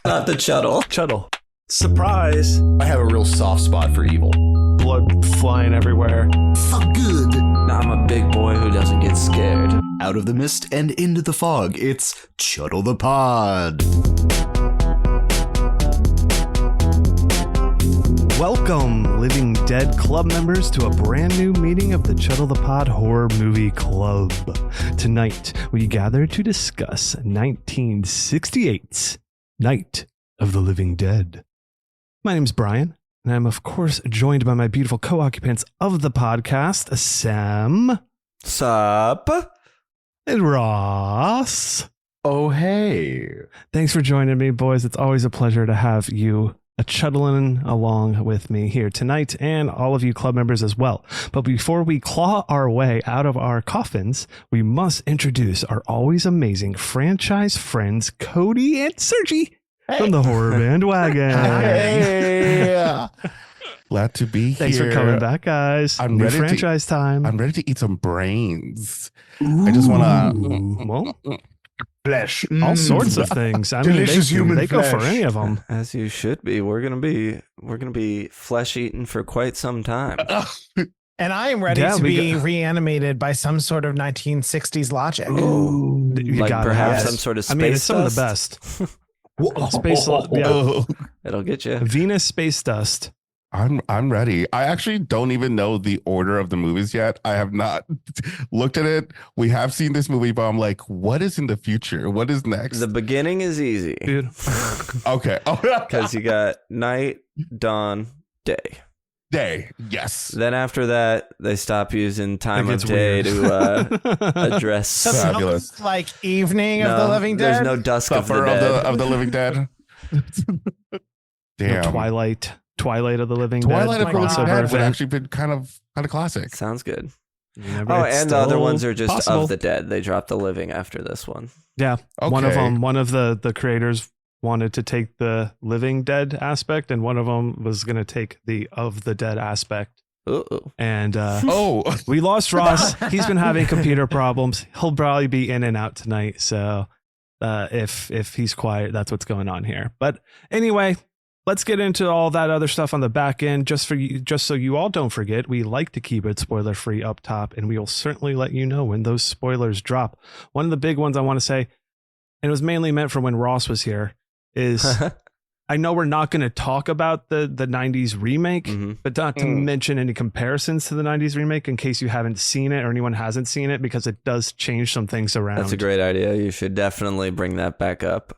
Not the Chuddle. Chuddle. Surprise. I have a real soft spot for evil. Blood flying everywhere. Fuck good. I'm a big boy who doesn't get scared. Out of the mist and into the fog, it's Chuddle the Pod. Welcome, Living Dead Club members, to a brand new meeting of the Chuddle the Pod Horror Movie Club. Tonight, we gather to discuss 1968's Night of the Living Dead. My name's Bryan, and I'm, of course, joined by my beautiful co-occupants of the podcast, Sam. Sup? And Ross. Oh, hey. Thanks for joining me, boys. It's always a pleasure to have you chuddling along with me here tonight, and all of you club members as well. But before we claw our way out of our coffins, we must introduce our always amazing franchise friends, Cody and Sergio from the Horror Bandwagon. Hey. Glad to be here. Thanks for coming back, guys. I'm New ready franchise time. I'm ready to eat some brains. I just want to... Well, Flesh. all sorts of things. I mean, Delicious human they go for flesh. any of them. As you should be. We're gonna be flesh eaten for quite some time. And I am ready Yeah, to we be got- reanimated by some sort of 1960s logic. Ooh. You Like gotta perhaps have- some sort of space I mean, it's some of the dust? best. Space, yeah. It'll get you. Venus space dust. I'm ready. I actually don't even know the order of the movies yet. I have not looked at it. We have seen this movie, but I'm like, what is in the future? What is next? The beginning is easy. Dude. Okay. Oh, Because you got night, dawn, day. day. Yes. Then after that, they stop using time It of gets day weird. to address. So Fabulous. like evening of the living dead. There's no dusk of the Supper dead. of the living dead. Damn. Twilight of the Living Twilight Dead. of the Living crossover Dead would event. actually been kind of classic. Sounds good. You never- Oh, it's and the other still ones are just possible. of the dead. They dropped the living after this one. Yeah, Okay. one of the creators wanted to take the Living Dead aspect, and one of them was going to take the of the dead aspect. Uh-oh. And Oh, we lost Ross. He's been having computer problems. He'll probably be in and out tonight. So if he's quiet, that's what's going on here. But anyway, let's get into all that other stuff on the back end. Just so you all don't forget, we like to keep it spoiler free up top, and we will certainly let you know when those spoilers drop. One of the big ones I want to say, and it was mainly meant for when Ross was here, is I know we're not going to talk about the 90s remake, Mhm. but not to mention any comparisons to the 90s remake in case you haven't seen it or anyone hasn't seen it, because it does change some things around. That's a great idea. You should definitely bring that back up.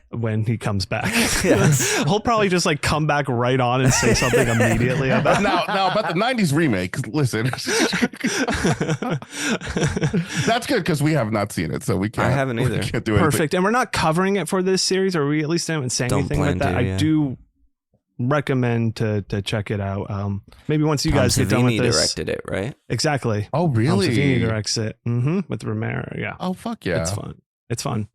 When he comes back. Yes. He'll probably just like come back right on and say something immediately about now about the 90s remake. Listen, that's good because we have not seen it, so we can't. I haven't either. We can't do anything. Perfect. And we're not covering it for this series, or we at least haven't said Don't anything plan like that. to, yeah. I do recommend to check it out. Maybe once you Tom guys get done with Savini this. directed it, right? Exactly. Oh, Tom really? Savini directs it. With Romero. Yeah. Oh, fuck yeah! It's fun.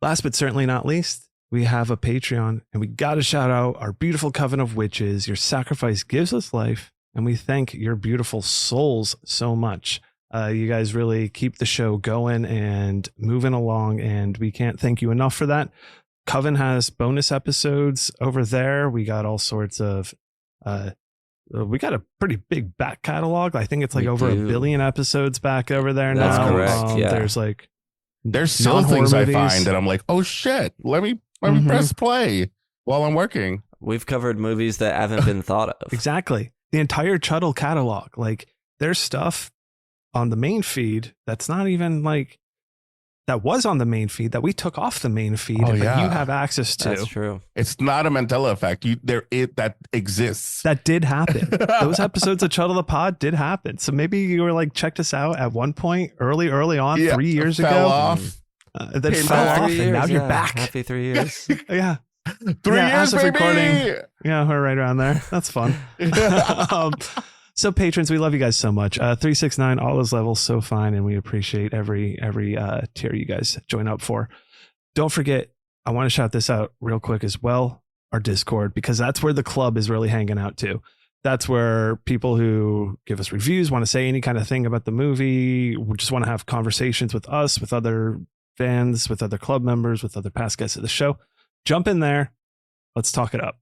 Last but certainly not least, we have a Patreon, and we got to shout out our beautiful coven of witches. Your sacrifice gives us life, and we thank your beautiful souls so much. You guys really keep the show going and moving along, and we can't thank you enough for that. Coven has bonus episodes over there. We got all sorts of we got a pretty big back catalog. I think it's like We over do. 1 billion episodes back over there That's now. correct, yeah. There's like There's still non-horror things movies. I find that I'm like, oh shit. Let me Mhm. press play while I'm working. We've covered movies that haven't been thought of. Exactly. The entire Chuddle catalog. Like, there's stuff on the main feed that's not even like that was on the main feed that we took off the main feed, Oh, but yeah. you have access to. That's true. It's not a Mandela effect. That exists. That did happen. Those episodes of Chuddle the Pod did happen. So maybe you were like, checked us out at one point early on, Yeah, 3 years fell ago. off. Then Came fell back. off, 3 and now years, you're yeah. back. Happy 3 years. Yeah. 3 Yeah, years, as of baby. recording. Yeah, we're right around there. That's fun. So patrons, we love you guys so much. 369, all those levels, so fine, and we appreciate every tier you guys join up for. Don't forget, I want to shout this out real quick as well, our Discord, because that's where the club is really hanging out too. That's where people who give us reviews, want to say any kind of thing about the movie, just want to have conversations with us, with other fans, with other club members, with other past guests of the show. Jump in there. Let's talk it up.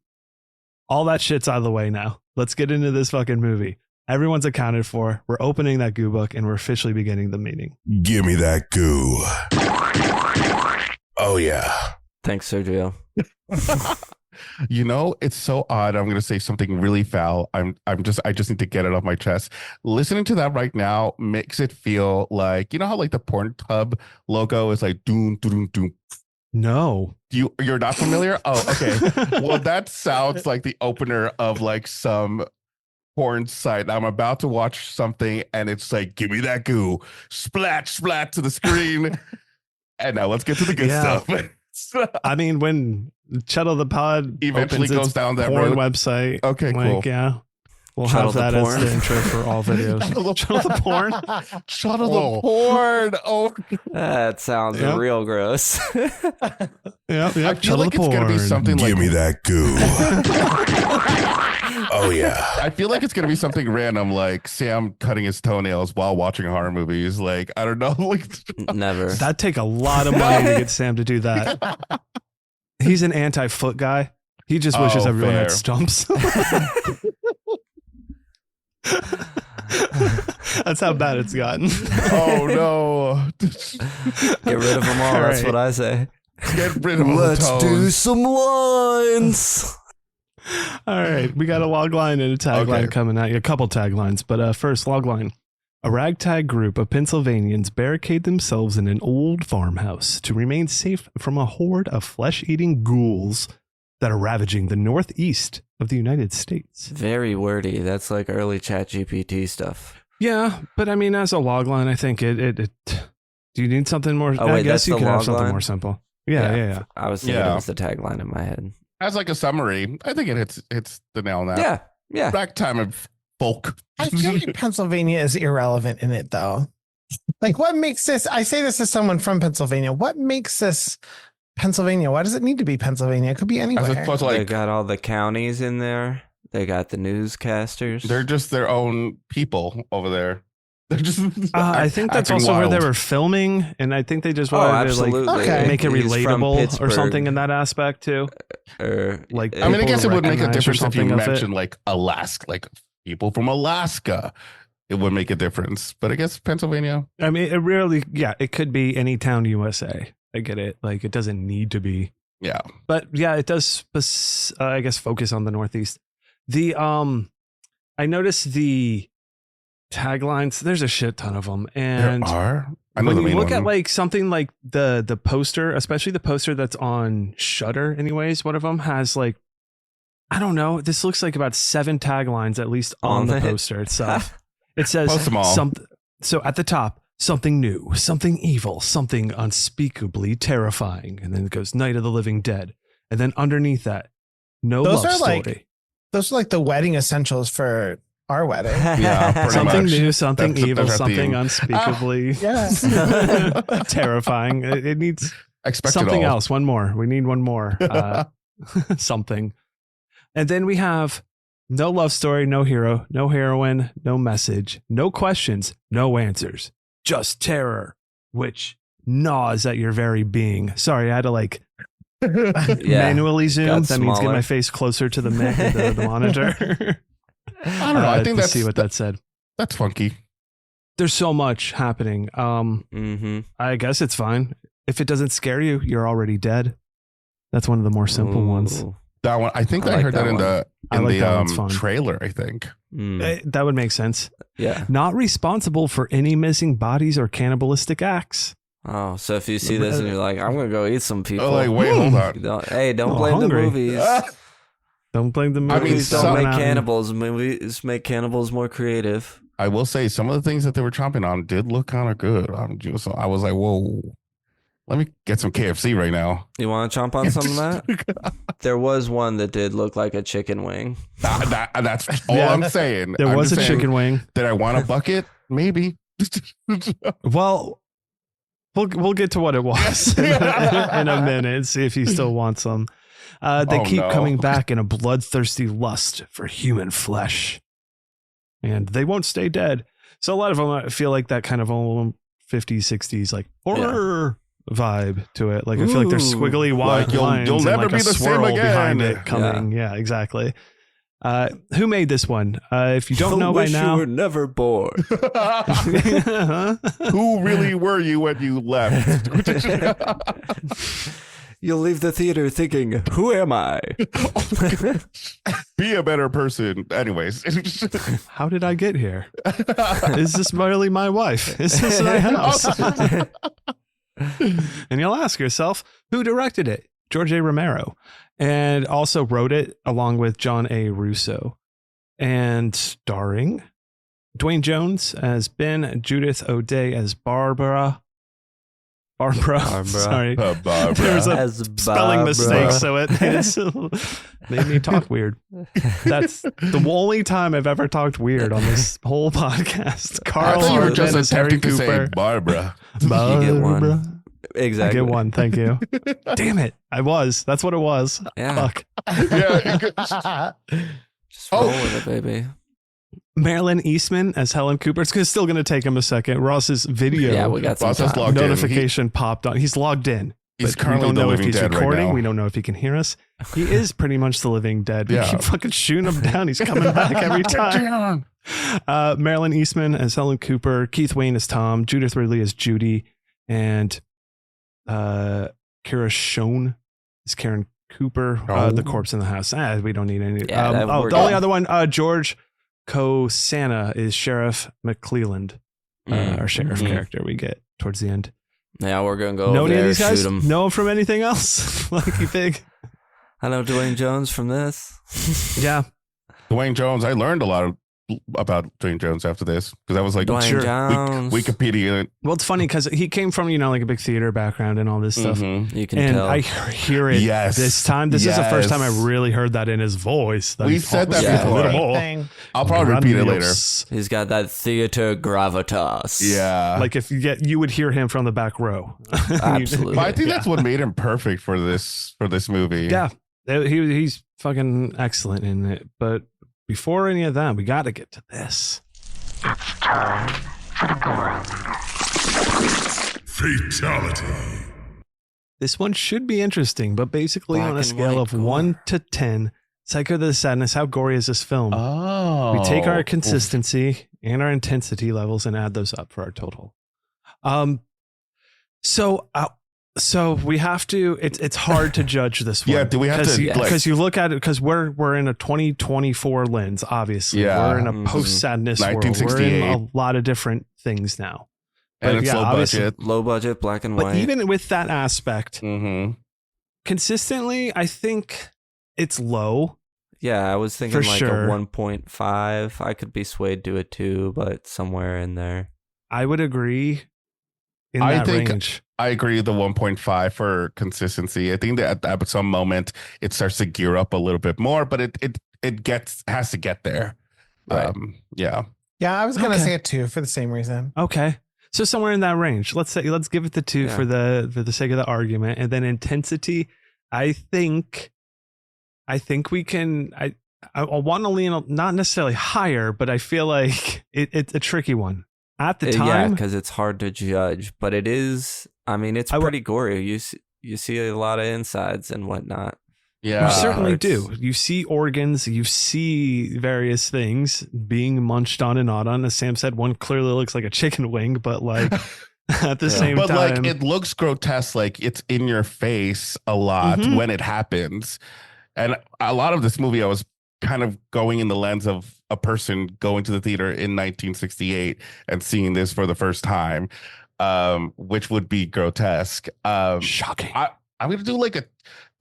All that shit's out of the way now. Let's get into this fucking movie. Everyone's accounted for. We're opening that goo book and we're officially beginning the meeting. Give me that goo. Oh, yeah. Thanks, Sergio. You know, it's so odd. I'm going to say something really foul. I just need to get it off my chest. Listening to that right now makes it feel like, you know how like the Pornhub logo is like doom, doom, doom. No. You're not familiar? Oh, okay. Well, that sounds like the opener of like some porn site. I'm about to watch something and it's like, give me that goo. Splat, splat to the screen. And now let's get to the good stuff. I mean, when Chuddle the Pod eventually opens goes its down that porn road. website. Okay, like, cool. Yeah. We'll Chuddle have that the as porn. the intro for all videos. Chuddle the porn. Chuddle the porn. Oh, That sounds Yep. real gross. Yeah, I feel like it's gonna be something Give like me that goo. Oh, yeah. I feel like it's gonna be something random, like Sam cutting his toenails while watching horror movies. Like I don't know, like Never. That'd take a lot of money to get Sam to do that. He's an anti-foot guy. He just wishes Oh, everyone fair. had stumps. That's how bad it's gotten. oh no. Get rid of them all. All That's right. what I say. Get rid of all the Let's do toes. some lines. All right, we got a log line and a tagline Okay. coming at you. A couple taglines, but first log line. A ragtag group of Pennsylvanians barricade themselves in an old farmhouse to remain safe from a horde of flesh-eating ghouls that are ravaging the northeast of the United States. Very wordy. That's like early Chat GPT stuff. Yeah, but I mean, as a log line, I think it do you need something more? Oh, I wait, guess that's you the could have log something line? more simple. Yeah. I was thinking Yeah. it was the tagline in my head. As like a summary, I think it hits the nail on that. Yeah. Ragtime of folk. I feel like Pennsylvania is irrelevant in it, though. Like, what makes this? I say this as someone from Pennsylvania. What makes this Pennsylvania? Why does it need to be Pennsylvania? It could be As anywhere. opposed to They like got all the counties in there. They got the newscasters. they're just their own people over there. They're just I think that's acting also where they wild. were filming, and I think they just Oh, wanted to like absolutely. Okay. make it He's from relatable or Pittsburgh, something in that aspect too. Or, Like, I mean, I people guess it would make a recognize or difference if you something of it. mentioned like Alaska, like people from Alaska. It would make a difference. But I guess Pennsylvania. I mean, it really, yeah, it could be any town USA. I get it. Like, it doesn't need to be, Yeah. but yeah, it does. I guess focus on the Northeast. The I noticed the taglines. There's a shit ton of them, and There are. I know when the you main look one. at like something like the poster, especially the poster that's on Shudder, anyways, one of them has like, I don't know, this looks like about 7 taglines at least on the it. poster itself. It says Post them all. so at the top, something new, something evil, something unspeakably terrifying, and then it goes Night of the Living Dead, and then underneath that, no Those love are story. like- Those are like the wedding essentials for our wedding. Yeah, pretty Something much. new, something That's evil, our something theme. unspeakably Yeah. terrifying. It needs Expect something it all. else. One more. We need one more. Something. And then we have no love story, no hero, no heroine, no message, no questions, no answers, just terror, which gnaws at your very being. Sorry, I had to like manually zoom. got That means get smaller. my face closer to the mic, the monitor. I don't know. I think to that's see what that said. that's funky. There's so much happening. Mm-hmm. I guess it's fine. If it doesn't scare you, you're already dead. That's one of the more simple ones. That one. I think I I, like heard that that in one. the I in like that the one's fun. trailer. I think. That would make sense. Yeah. Not responsible for any missing bodies or cannibalistic acts. Oh, so if you see this and you're like, I'm gonna go eat some people. Oh, like wait, hold on. Don't Oh, blame hungry. the movies. Don't blame the I mean, movies. Don't some- make coming out. cannibals. Movies make cannibals more creative. I will say some of the things that they were chomping on did look kind of good. I was like, whoa, let me get some KFC right now. You want to chomp on some of that? There was one that did look like a chicken wing. That's all Yeah. I'm saying. There I'm was a just saying, chicken wing. Did I want a bucket? Maybe. Well, we'll get to what it was in a minute. See if you still want some. They Oh, keep no. coming back in a bloodthirsty lust for human flesh, and they won't stay dead. So a lot of them I feel like that kind of old 50s, 60s, like horror vibe to it. Like I feel like there's squiggly Like, lines you'll and never like be a the same swirl behind again. it coming. Yeah, exactly. Who made this one? If you don't know by wish now, you were never born. Who really were you when you left? You'll leave the theater thinking, "Who am I?" Be a better person. Anyways. how did I get here? Is this really my wife? Is this my house? And you'll ask yourself, who directed it? George A. Romero, and also wrote it along with John A. Russo, and starring Dwayne Jones as Ben, Judith O'Dea as Barbara. Sorry, Barbara. there was a As spelling Barbara. mistake, so it made me talk weird. That's the only time I've ever talked weird on this whole podcast. I Carl thought you were Arden just as Harry attempting to say Cooper. Barbara. You get one. Barbara. Exactly. I get one. Thank you. Damn it. I was. That's what it was. Yeah. Fuck. Yeah. Just roll with it, baby. Marilyn Eastman as Helen Cooper. It's still going to take him a second. Ross's video Yeah, we got some Ross has time. logged in. notification popped on. He's logged in. He's But we currently don't the know if living he's dead right recording. now. We don't know if he can hear us. He is pretty much the living dead. We Yeah. keep fucking shooting him down. He's coming back every time. Marilyn Eastman as Helen Cooper, Keith Wayne as Tom, Judith Ridley as Judy, and Kara Schoen is Karen Cooper. The corpse in the house. We don't need any. Yeah, that the worked only out. other one, George Costanza is Sheriff McClelland, our sheriff character we get towards the end. Yeah, we're gonna go Know over any of there, these guys? shoot him. Know him from anything else? Lucky Pig. I know Dwayne Jones from this. Yeah. Dwayne Jones. I learned a lot about Dwayne Jones after this because I was like, Dwayne Sure. Jones. Wikipedia. Well, it's funny because he came from, like a big theater background and all this stuff. Mhm. You can And tell. I hear it Yes. this time. This is the first time I Yes. really heard that in his voice. We said that Yeah. a little before. more. Thing. I'll probably repeat it later. Grandiose. He's got that theater gravitas. Yeah. Like if you would hear him from the back row. Absolutely. But I think Yeah. that's what made him perfect for this movie. Yeah, he's fucking excellent in it. But before any of that, we got to get to this. Fatality. This one should be interesting, but basically Black on a and scale white of gore. 1 to 10, Psycho the Sadness, how gory is this film? Oh. We take our consistency and our intensity levels and add those up for our total. So we have to. It's hard to judge this one. Yeah, do we have to, like- because you look at it because we're in a 2024 lens. Obviously, Yeah. we're in a Mhm. post sadness world. We're in 1968. a lot of different things now. And But it's yeah, low obviously- budget. Low budget, black and But white. even with that aspect, Mm-hmm. consistently, I think it's low. Yeah, I was thinking For like sure. a 1.5. I could be swayed to a 2, but somewhere in there. I would agree. In I that think- range. I agree with the 1.5 for consistency. I think that at some moment it starts to gear up a little bit more, but it has to get there. Right. Yeah, I was gonna Okay. say a 2 for the same reason. Okay. So somewhere in that range. Let's give it the 2 Yeah. for the sake of the argument. And then intensity, I think we can I want to lean not necessarily higher, but I feel like it's a tricky one. At the Yeah, time, because it's hard to judge, but it is. I mean, it's pretty gory. You see a lot of insides and whatnot. Yeah. you certainly it's- do. You see organs, you see various things being munched on and gnawed on. As Sam said, one clearly looks like a chicken wing, but like at the Yeah. same But time, like it looks grotesque, like it's in your face a lot Mhm. when it happens. And a lot of this movie, I was kind of going in the lens of a person going to the theater in 1968 and seeing this for the first time, which would be grotesque. shocking. I'm going to do like a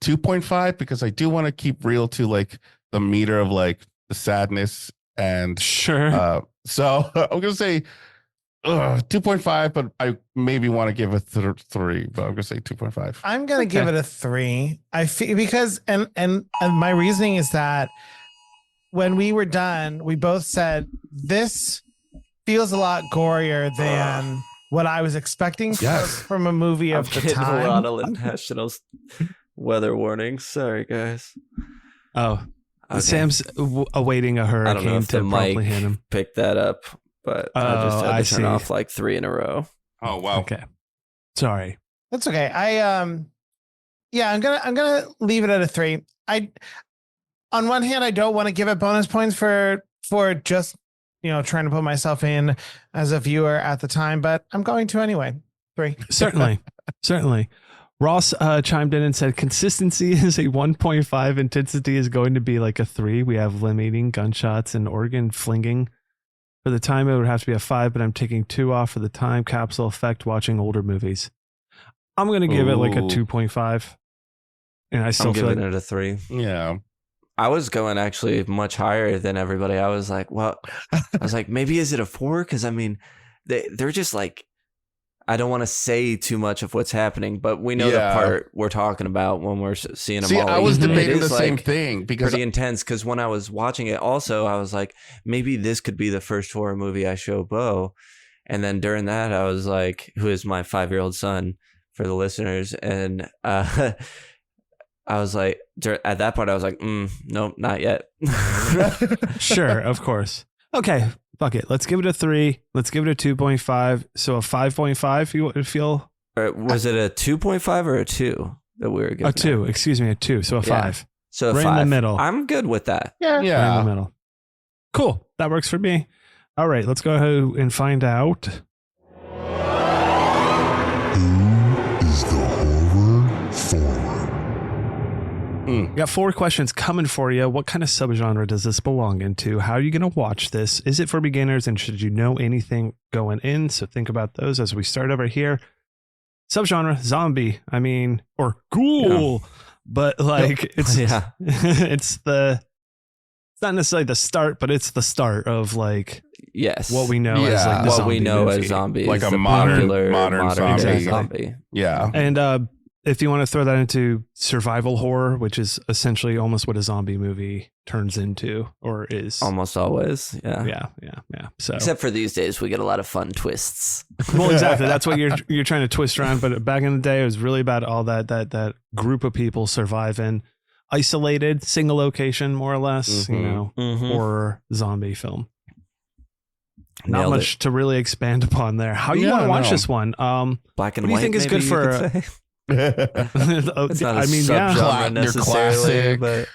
2.5 because I do want to keep real to like the meter of like the sadness. And Sure. so I'm going to say 2.5, but I maybe want to give it 3, but I'm going to say 2.5. I'm gonna give it a 3. I feel because and my reasoning is that when we were done, we both said this feels a lot gorier than what I was expecting Yes. from a movie I'm of the getting time. a lot of international weather warnings. Sorry, guys. Oh, Okay. Sam's awaiting a I don't know hurricane if to the promptly mic hit him. picked that up, but I just Oh, had I to turn see. off like 3 in a row. Oh, wow. Okay. Sorry. That's okay. I'm gonna leave it at a 3. On one hand, I don't want to give it bonus points for just trying to put myself in as a viewer at the time, but I'm going to anyway. 3. Certainly. Ross chimed in and said consistency is a 1.5, intensity is going to be like a 3. We have limb eating, gunshots, and organ flinging. For the time, it would have to be a 5, but I'm taking 2 off for the time capsule effect watching older movies. I'm going to give it like a 2.5. And I still feel giving it a 3. Yeah. I was going actually much higher than everybody. I was like, maybe is it a 4? Because I mean, they're just like, I don't want to say too much of what's happening, but we know the part we're talking about when we're seeing them. See, all. I was It debating is, the same thing because pretty intense. Because when I was watching it, also I was like, maybe this could be the first horror movie I show Bo. And then during that, I was like, who is my 5-year-old son for the listeners, and I was like, at that point, I was like, nope, not yet. Sure, of course. Okay, fuck it. Let's give it a 3. Let's give it a 2.5. So a 5.5, you feel? Or was it a 2.5 or a 2 that we were giving? A 2, excuse me, a 2. So a 5. So a right 5. in the middle. I'm good with that. Yeah. Right in the middle. Cool. That works for me. All right, let's go ahead and find out. Who is the horror forward? We got 4 questions coming for you. What kind of subgenre does this belong into? How are you going to watch this? Is it for beginners? And should you know anything going in? So think about those as we start over here. Subgenre, zombie. I mean, or ghoul. Yeah. But like, it's it's not necessarily the start, but it's the start of like what we know as like the what zombie we know movie. as zombies, like a modern zombie. Yeah. And if you want to throw that into survival horror, which is essentially almost what a zombie movie turns into or is almost always. Yeah. So except for these days, we get a lot of fun twists. Well, exactly. That's what you're trying to twist around. But back in the day, it was really about all that group of people surviving, isolated, single location, more or less. Horror zombie film. Not Nailed much to really expand upon there. How you want to watch this one? Black and what do you white. think is good for? It's not I mean, subgenre necessarily, but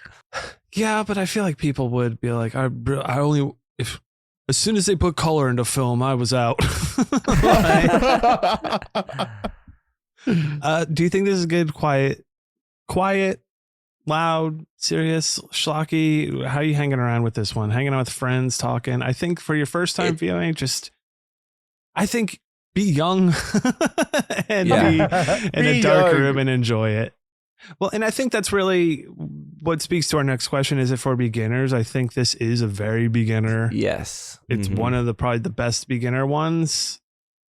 yeah, but I feel like people would be like, I only if as soon as they put color into film, I was out. Do you think this is good? Quiet, loud, serious, schlocky? How are you hanging around with this one? Hanging out with friends, talking? I think for your first time viewing, I think be young and be in a dark room and enjoy it. Well, and I think that's really what speaks to our next question. Is it for beginners? I think this is a very beginner. Yes. It's one of probably the best beginner ones.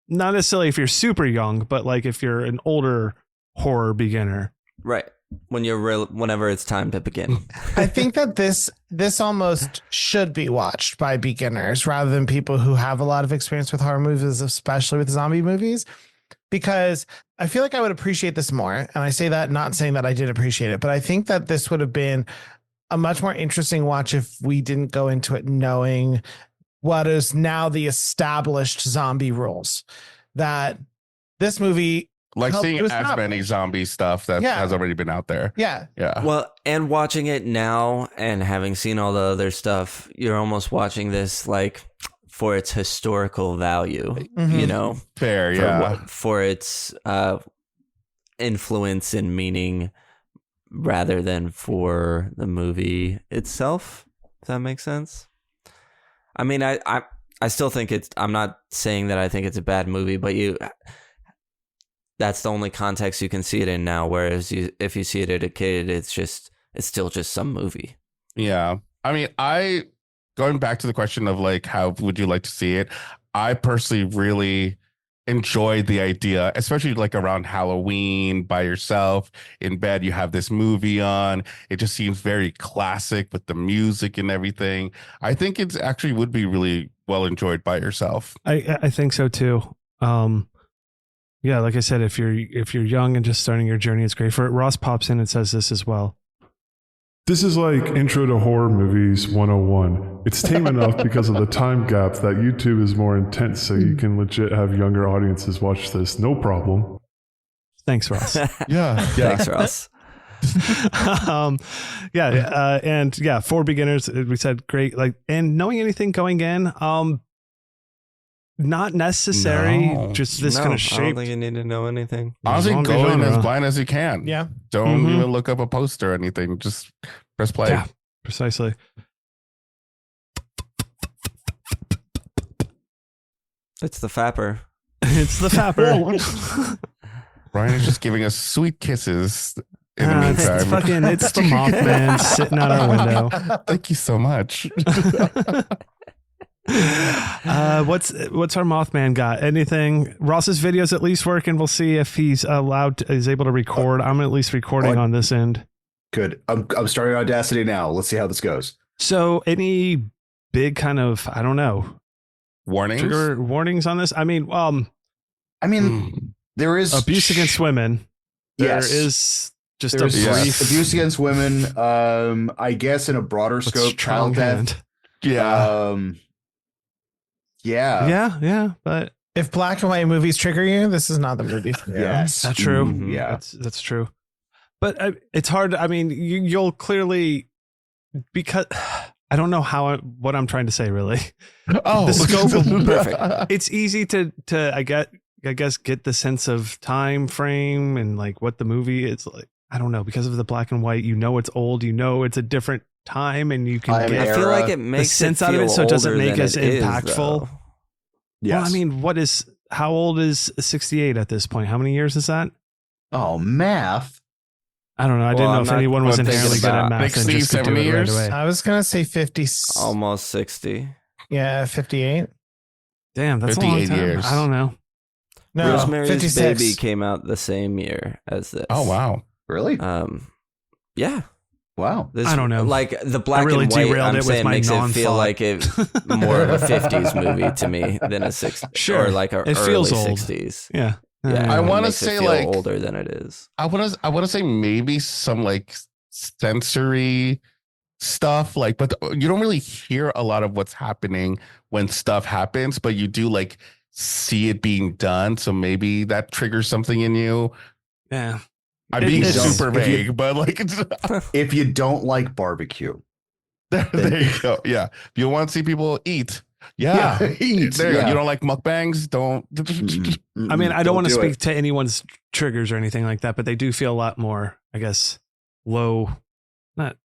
Not necessarily if you're super young, but like if you're an older horror beginner. Right. Whenever it's time to begin. I think that this almost should be watched by beginners rather than people who have a lot of experience with horror movies, especially with zombie movies, because I feel like I would appreciate this more. And I say that not saying that I did appreciate it, but I think that this would have been a much more interesting watch if we didn't go into it knowing what is now the established zombie rules. That this movie, like seeing as many zombie stuff that has already been out there. Yeah. Well, and watching it now and having seen all the other stuff, you're almost watching this like for its historical value, Fair, for its influence and meaning rather than for the movie itself. Does that make sense? I mean, I still think I'm not saying that I think it's a bad movie, but that's the only context you can see it in now. Whereas if you see it as a kid, it's still just some movie. Yeah. I mean, going back to the question of like, how would you like to see it? I personally really enjoyed the idea, especially like around Halloween by yourself in bed. You have this movie on. It just seems very classic with the music and everything. I think it's actually would be really well enjoyed by yourself. I think so too. Yeah, like I said, if you're young and just starting your journey, it's great for it. Ross pops in and says this as well. This is like Intro to Horror Movies 101. It's tame enough because of the time gap that YouTube is more intense, so you can legit have younger audiences watch this, no problem. Thanks, Ross. Yeah. Thanks, Ross. And for beginners, we said great. Like, and knowing anything going in, not necessary. No. Just this No, kind I of don't shape. think you need to know anything. Honestly, Zombie go in genre. as blind as you can. Yeah. Don't Mhm. even look up a poster or anything. Just press play. Yeah, precisely. It's the fapper. It's the fapper. Bryan is just giving us sweet kisses in the It's meantime. it's the Mothman sitting out our window. Thank you so much. What's our Mothman got? Anything? Ross's videos at least working. We'll see if he's is able to record. I'm at least recording on this end. Good. I'm starting Audacity now. Let's see how this goes. So any big kind of, I don't know, Warnings? trigger warnings on this? I mean, There is abuse against women. Yes. There is just There's a brief abuse against women. I guess in a broader scope, strong child death. hand. Yeah. Yeah. Yeah, but If black and white movies trigger you, this is not the movie for you. Yes. that's true. Mhm. Yeah. That's true. But it's hard. I mean, you'll clearly, because I don't know what I'm trying to say really. Oh, The scope of- Perfect. It's easy to I guess get the sense of time frame and like what the movie is like. I don't know, because of the black and white, it's old, it's a different time, and you can Time get I feel like era. it makes sense it out of it, feel so it doesn't older make than us it is, impactful. though. Yes. Well, I mean, how old is 68 at this point? How many years is that? Oh, math. I don't know. I didn't Well, know I'm if not anyone was thinking inherently good at about math and 60, just could do 70 it right years? away. I was going to say 50. Almost 60. Yeah, 58. Damn, that's a long 58 time. years. I don't know. No, Rosemary's 56. Baby came out the same year as this. Oh, wow. Really? Yeah. Wow. This, I don't know. Like the black really and white, derailed I'm it with saying my makes it feel non-thought. like it more of a 50s movie to me than a 60s. Sure. Or like a It early feels old. 60s. Yeah. Yeah, I it wanna makes it say, feel like- older than it is. I want to say maybe some like sensory stuff, like, but you don't really hear a lot of what's happening when stuff happens, but you do like see it being done. So maybe that triggers something in you. Yeah. I'm being It does. super If you- vague, but like, it's, If you don't like barbecue. there you go. Yeah. If you want to see people eat. Yeah. Eat. There you go. Yeah. You don't like mukbangs? Don't. Mm-mm. I mean, I don't want to do speak it. to anyone's triggers or anything like that, but they do feel a lot more, I guess, low, not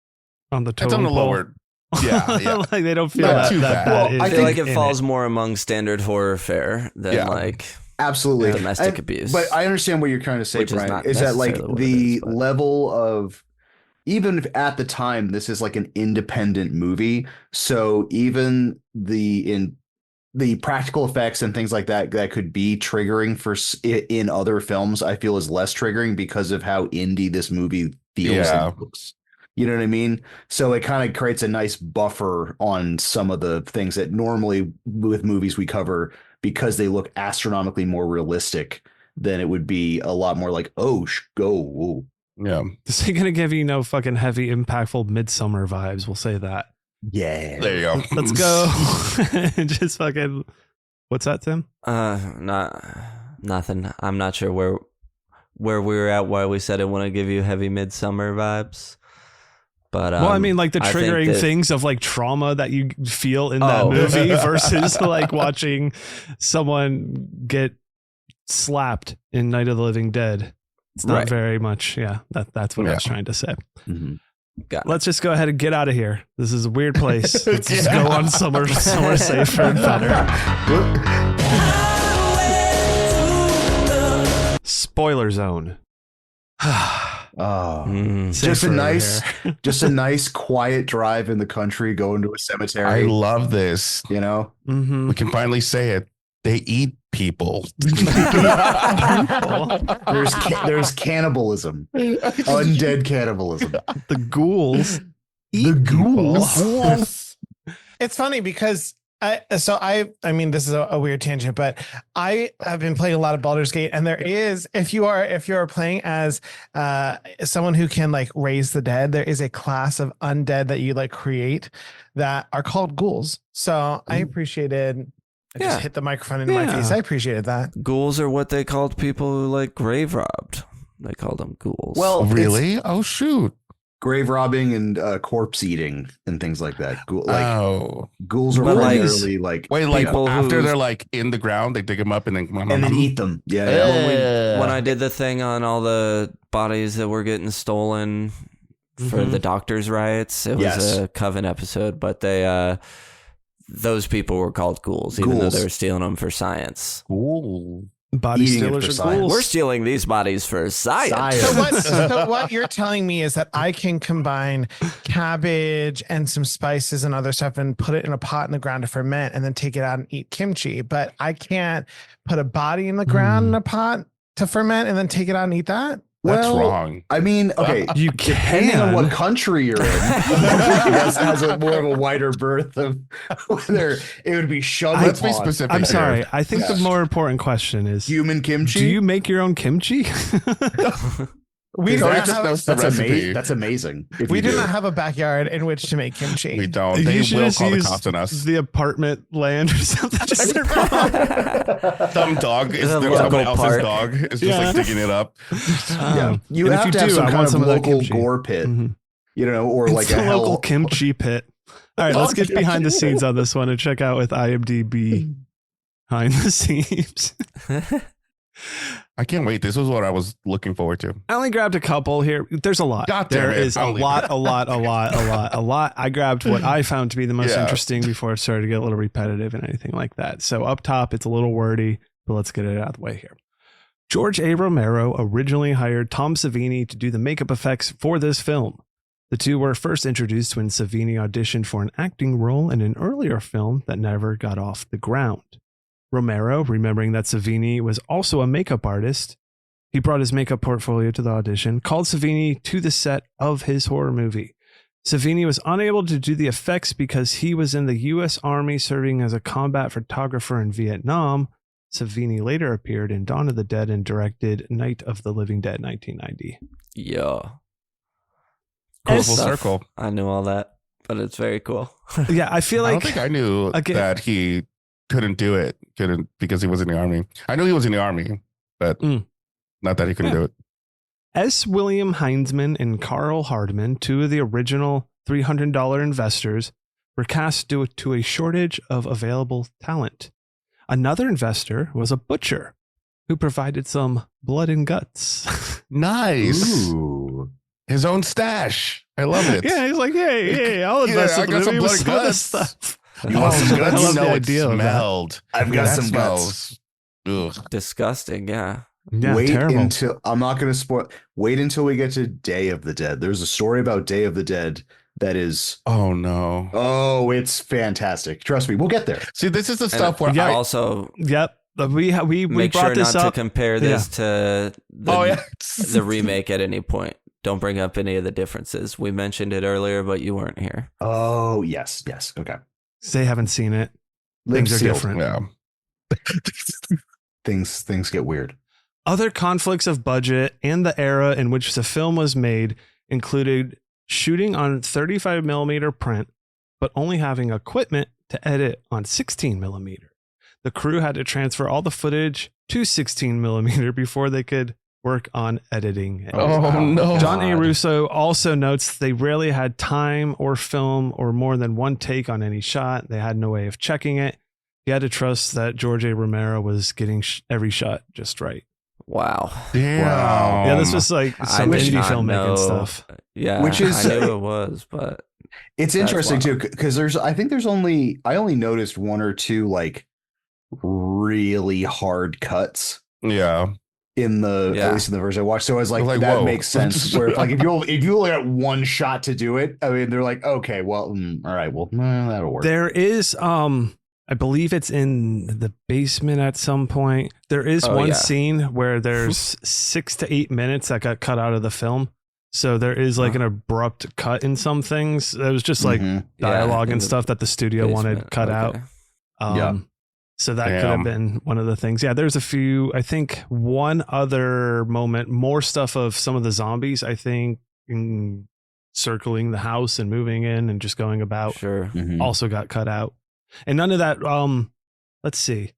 on the It's totem on the pole. lower. Yeah. Yeah. Like they don't feel Not that, too that bad. bad. Well, I I feel like think it falls more among standard horror fare than Yeah. like Absolutely. domestic And- abuse. But I understand what you're trying to say, Which is Brian. not Is that like necessarily what it the is, but- level of, even if at the time this is like an independent movie, so even the practical effects and things like that could be triggering in other films, I feel is less triggering because of how indie this movie feels Yeah. and looks. You know what I mean? So it kind of creates a nice buffer on some of the things that normally with movies we cover, because they look astronomically more realistic, than it would be a lot more like, go. Yeah. This ain't gonna give you no fucking heavy, impactful Midsummer vibes. We'll say that. Yeah. There you go. Let's go. Just fucking. What's that, Tim? Nothing. I'm not sure where we were at while we said I want to give you heavy midsummer vibes. But Well, I mean, like the I think triggering that- things of like trauma that you feel in that Oh. movie versus like watching someone get slapped in Night of the Living Dead. It's not Right. very much. Yeah, that's what I was trying to say. Mhm. Got it. Let's just go ahead and get out of here. This is a weird place. Let's just Yeah. go on somewhere safer and better. Spoiler zone. Oh. Mm. Just a Safer nice, here. just a nice quiet drive in the country, going to a I cemetery. love this. You know, Mhm. We can finally say it. They eat people. there's cannibalism, undead cannibalism. The ghouls. The ghouls. It's funny because I mean, this is a weird tangent, but I have been playing a lot of Baldur's Gate, and there is, if you are playing as someone who can like raise the dead, there is a class of undead that you like create that are called ghouls. So I appreciated. I Yeah. just hit the microphone in my Yeah. face. I appreciated that. Ghouls are what they called people who like grave robbed. They called them ghouls. Well, Really? Oh, shoot. grave robbing and corpse eating and things like that. Ghouls are Ghouls- primarily like Wait, like People after who- they're like in the ground, they dig them up and then eat them. Yeah. when I did the thing on all the bodies that were getting stolen for the doctors' riots, it was Yes. a Coven episode, but they those people were called ghouls, even though Ghouls. they were stealing them for science. Cool. Body Eating it stealers for are science. ghouls. We're stealing these bodies for science. So what you're telling me is that I can combine cabbage and some spices and other stuff and put it in a pot in the ground to ferment and then take it out and eat kimchi, but I can't put a body in the ground in a pot to ferment and then take it out and eat that? That's Well, wrong. I mean, okay, You depending on can. what country you're in, it has a more of a wider berth of whether it would be shoved Let's be upon specific. I'm here. sorry. I think the Yeah. more important question is, human kimchi. do you make your own kimchi? We Is do that not just- have, the recipe. That's amazing. If we you do not have a backyard in which to make kimchi. We don't. You They should will just call the use cops on us. the apartment land or something. Just Some dog is The there. local Somebody else's park. dog is just Yeah. like digging it up. Yeah, you and if have you to have do, some I kind want of some of that local kimchi. gore pit, Mhm. or like It's a local hell. kimchi pit. All right, let's get behind the scenes on this one and check out with IMDb behind the scenes. I can't wait. This was what I was looking forward to. I only grabbed a couple here. There's a lot. God damn There it. is a I'll leave lot, it. a lot. I grabbed what I found to be the most Yeah. interesting before it started to get a little repetitive and anything like that. So up top, it's a little wordy, but let's get it out of the way here. George A. Romero originally hired Tom Savini to do the makeup effects for this film. The two were first introduced when Savini auditioned for an acting role in an earlier film that never got off the ground. Romero, remembering that Savini was also a makeup artist, he brought his makeup portfolio to the audition, called Savini to the set of his horror movie. Savini was unable to do the effects because he was in the U.S. Army serving as a combat photographer in Vietnam. Savini later appeared in Dawn of the Dead and directed Night of the Living Dead 1990. Yeah. Cool Stuff. circle. I knew all that, but it's very cool. Yeah, I feel I like don't think I knew again- that he couldn't do it. Couldn't because he was in the army. I knew he was in the army, but not that he couldn't do it. S. William Heinzman and Carl Hardman, two of the original $300 investors, were cast due to a shortage of available talent. Another investor was a butcher who provided some blood and guts. Nice. Ooh. His own stash. I love it. Yeah, he's like, hey, I'll Yeah, invest I in the got some movie with blood some of guts. this stuff. You want some I guts? love You the know it idea of that. smelled. I've got That some guts. smells. Ugh. Disgusting, yeah. Yeah, Wait terrible. until I'm not going to spoil. Wait until we get to Day of the Dead. There's a story about Day of the Dead that is. Oh no. Oh, it's fantastic. Trust me, we'll get there. See, this is the stuff where Yeah. I Also, Yep. We make brought sure this not up. to compare this to the, the remake at any point. Don't bring up any of the differences. We mentioned it earlier, but you weren't here. Oh, yes. Okay. They haven't seen it. Things are Sealed. different. Yeah. Things get weird. Other conflicts of budget and the era in which the film was made included shooting on 35 millimeter print, but only having equipment to edit on 16 millimeter. The crew had to transfer all the footage to 16 millimeter before they could work on editing it. Oh no. John A. God. Russo also notes they rarely had time or film or more than one take on any shot. They had no way of checking it. He had to trust that George A. Romero was getting every shot just right. Wow. Damn. Wow. Yeah, this was like some I did indie not filmmaking know. stuff. Yeah, Which is- I knew it was, but It's That's interesting wild. too, because I only noticed one or two like really hard cuts Yeah. in the Yeah. at least in the version I watched. So I was like, Like, that whoa. makes sense. Where like if you only got one shot to do it, I mean, they're like, okay, well, all right, well, that'll work. There is I believe it's in the basement at some point. There is Oh, one yeah. scene where there's 6 to 8 minutes that got cut out of the film. So there is like an abrupt cut in some things. It was just like Mhm. dialogue in and the stuff that the studio wanted basement. cut out. Okay. Yeah. So that could have been one of the things. Yeah, there's a few. I think one other moment, more stuff of some of the zombies, I think, circling the house and moving in and just going about Sure. Mhm. also got cut out. And none of that, let's see.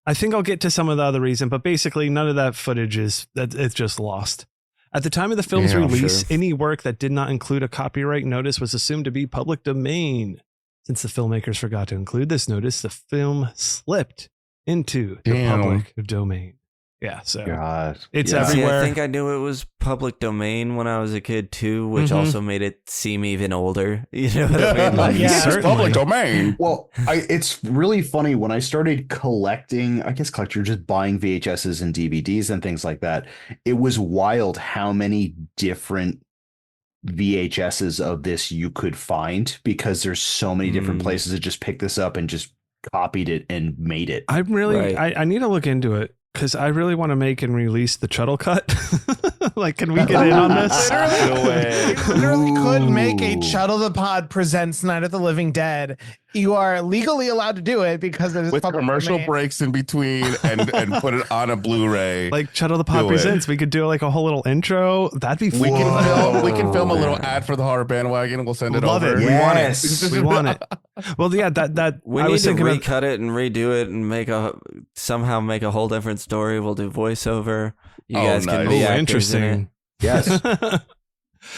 I think I'll get to some of the other reason, but basically none of that footage it's just lost. At the time of the film's release, any work that did not include a copyright notice was assumed to be public domain. Since the filmmakers forgot to include this notice, the film slipped into the public domain. Yeah, so it's everywhere. See, I think I knew it was public domain when I was a kid too, which also made it seem even older. You know what I mean? Like, it's public domain. Well, it's really funny when I started collecting, just buying VHSs and DVDs and things like that. It was wild how many different VHSs of this you could find, because there's so many different places that just picked this up and just copied it and made it. I'm really, I need to look into it, because I really want to make and release the Chuddle cut. Like, can we get in on this? Literally could make a Chuddle the Pod presents Night of the Living Dead. You are legally allowed to do it because it is with commercial breaks in between and put it on a Blu-ray. Like Chuddle the Pod presents. We could do like a whole little intro. That'd be fun. We can film a little ad for the Horror Bandwagon and we'll send it over. Love it. Yes. We want it. Well, yeah, that we need to recut it and redo it and somehow make a whole different story. We'll do voiceover. You guys can be actors in it. Yes.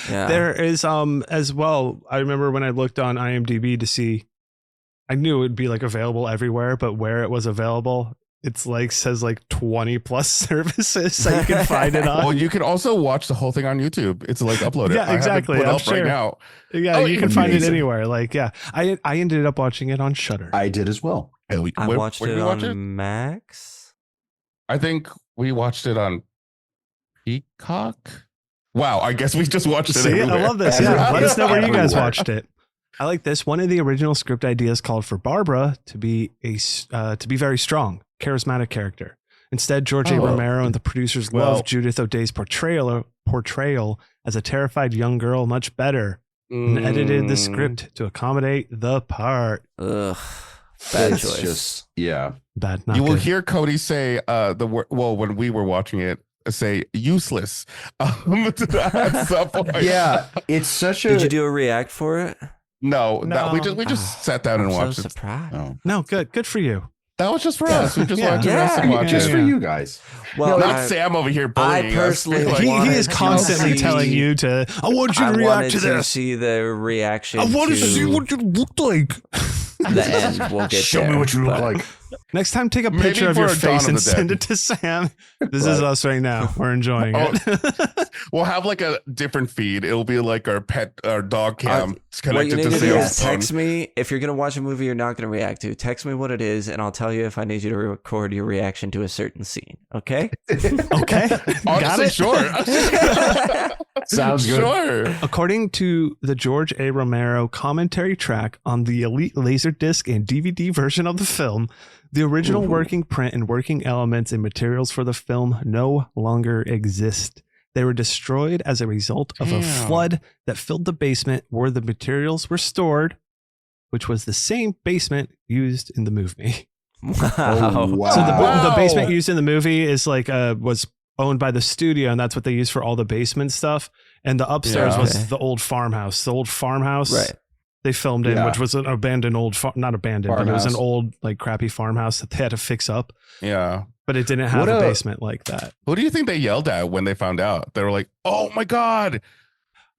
Yeah. There is as well. I remember when I looked on IMDb to see, I knew it would be like available everywhere, but where it was available, it's like says like 20 plus services so you can find it on. Well, you can also watch the whole thing on YouTube. It's like uploaded. Yeah, exactly. I'm sure. Right now. Yeah, you can find it anywhere. Like, yeah, I ended up watching it on Shudder. I did as well. I watched it on Max. I think we watched it on Peacock. Wow, I guess we just watched it. See, I love this. Yeah, let us know where you guys watched it. I like this. One of the original script ideas called for Barbara to be very strong, charismatic character. Instead, George A. Romero and the producers loved Judith O'Dea's portrayal as a terrified young girl much better and edited the script to accommodate the part. Ugh, bad It's choice. just, Bad. Not You will good. hear Cody say the word. Well, when we were watching it, say useless at some point. Yeah, it's such a. Did you do a react for it? No, that we just sat down and watched so it. surprised. Oh. No, good for you. That was just for us. We just wanted to Yeah. rest and watch Just it. for you guys. Well, Not Sam over here bullying I personally us. He wanted is to constantly see- telling you to. I want you to I react wanted to to this. see the reaction. I want to see to what you look like. the end. We'll get Show there, me what you look but- like. Next time, take a Maybe picture of for your a Dawn face of and the send Dead. it to Sam. This is us right now. We're enjoying it. We'll have like a different feed. It'll be like our dog cam. It's What you connected need to to do is Sam's phone. text me if you're going to watch a movie you're not going to react to. Text me what it is, and I'll tell you if I need you to record your reaction to a certain scene. Okay? Okay. Got Honestly, it? sure. Sounds good. Sure. According to the George A. Romero commentary track on the Elite Laserdisc and DVD version of the film, the original working print and working elements and materials for the film no longer exist. They were destroyed as a result of a flood that filled the basement where the materials were stored, which was the same basement used in the movie. Wow. Oh, wow. So the Wow. basement used in the movie is like was owned by the studio, and that's what they used for all the basement stuff. And the upstairs Yeah. was Okay. the old farmhouse. The old farmhouse Right. they filmed in, Yeah. which was an abandoned not abandoned, but it was an Farmhouse. old like crappy farmhouse that they had to fix up. Yeah. But it didn't have What a a- basement like that. Who do you think they yelled at when they found out? They were like, "Oh my god!"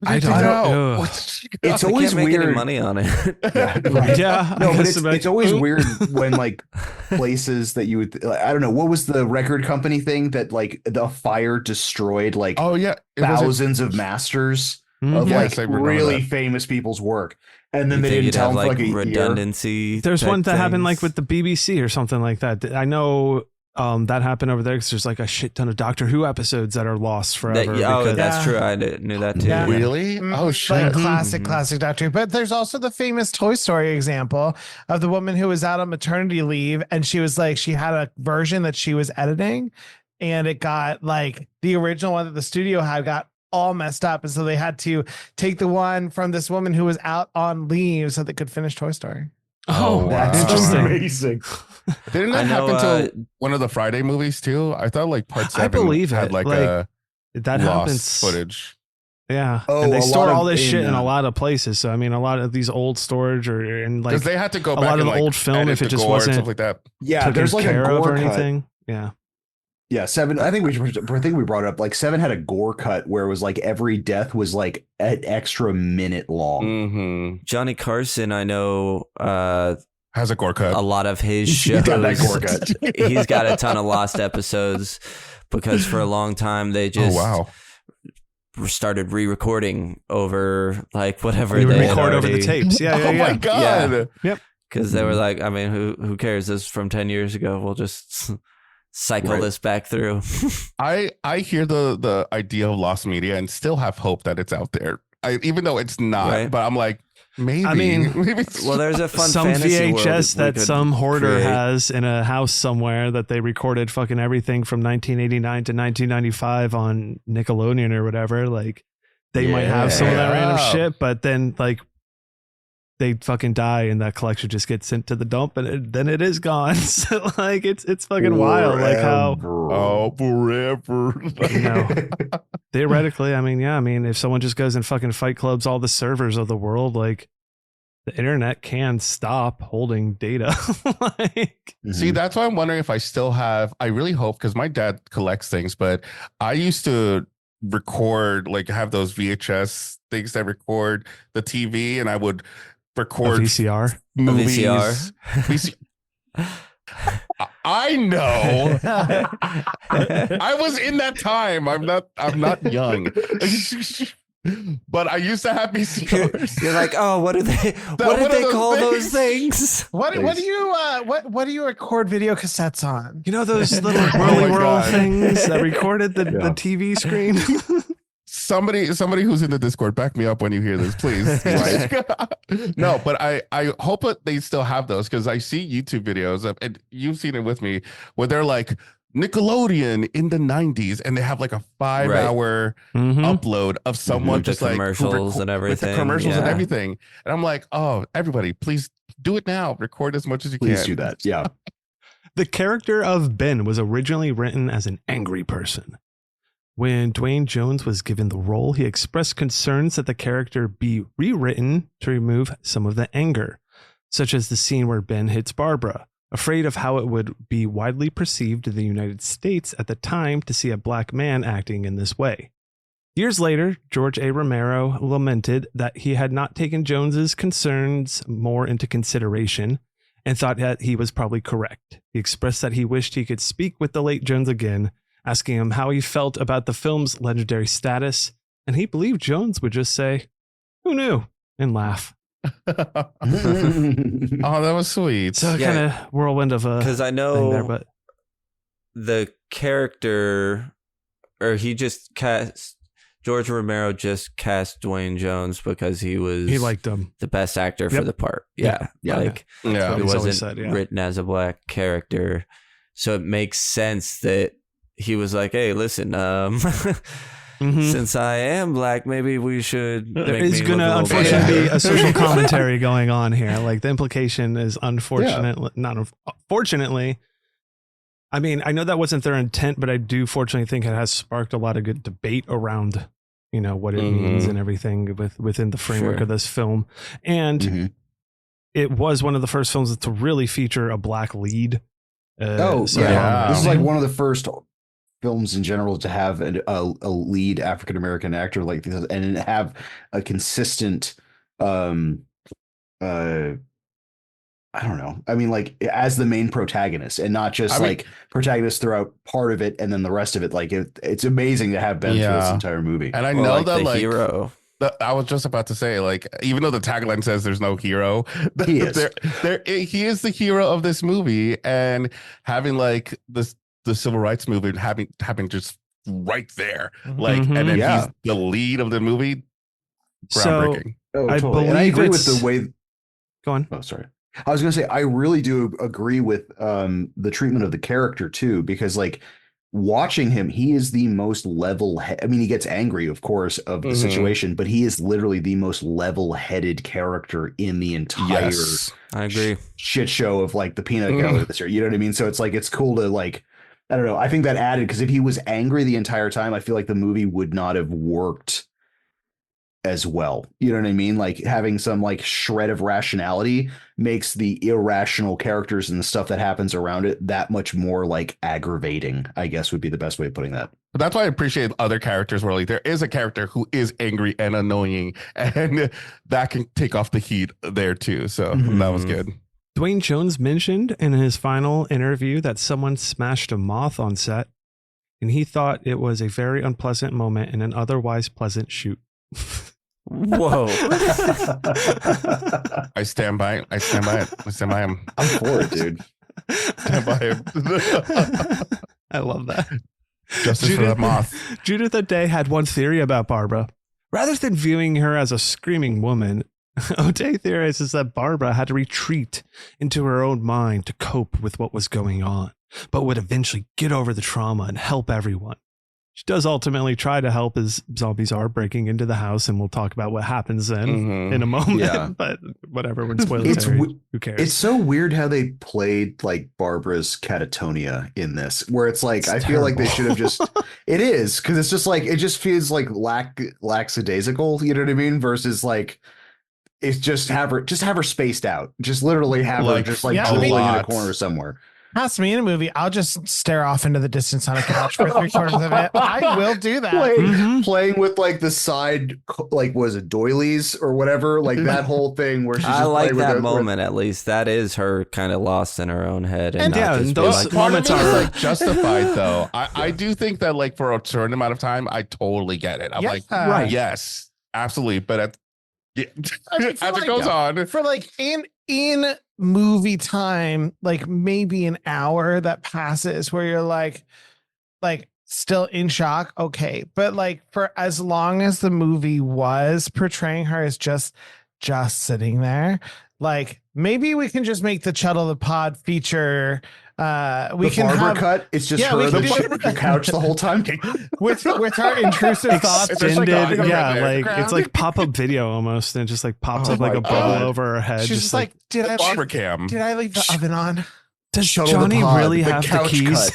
I don't know. It's They always can't make any weird. money on it. Yeah, right. Yeah, No, I but guess it's always weird when like places that you would, I don't know, what was the record company thing that like the fire destroyed like Oh yeah, it was thousands of masters Mhm. of Yes, I like remember really that. famous people's work, and then You they think didn't you'd tell have, them for like a year. redundancy. There's type one that happened like things. with the BBC or something like that. I know that happened over there because there's like a shit ton of Doctor Who episodes that are lost forever. because- that's Yeah. true. I knew that too. Yeah. Really? Mm, Oh like shit! classic Doctor Who. But there's also the famous Toy Story example of the woman who was out on maternity leave, and she was like, she had a version that she was editing, and it got like the original one that the studio had got all messed up, and so they had to take the one from this woman who was out on leave so they could finish Toy Story. Oh, wow. that's That's interesting. amazing. Didn't I that know, happen to one of the Friday movies too? I thought like part 7 I believe had it. like Like, a That lost happens. footage. Yeah. Oh, and they a store lot all of- this shit in in, a lot of places. So I mean, a lot of these old storage and like Because they had to go a back lot of and, the like, old film edit if it the just gore and wasn't stuff like that. Yeah, taken there's like a care of gore or cut. anything. Yeah. Yeah, Seven. I think we brought it up. Like Seven had a gore cut where it was like every death was like an extra minute long. Mm-hmm. Johnny Carson, I know Has a gore cut. a lot of his He's shows. got that gore cut. He's got a ton of lost episodes because for a long time they just started re-recording over like whatever You would they had record over the already- tapes. Yeah. Oh my god. because they were like, I mean, who cares? This is from 10 years ago. We'll just cycle Right. this back through. I hear the idea of lost media and still have hope that it's out there. Even though it's not, Right. but I'm like, maybe. I mean, maybe. Well, there's a fun Some fantasy world VHS we that could some hoarder create. has in a house somewhere that they recorded fucking everything from 1989 to 1995 on Nickelodeon or whatever. Like they might have some of that random Yeah. shit, but then like they fucking die and that collection just gets sent to the dump and then it is gone. So like it's fucking wild. Like how Oh, forever. you know, theoretically, I mean, if someone just goes and fucking Fight Clubs all the servers of the world, like the internet can stop holding data. Like, See, that's why I'm wondering if I still have. I really hope, because my dad collects things, but I used to record, like have those VHS things that record the TV, and I would a record VCR. movies. VCR. I know. I was in that time. I'm not young. But I used to have VCRs. You're like, oh, what do they what did are they those call things? those things? What do you record video cassettes on? You know those little Oh whirly my whirl God. things that recorded the Yeah. TV screen? Somebody who's in the Discord, back me up when you hear this, please. No, but I hope that they still have those, because I see YouTube videos of, and you've seen it with me, where they're like Nickelodeon in the 90s, and they have like a 5-hour Mhm. upload of someone With the just like who commercials and with the everything, commercials and yeah. everything. And I'm like, oh, everybody, please do it now. Record as much as you Please can. do that. Yeah. The character of Ben was originally written as an angry person. When Dwayne Jones was given the role, he expressed concerns that the character be rewritten to remove some of the anger, such as the scene where Ben hits Barbara, afraid of how it would be widely perceived in the United States at the time to see a black man acting in this way. Years later, George A. Romero lamented that he had not taken Jones's concerns more into consideration and thought that he was probably correct. He expressed that he wished he could speak with the late Jones again, asking him how he felt about the film's legendary status, and he believed Jones would just say, "Who knew?" and laugh. Oh, that was sweet. So Yeah. kind of whirlwind of a Because I thing know there, but the character, or he just cast, George Romero just cast Dwayne Jones because he was he liked him. the best actor for Yep. the part. Yeah. Yeah. Yeah. Like Yeah. it He's always wasn't said, yeah. written as a black character. So it makes sense that he was like, hey, listen, Mhm. since I am black, maybe we should. There make is me going to look a little unfortunately be better. a social commentary going on here. Like the implication is unfortunately. I mean, I know that wasn't their intent, but I do fortunately think it has sparked a lot of good debate around, you know, what it means and everything within the framework Sure. of this film. And Mhm. it was one of the first films to really feature a black lead. Oh, so- yeah. This is like Mhm. one of the first films in general to have a lead African American actor like this, and have a consistent I don't know. I mean, like as the main protagonist, and not just I mean- like protagonist throughout part of it and then the rest of it. Like it's amazing to have Ben through this Yeah. entire movie. And I Or know like that the like hero. I was just about to say, like, even though the tagline says there's no hero, He is. he is the hero of this movie, and having like the civil rights movement having just right there, like, Mhm. and then Yeah. he's the lead of the movie. So Groundbreaking. Oh, I totally. And I believe agree with it's- the way. Go on. Oh, sorry. I was going to say, I really do agree with the treatment of the character too, because like watching him, he is the most I mean, he gets angry, of course, of the Mhm. situation, but he is literally the most level-headed character in the entire Yes. I agree. shit show of like the peanut gallery this year. You know what I mean? So it's like, it's cool to like, I don't know. I think that added, because if he was angry the entire time, I feel like the movie would not have worked as well. You know what I mean? Like having some like shred of rationality makes the irrational characters and the stuff that happens around it that much more like aggravating, I guess would be the best way of putting that. But that's why I appreciate other characters where like there is a character who is angry and annoying, and that can take off the heat there too. So that was good. Dwayne Jones mentioned in his final interview that someone smashed a moth on set, and he thought it was a very unpleasant moment in an otherwise pleasant shoot. Whoa. I stand by it. I stand by it. I stand by him. I'm for it, dude. Stand by him. I love that. Justice for that moth. Judith O'Day had one theory about Barbara. Rather than viewing her as a screaming woman, O'Day theorizes that Barbara had to retreat into her own mind to cope with what was going on, but would eventually get over the trauma and help everyone. She does ultimately try to help as zombies are breaking into the house, and we'll talk about what happens then in a moment. Yeah. But whatever, we're spoilers. Who cares? It's so weird how they played like Barbara's catatonia in this, where it's like I feel like they should have just. It is because it's just like it just feels like lackadaisical. You know what I mean? Versus like. It's just have her spaced out. Just literally have her just like drooling in a corner somewhere. Pass me in a movie, I'll just stare off into the distance on a couch for 3/4 of it. I will do that. Playing with like the side, like was it doilies or whatever, like that whole thing where she's. I like that moment at least. That is her kind of lost in her own head, and not just those like, moments are like justified though. I do think that like for a certain amount of time, I totally get it. I'm like, right, yes, absolutely. But as like, it goes on, for like in movie time, like maybe an hour that passes where you're like still in shock. Okay. But like for as long as the movie was portraying her as just sitting there, like maybe we can just make the Chuddle the Pod feature. We can barber have cut. It's just her on the couch the whole time with our intrusive thoughts. Extended, it's like pop-up video almost, and it just like pops up like a bubble over her head. She's just like, did I leave the oven on? Does Johnny really have the keys?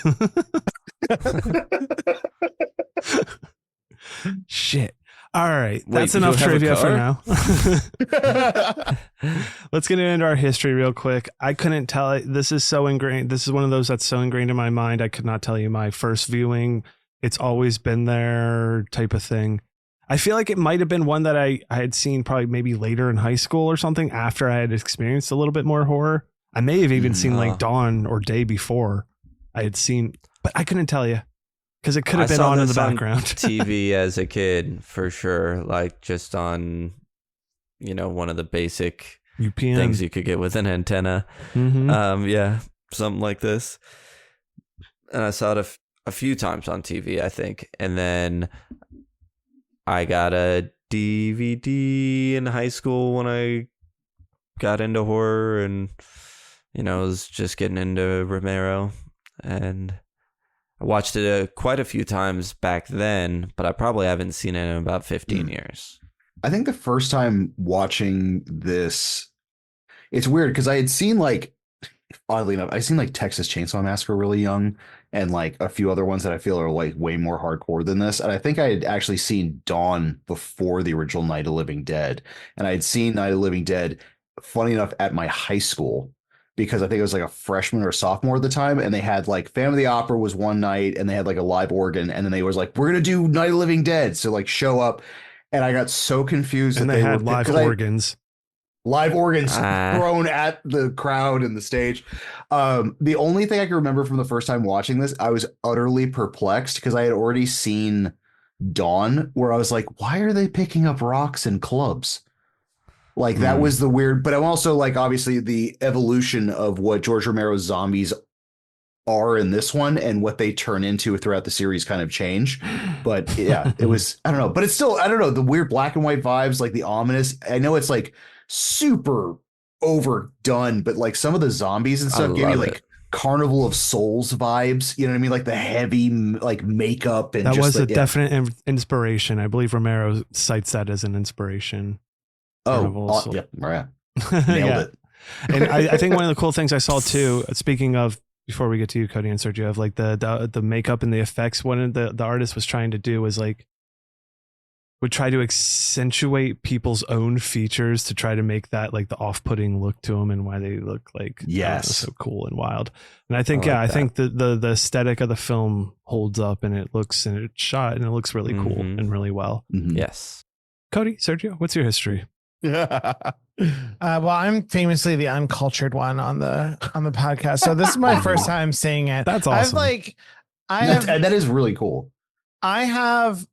Shit. All right, that's enough trivia for now. Let's get into our history real quick. I couldn't tell. This is so ingrained. This is one of those that's so ingrained in my mind. I could not tell you my first viewing. It's always been there type of thing. I feel like it might have been one that I had seen probably maybe later in high school or something after I had experienced a little bit more horror. I may have even seen like Dawn or Day before I had seen, but I couldn't tell you. Because it could have been on in the background. TV as a kid, for sure. Like just on, one of the basic UPN things you could get with an antenna. Mm-hmm. Something like this. And I saw it a few times on TV, I think. And then I got a DVD in high school when I got into horror and, was just getting into Romero. And I watched it quite a few times back then, but I probably haven't seen it in about 15 years. I think the first time watching this, it's weird because I had seen oddly enough, I seen Texas Chainsaw Massacre really young and like a few other ones that I feel are like way more hardcore than this. And I think I had actually seen Dawn before the original Night of the Living Dead. And I had seen Night of the Living Dead, funny enough, at my high school. Because I think it was like a freshman or sophomore at the time. And they had like Phantom of the Opera was one night and they had like a live organ. And then they was like, we're going to do Night of the Living Dead. So like show up. And I got so confused. And that they had live organs. Live organs thrown at the crowd and the stage. The only thing I can remember from the first time watching this, I was utterly perplexed because I had already seen Dawn where I was like, why are they picking up rocks and clubs? Like that was the weird, but I'm also like, obviously the evolution of what George Romero's zombies are in this one and what they turn into throughout the series kind of change. But yeah, it was, I don't know, but it's still, I don't know, the weird black and white vibes, like the ominous, I know it's like super overdone, but like some of the zombies and stuff gave me like Carnival of Souls vibes. You know what I mean? Like the heavy like makeup. And that just was a definite inspiration. I believe Romero cites that as an inspiration. Yeah, right. Nailed it. And I think one of the cool things I saw too, speaking of, before we get to you, Cody and Sergio, of like the makeup and the effects, one of the artist was trying to do was like would try to accentuate people's own features to try to make that like the off-putting look to them and why they look like so cool and wild. And I think I think the aesthetic of the film holds up, and it's shot and it looks really cool and really well. Yes. Cody, Sergio, what's your history? Well, I'm famously the uncultured one on the podcast, so this is my first time seeing it. That's awesome. That is really cool. I have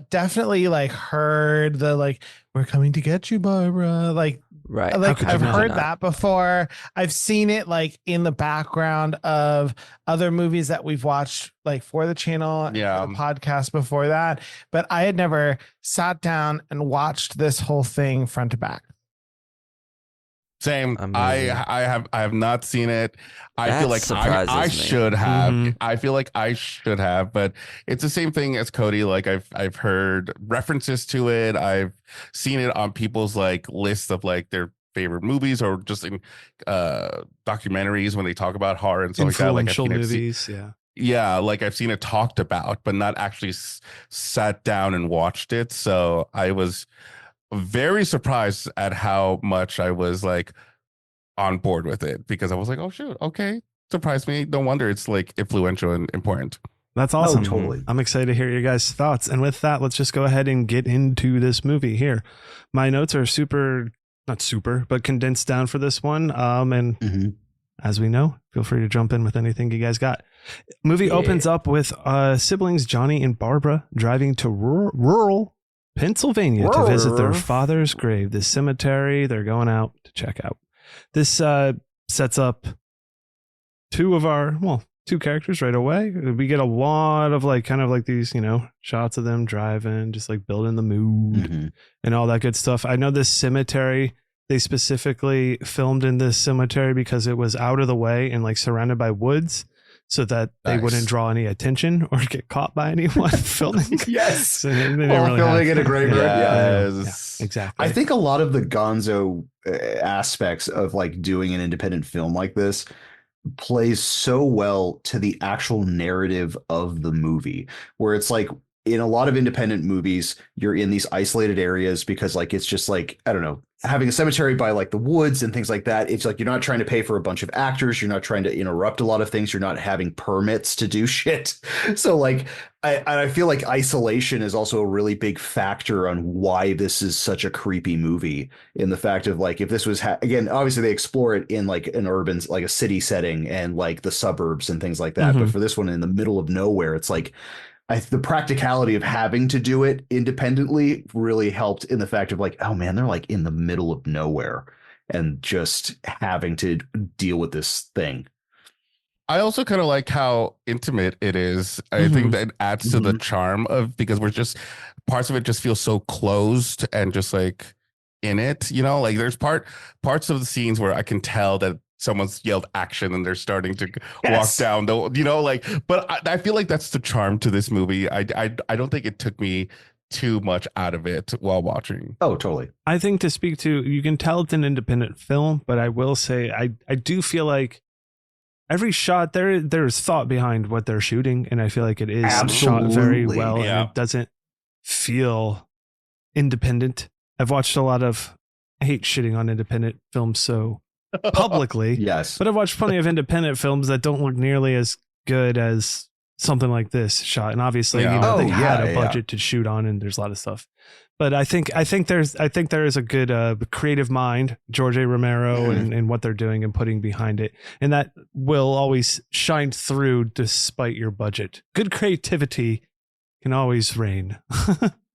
definitely like heard the like "we're coming to get you, Barbara." Like I've heard that before. I've seen it like in the background of other movies that we've watched like for the channel and for the podcast before that. But I had never sat down and watched this whole thing front to back. Same. Amazing. I have not seen it. I That feel like I surprises me. should have. I feel like I should have, but it's the same thing as Cody. Like I've heard references to it. I've seen it on people's like lists of like their favorite movies, or just in documentaries when they talk about horror and stuff like that. Like Influential movies, yeah, like I've seen it talked about, but not actually sat down and watched it. So I was very surprised at how much I was like on board with it, because I was like, oh shoot, okay, surprised me. No wonder it's like influential and important. That's awesome. Oh, totally. I'm excited to hear your guys' thoughts. And with that, let's just go ahead and get into this movie here. My notes are not super, but condensed down for this one. And as we know, feel free to jump in with anything you guys got. Movie opens up with siblings Johnny and Barbara driving to rural Pennsylvania to visit their father's grave, the cemetery they're going out to check out. This sets up two characters right away. We get a lot of like kind of like these, shots of them driving, just like building the mood and all that good stuff. I know this cemetery, they specifically filmed in this cemetery because it was out of the way and like surrounded by woods, so that they wouldn't draw any attention or get caught by anyone filming. Yes. So they didn't filming in a graveyard. Yeah, exactly. I think a lot of the gonzo aspects of like doing an independent film like this plays so well to the actual narrative of the movie, where it's like in a lot of independent movies, you're in these isolated areas because like it's just like, I don't know, having a cemetery by like the woods and things like that. It's like you're not trying to pay for a bunch of actors. You're not trying to interrupt a lot of things. You're not having permits to do shit. So like I feel like isolation is also a really big factor on why this is such a creepy movie, in the fact of like if this was again, obviously they explore it in like an urban, like a city setting and like the suburbs and things like that. But for this one in the middle of nowhere, it's like the practicality of having to do it independently really helped in the fact of like, oh man, they're like in the middle of nowhere and just having to deal with this thing. I also kind of like how intimate it is. I think that adds to the charm of, because we're just, parts of it just feel so closed and just like in it, like there's parts of the scenes where I can tell that someone's yelled action and they're starting to walk down the, but I feel like that's the charm to this movie. I don't think it took me too much out of it while watching. Oh, totally. I think to speak to, you can tell it's an independent film, but I will say, I do feel like every shot there's thought behind what they're shooting. And I feel like it is shot very well and it doesn't feel independent. I've watched a lot of, I hate shitting on independent films so publicly, yes, but I've watched plenty of independent films that don't look nearly as good as something like this shot. And obviously, they had a budget to shoot on, and there's a lot of stuff. But I think there is a good creative mind, George A. Romero, and what they're doing and putting behind it, and that will always shine through despite your budget. Good creativity can always reign.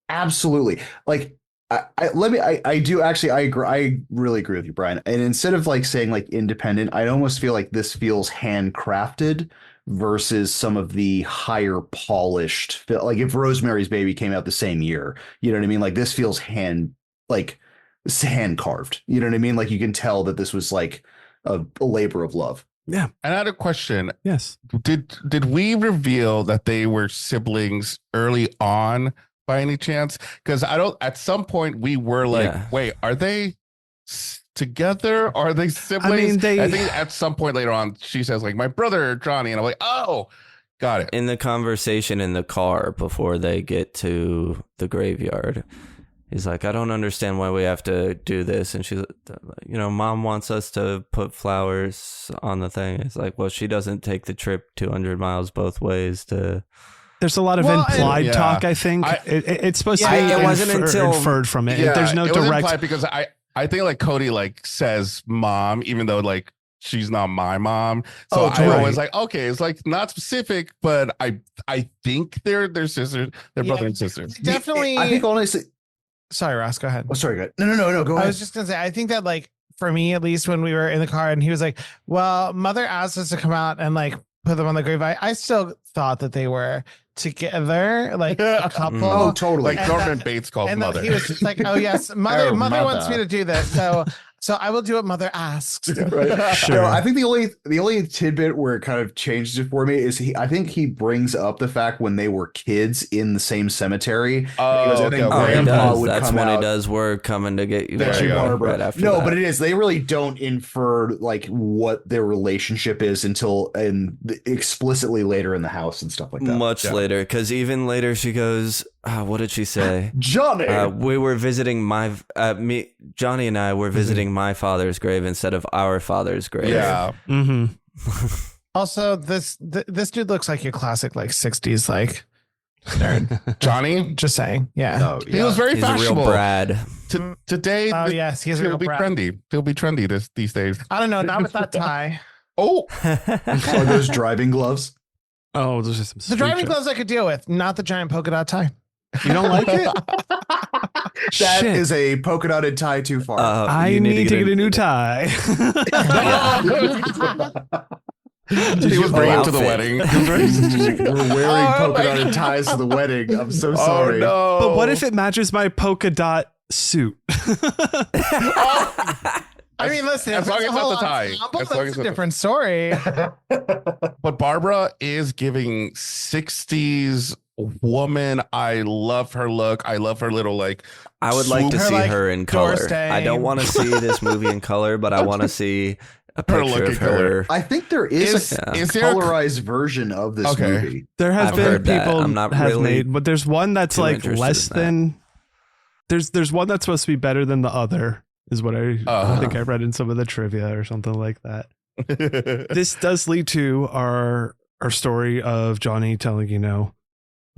Absolutely. Like, I do actually, I agree. I really agree with you, Bryan. And instead of like saying like independent, I almost feel like this feels handcrafted versus some of the higher polished, like if Rosemary's Baby came out the same year, you know what I mean? Like this feels hand carved, you know what I mean? Like you can tell that this was like a labor of love. Yeah. And I had a question. Yes. Did we reveal that they were siblings early on by any chance? Because at some point we were like, wait, are they together? Are they siblings? I think at some point later on she says like, my brother Johnny, and I'm like, oh, Got it. in the conversation in the car before they get to the graveyard, he's like, I don't understand why we have to do this. And she's, Mom wants us to put flowers on the thing. It's like, well, she doesn't take the trip 200 miles both ways to. There's a lot of implied talk, I think. It's supposed to be it wasn't until inferred from it. Yeah, There's no it was direct. implied because I think like Cody like says mom, even though like she's not my mom. So I always like, okay, it's like not specific, but I think they're sisters, they're brother and sisters. Definitely. I think honestly. Sorry, Ross, go ahead. Oh, sorry, go ahead. No, go ahead. I was just gonna say, I think that like for me, at least when we were in the car and he was like, well, mother asked us to come out and like put them on the grave. I still thought that they were together, like a couple. Oh, totally. Like Norman Bates called and mother. he was just like, oh yes, mother wants me to do this. So I will do what mother asks. Right. Sure. No, I think the only tidbit where it kind of changes it for me is I think he brings up the fact when they were kids in the same cemetery. Oh, because I think okay. He Grandpa does. would That's come when out. he does work coming to get you. There you go. Right after No, that. but it is. They really don't infer like what their relationship is until explicitly later in the house and stuff like that. Much later, because even later she goes, what did she say? Johnny. We were visiting Johnny and I were visiting my father's grave instead of our father's grave. Yeah. Mm-hmm. Also, this dude looks like your classic like 60s like nerd. Johnny, Just saying. Yeah. Oh, he was very He's a fashionable. real Brad. Today, Oh yes, he's a he'll real be brat. trendy. He'll be trendy these days. I don't know, not with that tie. Oh, Are those driving gloves? Oh, those are some The driving gloves. gloves I could deal with, not the giant polka dot tie. You don't like it? That Shit. is a polka dotted tie too far. I you need to get a new tie. he was bringing it to the outfit. wedding. We're wearing Oh, polka my dotted ties to the wedding. I'm so Oh sorry. no! But what if it matches my polka dot suit? I mean, listen, as if long it's as a not whole the tie. ensemble, As long that's as a not- different story. But Barbara is giving 60s woman. I love her look. I love her little like. I would like to Her, see like, her in door color. I don't staying. want to see this movie in color, but I want to see a Her picture look in of her. I think there is a Is there a- colorized version of this Okay. movie. There have I've been heard that. people I'm not have really made, but there's one that's too like interested less in that. than. There's one that's supposed to be better than the other, is what I think I read in some of the trivia or something like that. This does lead to our story of Johnny telling,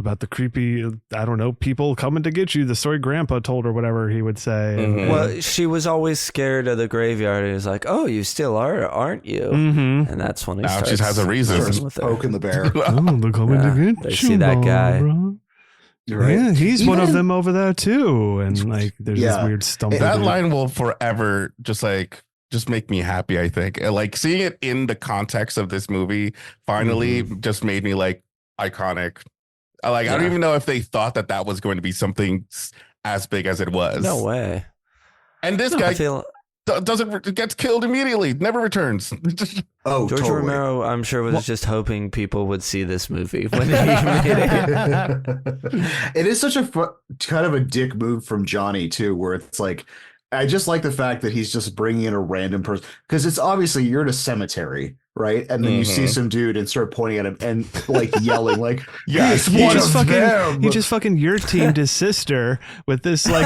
about the creepy, I don't know, people coming to get you. The story Grandpa told or whatever he would say. Mhm. Well, she was always scared of the graveyard. He was like, "Oh, you still are, aren't you?" Mm-hmm. And that's when he Now she starts has a reason. messing with her. Poking the bear. Oh, they're coming Yeah, to get they you, see that guy. Barbara. Right? Yeah, he's one of Even- them over there too. And like, there's this Yeah. weird stumble. That dude. line will forever just make me happy. I think and, like seeing it in the context of this movie finally just made me like iconic. I don't Yeah. even know if they thought that was going to be something as big as it was. No way. And this I guy feel gets killed immediately, never returns. Oh, George totally. Romero, I'm sure, was just hoping people would see this movie when he made it. It is such a kind of a dick move from Johnny too, where it's like, I just like the fact that he's just bringing in a random person because it's obviously you're in a cemetery, right? And then you see some dude and start pointing at him and like yelling, like, Yes, "He's He one just of fucking, them." he just fucking your teamed his sister with this like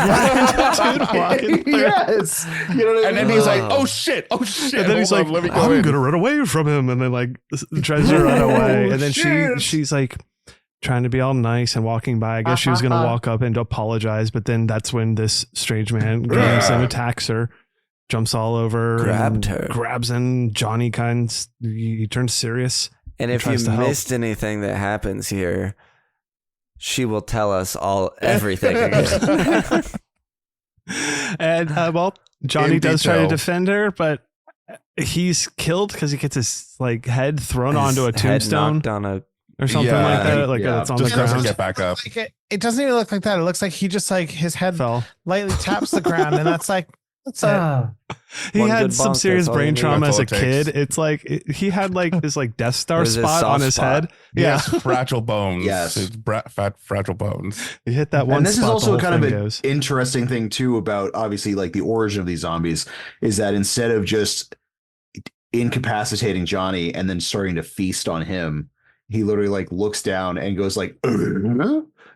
dude walking through. Yes, you know what I And mean? then he's like, Oh. "Oh shit! Oh shit!" And then he's Hold like, on, let me go I'm in. gonna run away from him, and then like tries to run away, and then shit. she's like trying to be all nice and walking by. I guess she was gonna walk up and apologize, but then that's when this strange man comes and attacks her, jumps all over, Grabbed and her. grabs in. Johnny he turns serious. And if you tries to help. missed anything that happens here, she will tell us everything again. And well, Johnny In does try to detail. defend her, but he's killed because he gets his like head thrown onto a His head tombstone knocked on a or something Yeah, like that. Like yeah, it's on the Just doesn't ground. get back up. Like it doesn't even look like that. It looks like he just like his head Fell. lightly taps the ground, and that's it. He One had good some bonk, serious that's all you brain need. trauma That's as all a it takes. kid. It's like he had like this like Death Star There's a spot soft on his spot. head. Yes, Yeah, fragile bones. Yes. It's fat, fragile bones. he hit that one And this spot. is also the whole kind of thing an goes. interesting thing too about obviously like the origin of these zombies is that instead of just incapacitating Johnny and then starting to feast on him, he literally like looks down and goes like,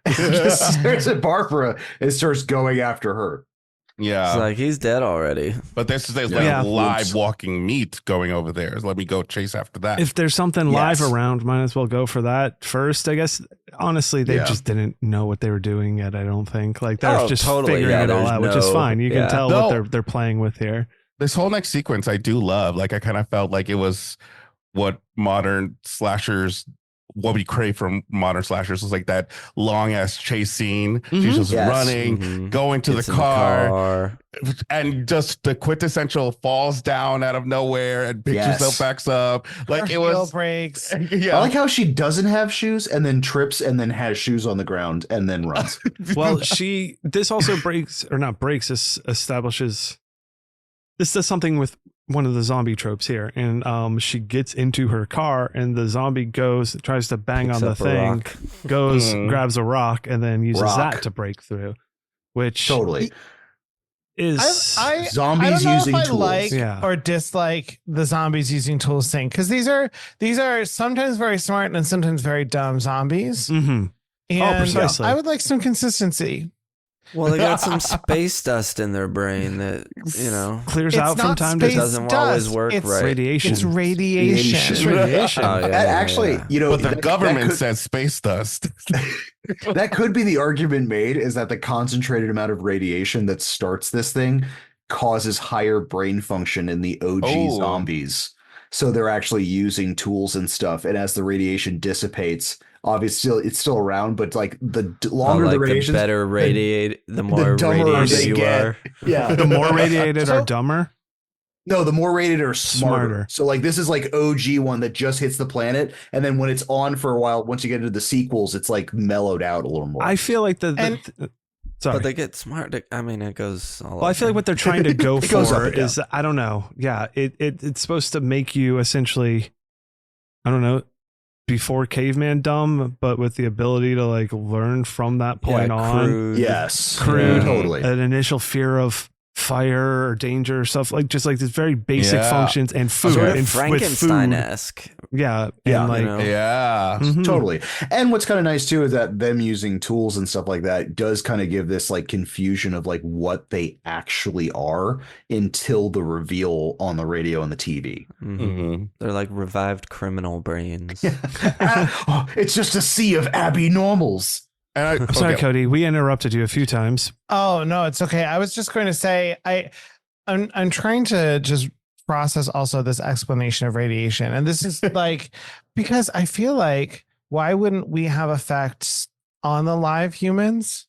just stares at Barbara and starts going after her. Yeah. It's like he's dead already. But there's like Yeah. live walking meat going over there. Let me go chase after that. If there's something live Yes. around, might as well go for that first. I guess honestly, they Yeah. just didn't know what they were doing yet. I don't think like they're Oh, just totally. figuring Yeah, it all there's out, which is no- fine. You yeah. can tell No. what they're playing with here. This whole next sequence I do love. Like I kind of felt like it was what modern slashers, what we crave from modern slashers, was like that long ass chase scene. She's Mhm. just Yes. running, Mhm. going to Gets the in car, and just the quintessential falls down out of nowhere and picks Yes. herself backs up. Like Her it heel was breaks. yeah. I like how she doesn't have shoes and then trips and then has shoes on the ground and then runs. Well, this also this establishes, this does something with one of the zombie tropes here. And she gets into her car and the zombie tries to bang Picks on the up a thing, rock. goes, Mhm. grabs a rock and then uses Rock. that to break through, which Totally. is I Zombies don't know using if I tools. like Yeah. or dislike the zombies using tools thing, because these are sometimes very smart and sometimes very dumb zombies. Mhm. And precisely. I would like some consistency. Well, they got some space dust in their brain that, you know. clears It's out from not time to space time. doesn't dust. always work It's right. Radiation. It's radiation. It's radiation. Oh, yeah, Actually, yeah. you know, But the that- government that could, says space dust. that could be the argument made, is that the concentrated amount of radiation that starts this thing causes higher brain function in the OG Oh. zombies. So they're actually using tools and stuff. And as the radiation dissipates, obviously it's still around, but like the longer like the radiation, better radiate, the more dumber radiated they you get. are. yeah. The more radiated So- are dumber. No, the more rated are smarter. Smarter. So like this is like OG one that just hits the planet, and then when it's on for a while, once you get into the sequels, it's like mellowed out a little more. I feel like sorry. But they get smart. I mean, it goes all Well, I feel like what they're trying to go It goes up for and down. is, I don't know. Yeah, it's supposed to make you essentially, I don't know, before caveman dumb, but with the ability to like learn from that point on. crude. yes, Crude. totally. An initial fear of fire or danger or stuff, like just like this very basic Yeah. functions and food. Sort and of with Frankenstein-esque. food. Yeah. Yeah, And like, you know? Yeah. mhm. Totally. And what's kind of nice too is that them using tools and stuff like that does kind of give this like confusion of like what they actually are until the reveal on the radio and the TV. Mhm. Mm-hmm. They're like revived criminal brains. Oh, it's just a sea of Abby normals. And I'm sorry, Cody. We interrupted you a few times. Oh no, it's okay. I was just going to say I'm trying to just process also this explanation of radiation. And this is like, because I feel like, why wouldn't we have effects on the live humans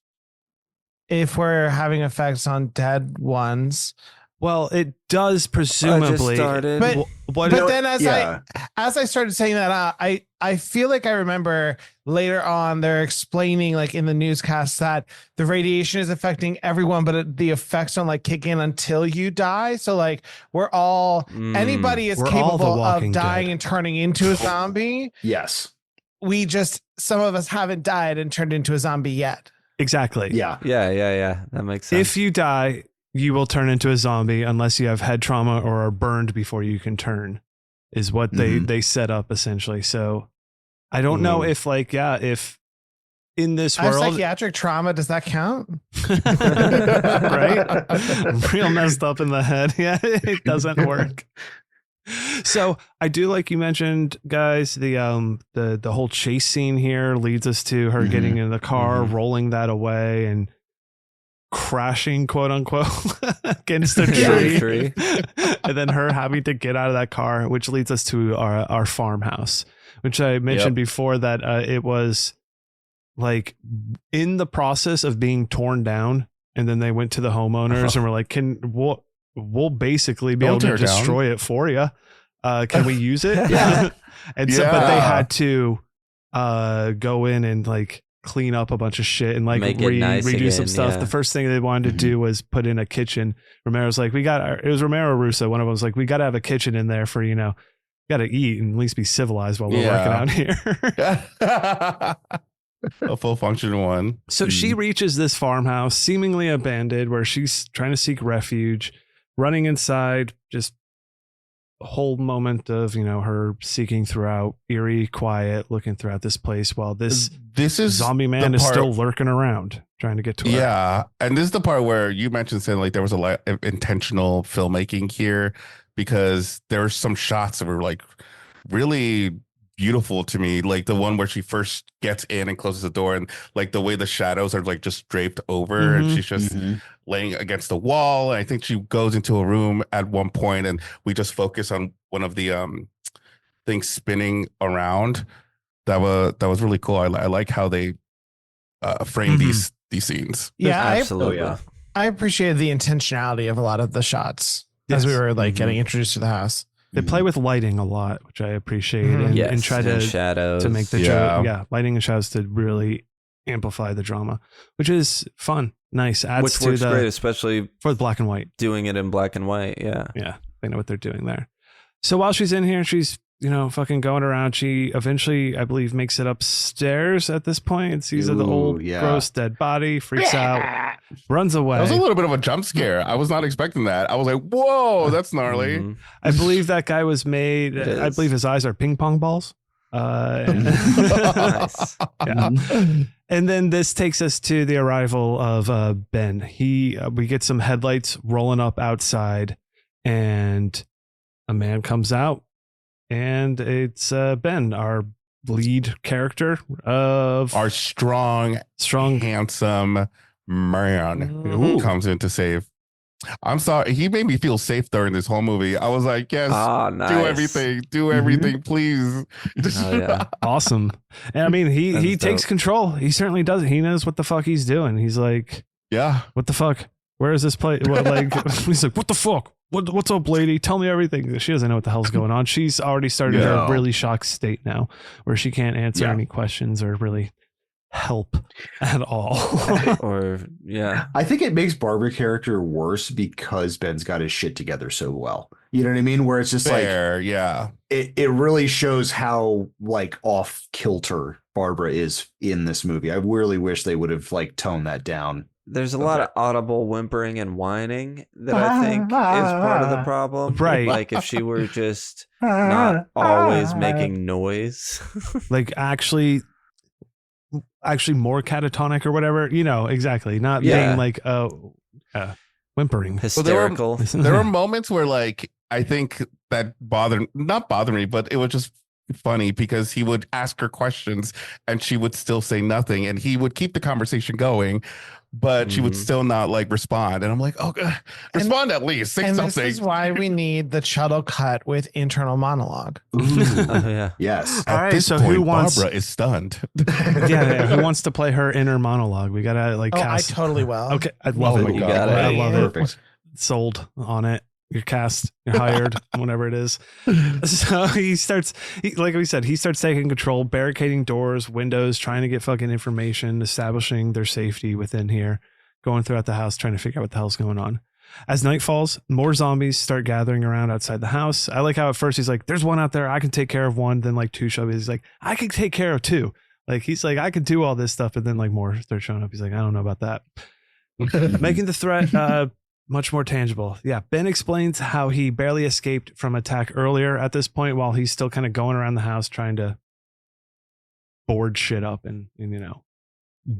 if we're having effects on dead ones? Well, it does I just presumably. But- started. What But then as Yeah. I started saying that out, I feel like I remember later on they're explaining like in the newscast that the radiation is affecting everyone, but the effects don't like kick in until you die. So like we're all anybody is We're all the capable of Walking dying Dead. and turning into a zombie. Yes. We just, some of us haven't died and turned into a zombie yet. exactly. Yeah. Yeah. That makes sense. If you die, you will turn into a zombie unless you have head trauma or are burned before you can turn, is what they set up essentially. So I don't know if like, if in this I have world, psychiatric trauma. Does that count? right? Real messed up in the head. Yeah, it doesn't work. So I do, like you mentioned, guys, the whole chase scene here leads us to her getting in the car, rolling that away and crashing, quote unquote, against a tree. And then her having to get out of that car, which leads us to our farmhouse, which I mentioned before that it was like in the process of being torn down. And then they went to the homeowners and were like, we'll basically be able to destroy it for you. Can we use it? Yeah. And so, but they had to go in and like clean up a bunch of shit and like Make it nice redo some again, stuff. yeah. The first thing they wanted to do was put in a kitchen. Romero's like, it was Romero Russo. One of them was like, we got to have a kitchen in there for, got to eat and at least be civilized while we're working out here. A full function one. So she reaches this farmhouse, seemingly abandoned, where she's trying to seek refuge, running inside, just whole moment of, her seeking throughout eerie quiet, looking throughout this place while this is zombie man is still lurking around trying to get to her. Yeah. And this is the part where you mentioned saying like there was a lot of intentional filmmaking here, because there were some shots that were like really beautiful to me, like the one where she first gets in and closes the door, and like the way the shadows are like just draped over, and she's just laying against the wall. And I think she goes into a room at one point, and we just focus on one of the things spinning around. That was really cool. I like how they frame these scenes. Yeah, absolutely. I appreciated the intentionality of a lot of the shots as we were like getting introduced to the house. They play with lighting a lot, which I appreciate, and try to shadows to make the lighting and shadows to really amplify the drama, which is fun, nice. Adds which to works great, especially for the black and white. Doing it in black and white, yeah, they know what they're doing there. So while she's in here, she's fucking going around. She eventually, I believe, makes it upstairs at this point and sees the old gross dead body, freaks out, runs away. That was a little bit of a jump scare. I was not expecting that. I was like, whoa, that's gnarly. I believe that guy was made, I believe his eyes are ping pong balls. Nice. And then this takes us to the arrival of Ben. We get some headlights rolling up outside, and a man comes out. And it's Ben, our lead character of our strong, handsome man who comes in to save. I'm sorry, he made me feel safe during this whole movie. I was like, yes, nice. do everything, please. Awesome. And I mean, he takes control. He certainly does. He knows what the fuck he's doing. He's like, yeah, what the fuck? Where is this place? He's like, what the fuck? What's up, lady? Tell me everything. She doesn't know what the hell's going on. She's already started her really shocked state now, where she can't answer any questions or really help at all. I think it makes Barbara's character worse because Ben's got his shit together so well. You know what I mean? Where it's just it really shows how like off kilter Barbara is in this movie. I really wish they would have like toned that down. There's a lot of audible whimpering and whining that I think is part of the problem. Right. Like if she were just not always making noise. Like actually more catatonic or whatever, exactly. Not being like whimpering. Hysterical. There were moments where like I think that not bothered me, but it was just funny because he would ask her questions and she would still say nothing, and he would keep the conversation going, but she would still not like respond. And I'm like, oh, God, respond at least. Say something. This is why we need the Chuddle cut with internal monologue. Yes. All right. So who wants? Barbara is stunned. Who wants to play her inner monologue? We gotta like. Cast. I totally will. Okay, I love it. You got it. I love it. Perfect. Sold on it. You're cast, you're hired, whatever it is. So he starts taking control, barricading doors, windows, trying to get fucking information, establishing their safety within here, going throughout the house, trying to figure out what the hell's going on. As night falls, more zombies start gathering around outside the house. I like how at first he's like, there's one out there, I can take care of one. Then like two show up, he's like, I can take care of two. Like he's like, I can do all this stuff. And then like more start showing up. He's like, I don't know about that. Making the threat much more tangible. Yeah. Ben explains how he barely escaped from attack earlier at this point while he's still kind of going around the house trying to board shit up and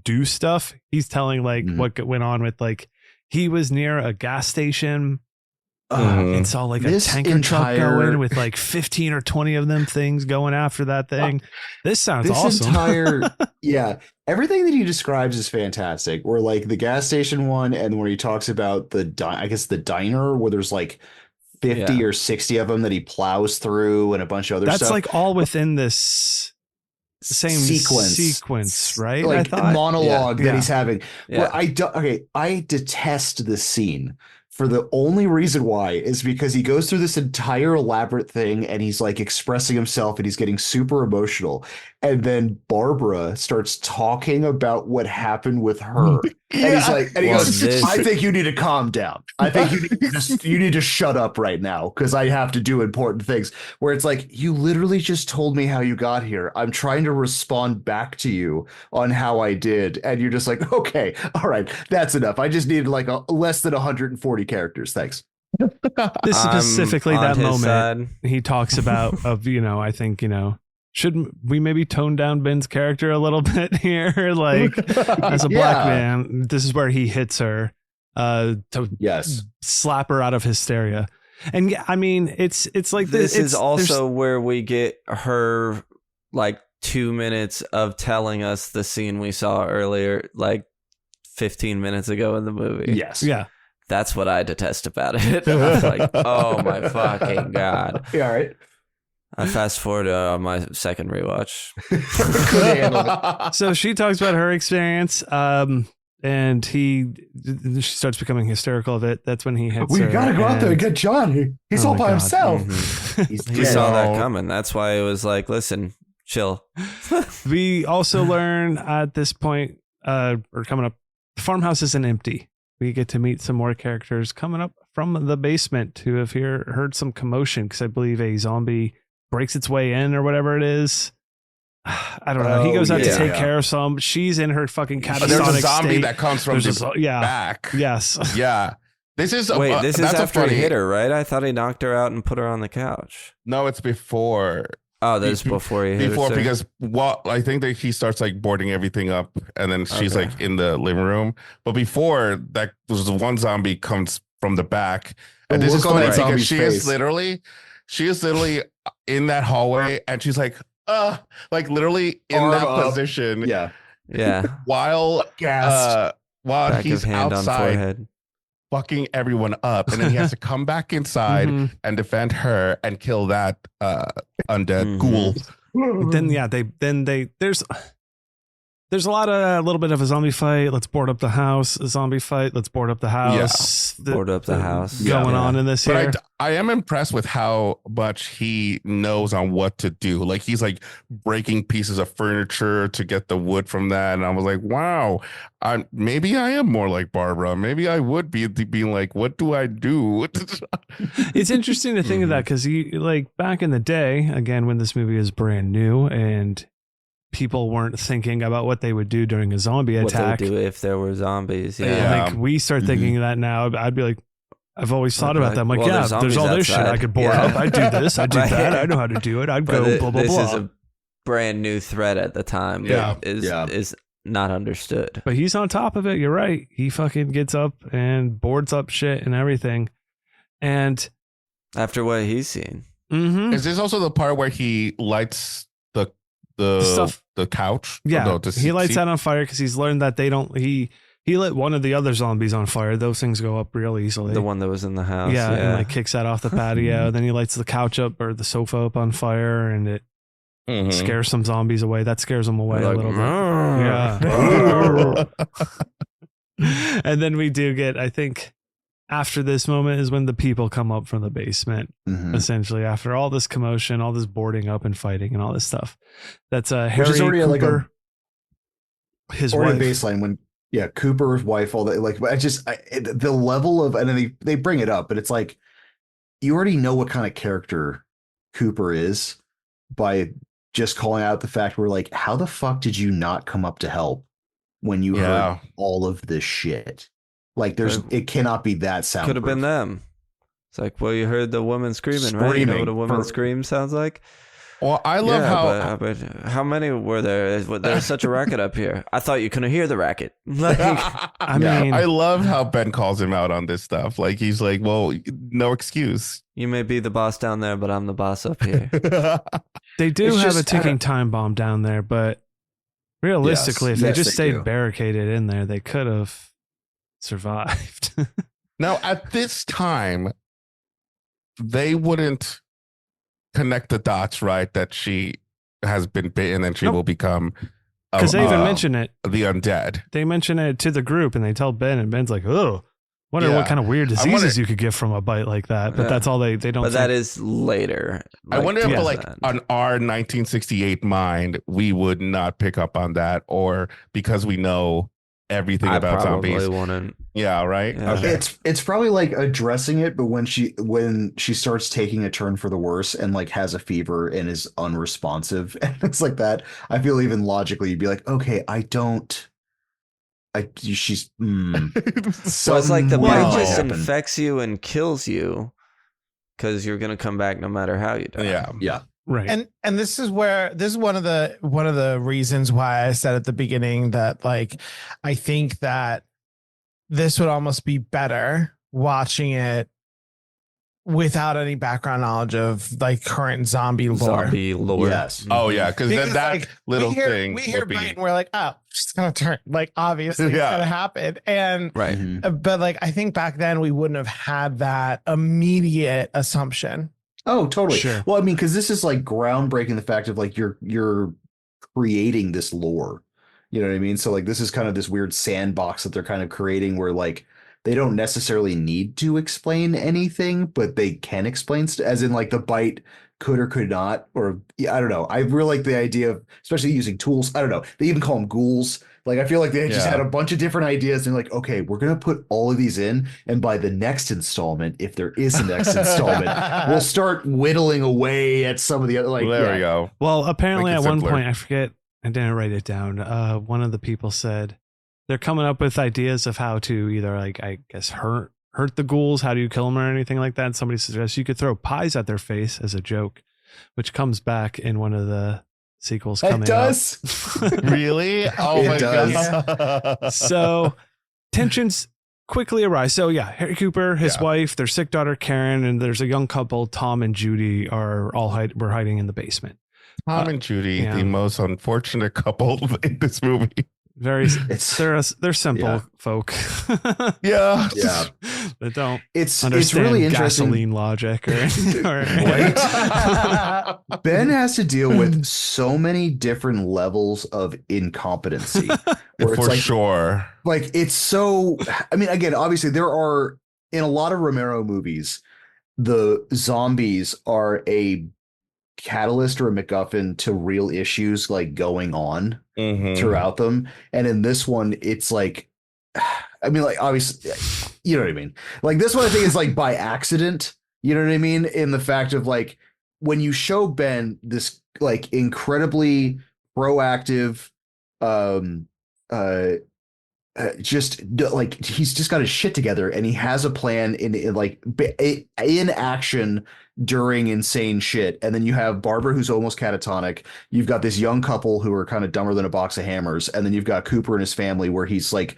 do stuff. He's telling like what went on with like, he was near a gas station and saw like a tanker truck going with like 15 or 20 of them things going after that thing. This sounds awesome. Everything that he describes is fantastic. Where like the gas station one, and where he talks about the diner where there's like 50 or 60 of them that he plows through, and a bunch of other stuff. That's like all within this same sequence, right? Like monologue that he's having. Well, I detest this scene. For the only reason why is because he goes through this entire elaborate thing and he's like expressing himself and he's getting super emotional. And then Barbara starts talking about what happened with her. And he's like, and he goes, I think you need to calm down. I think you need to shut up right now because I have to do important things. Where it's like, you literally just told me how you got here. I'm trying to respond back to you on how I did. And you're just like, okay, all right, that's enough. I just needed like less than 140 characters. Thanks. This I'm specifically on that his moment side. he talks about I think, should we maybe tone down Ben's character a little bit here? Like as a black man, this is where he hits her to Yes. slap her out of hysteria. And yeah, I mean, it's like This is also where we get her like 2 minutes of telling us the scene we saw earlier, like 15 minutes ago in the movie. Yes. yeah. That's what I detest about it. I was like, oh my fucking God. Yeah, all right. I fast forward to my second rewatch. Couldn't handle it. So she talks about her experience, and she starts becoming hysterical of it. That's when he hits We her. gotta go out there and get John. He's Oh all my by God. himself. Mhm. He's He dead. saw that No. coming. That's why it was like, listen, chill. We also learn at this point, or coming up, the farmhouse isn't empty. We get to meet some more characters coming up from the basement who have heard some commotion because I believe a zombie breaks its way in or whatever it is. I don't know. He Oh, goes out to yeah. take care of some. She's in her fucking catatonic There's a zombie state. that comes from There's the yeah. back. Yes. Yeah. This is Wait, this is that's after a funny, he hit her, right? I thought he knocked her out and put her on the couch. No, it's before. Oh, that's before he hit Before, her. because I think that he starts like boarding everything up, and then she's Okay. like in the living room. But before that, was the one zombie comes from the back, and The this is look on funny that because zombie's she face. is literally in that hallway, and she's like literally in Arm that up. position, Yeah. Yeah. while Gassed. Back he's of hand on outside forehead. fucking everyone up, and then he has to come back inside Mhm. and defend her and kill that undead Mhm. ghoul. Then there's a little bit of a zombie fight. Let's board up the house. A zombie fight. Let's board up the house. Board up the house. Going Yeah. on in this here. But I am impressed with how much he knows on what to do. Like he's like breaking pieces of furniture to get the wood from that, and I was like, wow, maybe I am more like Barbara. Maybe I would be being like, what do I do? It's interesting to think of that because like back in the day, again, when this movie is brand new and people weren't thinking about what they would do during a zombie What attack. they do if there were zombies. Yeah. Yeah. Like we start thinking of that now. I'd be like, I've always thought I'd be about that. I'm like, like, well, yeah, there's there's all zombies this shit I outside. could board Yeah. up. I do this. I do Right. that. I know how to do it. I'd But go blah blah this blah. is a brand new threat at the time. Yeah. That is Yeah. is not understood. But he's on top of it. You're right. He fucking gets up and boards up shit and everything. And After what he's seen. mhm. Is this also the part where he lights Stuff. the couch? Yeah, No, he lights that on fire because he's learned that they don't. He lit one of the other zombies on fire. Those things go up real easily. The one that was in the house. yeah, Yeah. and like kicks that off the patio. Then he lights the couch up or the sofa up on fire, and it Mhm. scares some zombies away. That scares them away Like, a little bit. "Rrrr." Yeah. And then we do get. I think after this moment is when the people come up from the basement. Mhm. Essentially, after all this commotion, all this boarding up and fighting and all this stuff. That's Harry Which is already Cooper. like his or wife. a baseline when Cooper's wife, all that, like the level of, and then they bring it up, but it's like you already know what kind of character Cooper is by just calling out the fact we're like, how the fuck did you not come up to help when you Yeah. heard all of this shit? Like Could- it cannot be that sound. Could have been them. It's like, well, you heard the woman screaming, right? You know what a Screaming woman for- scream sounds like? Well, I love how but how many were there? There's such a racket up here. I thought you couldn't hear the racket. Like, I mean, I love how Ben calls him out on this stuff. Like he's like, well, no excuse. you may be the boss down there, but I'm the boss up here. they do It's have just- a ticking time bomb down there, but realistically, if they Yes, just they stayed do. barricaded in there, they could have survived. Now, at this time, they wouldn't connect the dots, right? That she has been bitten and she Nope. will become Because they even mention it. the undead. They mention it to the group, and they tell Ben, and Ben's like, "Oh, wonder Yeah. what kind of weird I diseases wonder- you could get from a bite like that." But Yeah. that's all they don't. But that is later. I wonder if, yeah. like, on our 1968 mind, we would not pick up on that, or because we know everything I about probably zombies. wouldn't. Yeah, right. Yeah. Okay. It's probably like addressing it, but when she starts taking a turn for the worse and like has a fever and is unresponsive and things like that, I feel even logically you'd be like, okay, I don't She's So it's like the something bite might just happen. infects you and kills you because you're gonna come back no matter how you die. Yeah. Yeah. Right. And this is one of the reasons why I said at the beginning that like I think that this would almost be better watching it without any background knowledge of like current zombie lore. Zombie lore. Yes. Oh yeah, because then Because, that like, little we hear, thing we hear would be. Bryan, we're like, oh, she's gonna turn. Like, obviously, it's Yeah. gonna happen. And Right. Mhm. but like, I think back then we wouldn't have had that immediate assumption. Oh, totally. Sure. Well, I mean, because this is like groundbreaking. The fact of like you're creating this lore. You know what I mean? So like this is kind of this weird sandbox that they're kind of creating where like they don't necessarily need to explain anything, but they can explain as in like the bite could or could not, or yeah, I don't know. I really like the idea of especially using tools. I don't know. They even call them ghouls. Like I feel like they just Yeah. had a bunch of different ideas and like, okay, we're gonna put all of these in, and by the next installment, if there is a next installment, we'll start whittling away at some of the other like Well, there yeah. we go. Well, apparently Make at it one simpler. point, I forget, I didn't write it down. One of the people said they're coming up with ideas of how to either like, I guess, hurt the ghouls. How do you kill them or anything like that? And somebody suggests you could throw pies at their face as a joke, which comes back in one of the sequels coming It does. up. Really? Oh It my does. god. So tensions quickly arise. So yeah, Harry Cooper, his Yeah. wife, their sick daughter Karen, and there's a young couple, Tom and Judy, are all we're hiding in the basement. Tom and Judy, yeah. the most unfortunate couple in this movie. Very, It's they're simple Yeah. folk. Yeah. Yeah. They don't it's understand really interesting. gasoline logic or Ben has to deal with so many different levels of incompetency. Where it's For like, sure. like it's so. I mean, again, obviously there are in a lot of Romero movies, the zombies are a catalyst or a MacGuffin to real issues like going on Mhm. throughout them. And in this one, it's like, I mean, like obviously, you know what I mean? Like this one, I think is like by accident, you know what I mean? In the fact of like, when you show Ben this like incredibly proactive, like he's just got his shit together and he has a plan in action during insane shit. And then you have Barbara, who's almost catatonic. You've got this young couple who are kind of dumber than a box of hammers. And then you've got Cooper and his family where he's like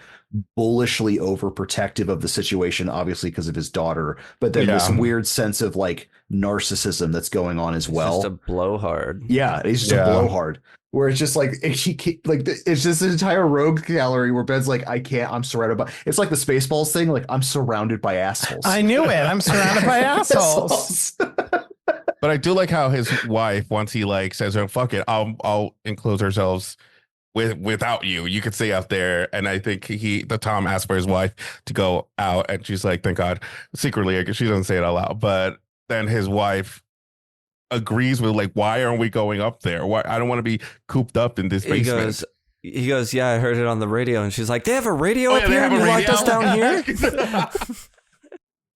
bullishly overprotective of the situation, obviously because of his daughter, but then this Yeah. weird sense of like narcissism that's going on as well. Just a blowhard. Yeah, he's just Yeah. a blowhard. Where it's just like it's just an entire rogue gallery where Ben's like, I'm surrounded by. It's like the Spaceballs thing. Like I'm surrounded by assholes. I knew it. I'm surrounded by assholes. But I do like how his wife, once he like says, "Oh, fuck it, I'll enclose ourselves without you. You could stay out there." And I think the Tom asked for his wife to go out, and she's like, "Thank God." Secretly, I guess she doesn't say it out loud, but then his wife agrees with like, "Why aren't we going up there? Why I don't want to be cooped up in this basement." He goes, yeah, I heard it on the radio. And she's like, they have a radio Oh, up yeah, they here have and a you locked radio? us down here?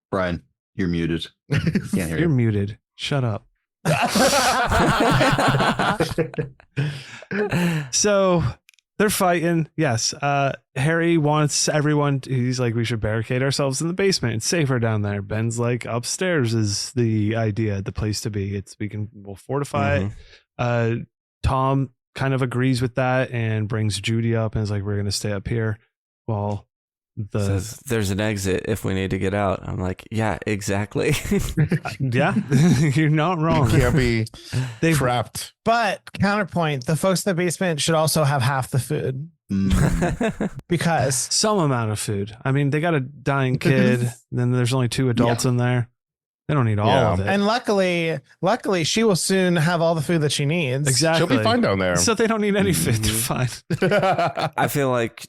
Brian, you're muted. Can't hear You're you. muted. Shut up. So they're fighting. Yes. Harry wants everyone. He's like, we should barricade ourselves in the basement. It's safer down there. Ben's like, upstairs is the idea, the place to be. We'll fortify Mhm. it. Tom kind of agrees with that and brings Judy up and is like, we're going to stay up here. Well, Says there's an exit if we need to get out. I'm like, yeah, exactly. yeah, you're not wrong. You can't be They've trapped. But counterpoint, the folks in the basement should also have half the food because some amount of food. I mean, they got a dying kid. Then there's only 2 adults in there. They don't need all Yeah. of it. and luckily she will soon have all the food that she needs. Exactly. She'll be fine down there. So they don't need any food. They're fine. I feel like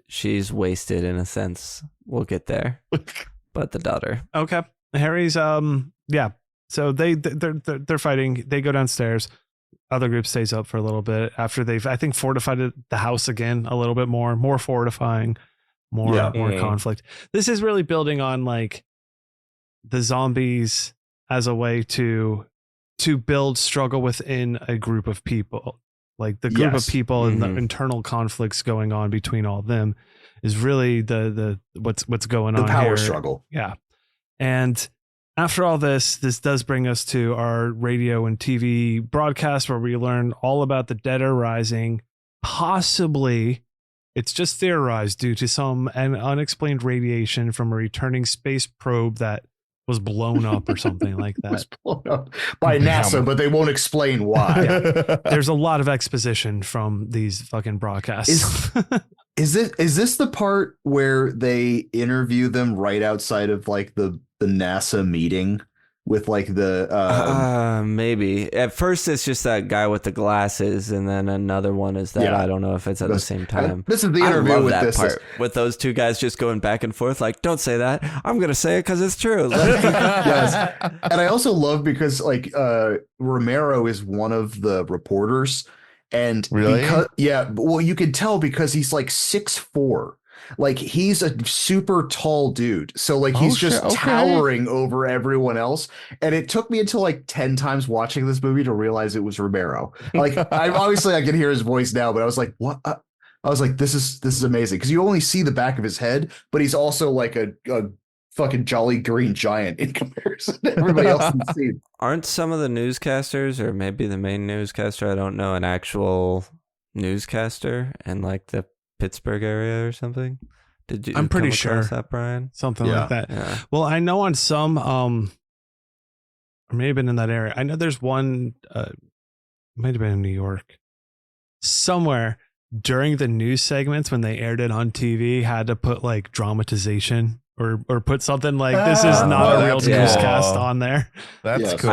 she's wasted in a sense. We'll get there. But the daughter. Okay. Harry's yeah. So they're fighting. They go downstairs. Other group stays up for a little bit after they've, I think, fortified the house again a little bit more fortifying, more Mhm. conflict. This is really building on like the zombies as a way to build struggle within a group of people. Like the group Yes. of people and the Mhm. internal conflicts going on between all of them is really the what's going The on power here. struggle. Yeah. And after all this does bring us to our radio and TV broadcast where we learn all about the dead are rising. Possibly, it's just theorized due to some unexplained radiation from a returning space probe that was blown up or something like It was that. blown up by NASA, but they won't explain why. There's a lot of exposition from these fucking broadcasts. Is this the part where they interview them right outside of like the NASA meeting with like the Maybe. At first, it's just that guy with the glasses, and then another one is that. Yeah. I don't know if it's at the same time. This is the I interview love with that this. part with those two guys just going back and forth. Like, don't say that. I'm gonna say it because it's true. Yes. And I also love because like Romero is one of the reporters, and Really? well, you can tell because he's like 6'4". Like he's a super tall dude. So like he's just shit, okay. towering over everyone else. And it took me until like 10 times watching this movie to realize it was Romero. Like I can hear his voice now, but I was like, what? I was like, this is amazing. Cause you only see the back of his head, but he's also like a fucking jolly green giant in comparison to everybody else in the scene. Aren't some of the newscasters, or maybe the main newscaster, I don't know, an actual newscaster in like the Pittsburgh area or something? Did you? I'm pretty come across sure. that, Brian. Something Yeah. like that. Yeah. Well, I know on some, or may have been in that area. I know there's one, might have been in New York, somewhere during the news segments when they aired it on TV, had to put like dramatization or put something like this is not a real that's newscast cool. on there. That's Yes. cool.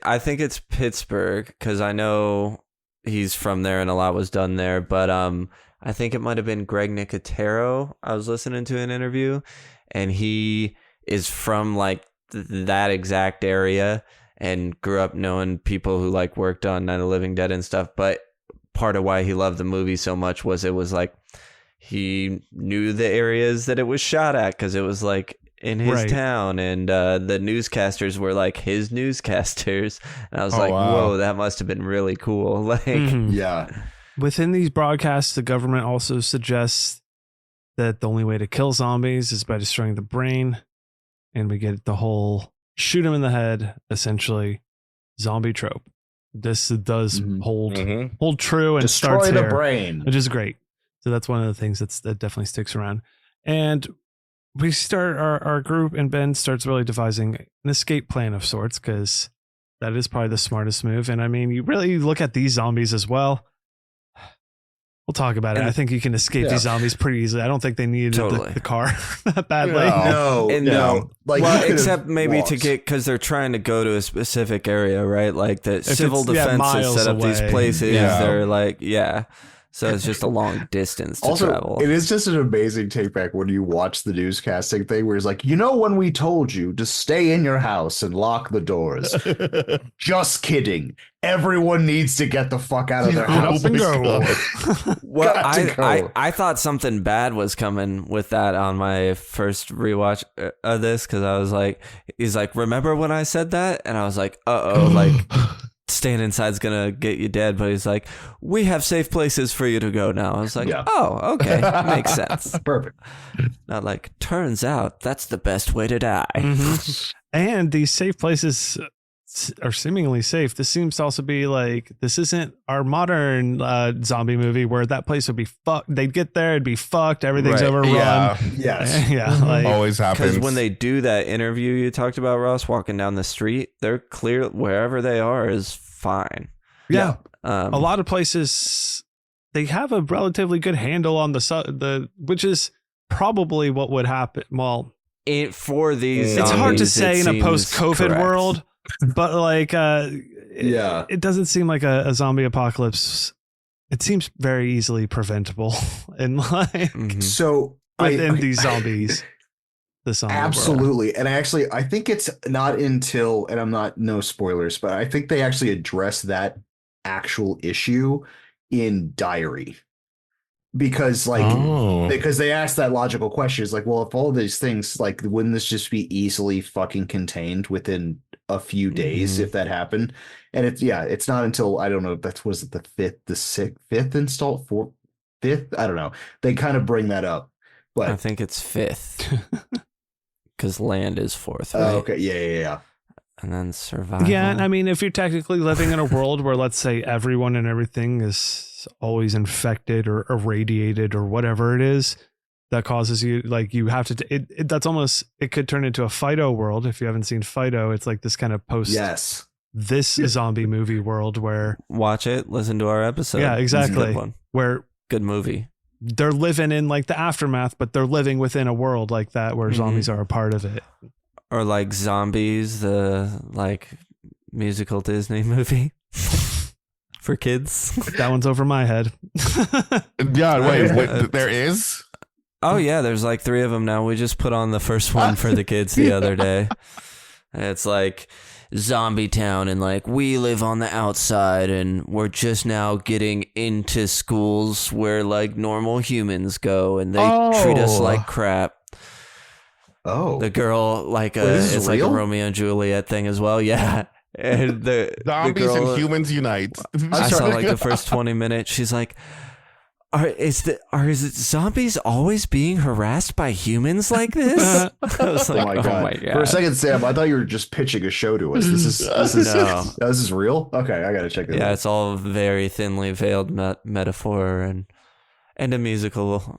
I think it's Pittsburgh because I know he's from there and a lot was done there. But I think it might have been Greg Nicotero. I was listening to an interview, and he is from like that exact area and grew up knowing people who like worked on Night of the Living Dead and stuff. But part of why he loved the movie so much was it was like he knew the areas that it was shot at because it was like in his Right. town, and the newscasters were like his newscasters, and I was Oh, like, wow. whoa, that must have been really cool. Like, Mhm. Yeah. Within these broadcasts, the government also suggests that the only way to kill zombies is by destroying the brain. And we get the whole shoot him in the head, essentially, zombie trope. This does Mhm. hold true and Destroy starts the here, brain. which is great. So that's one of the things that definitely sticks around. And we start our group, and Ben starts really devising an escape plan of sorts because that is probably the smartest move. And I mean, you really look at these zombies as well. We'll talk about it. And- I think you can escape Yeah. these zombies pretty easily. I don't think they needed Totally. the car that badly. Yeah. No, And no. Like, well, you could've except maybe to walked. get, because they're trying to go to a specific area, right? Like the it's, civil yeah, defense has miles set up these away. places. Yeah. They're like, yeah. So it's just a long distance to Also, travel. it is just an amazing take back when you watch the newscasting thing where it's like, you know, when we told you to stay in your house and lock the doors. Just kidding. Everyone needs to get the fuck out of their house. Open go. Well, got to go. I thought something bad was coming with that on my first rewatch of this, because I was like, he's like, remember when I said that? And I was like, uh-oh, like staying inside's gonna get you dead. But he's like, we have safe places for you to go now. I was like, Yeah. oh, okay, makes sense. Perfect. Not like, turns out that's the best way to die. Mhm. And these safe places are seemingly safe. This seems to also be like, this isn't our modern zombie movie where that place would be fucked. They'd get there, it'd be fucked, everything's Right. overrun. Yeah, Yes. Yeah, like, always happens. Because when they do that interview you talked about, Ross, walking down the street, they're clear wherever they are is fine. yeah. Um, A lot of places, they have a relatively good handle on the which is probably what would happen. Well, for these, it's hard to zombies, say it in a seems post-COVID correct. world, but like, Yeah. it doesn't seem like a zombie apocalypse. It seems very easily preventable, and like Mhm. So within I- these zombies, the zombie world. Absolutely. And actually, I think it's not until, and I'm not, no spoilers, but I think they actually address that actual issue in Diary. Because, like, Oh. because they asked that logical question. It's like, well, if all these things, like, wouldn't this just be easily fucking contained within a few days if that happened. And it's not until, I don't know, was it fifth install, fifth? I don't know. They kind of bring that up. But I think it's fifth. Because land is fourth, right? okay. Yeah. And then survival. Yeah, I mean, if you're technically living in a world where, let's say, everyone and everything is always infected or irradiated or whatever it is that causes you, like, you have to, that's almost, it could turn into a Fido world. If you haven't seen Fido, it's like this kind of this zombie movie world where. Watch it, listen to our episode. Yeah, exactly. It's a good one. Where good movie. They're living in like the aftermath, but they're living within a world like that where zombies are a part of it. Or like Zombies, the like musical Disney movie for kids. That one's over my head. Yeah, wait, there is? Oh yeah, there's like 3 of them now. We just put on the first one for the kids the other day. And it's like Zombie Town, and like we live on the outside and we're just now getting into schools where like normal humans go and they treat us like crap. Oh, the girl it's like a Romeo and Juliet thing as well. Yeah. And zombies and humans unite. I saw like the first 20 minutes. She's like, is it zombies always being harassed by humans like this? I was like, oh my god. For a second, Sam, I thought you were just pitching a show to us. This is real? Okay, I gotta check it out. Yeah, it's all very thinly veiled metaphor and a musical.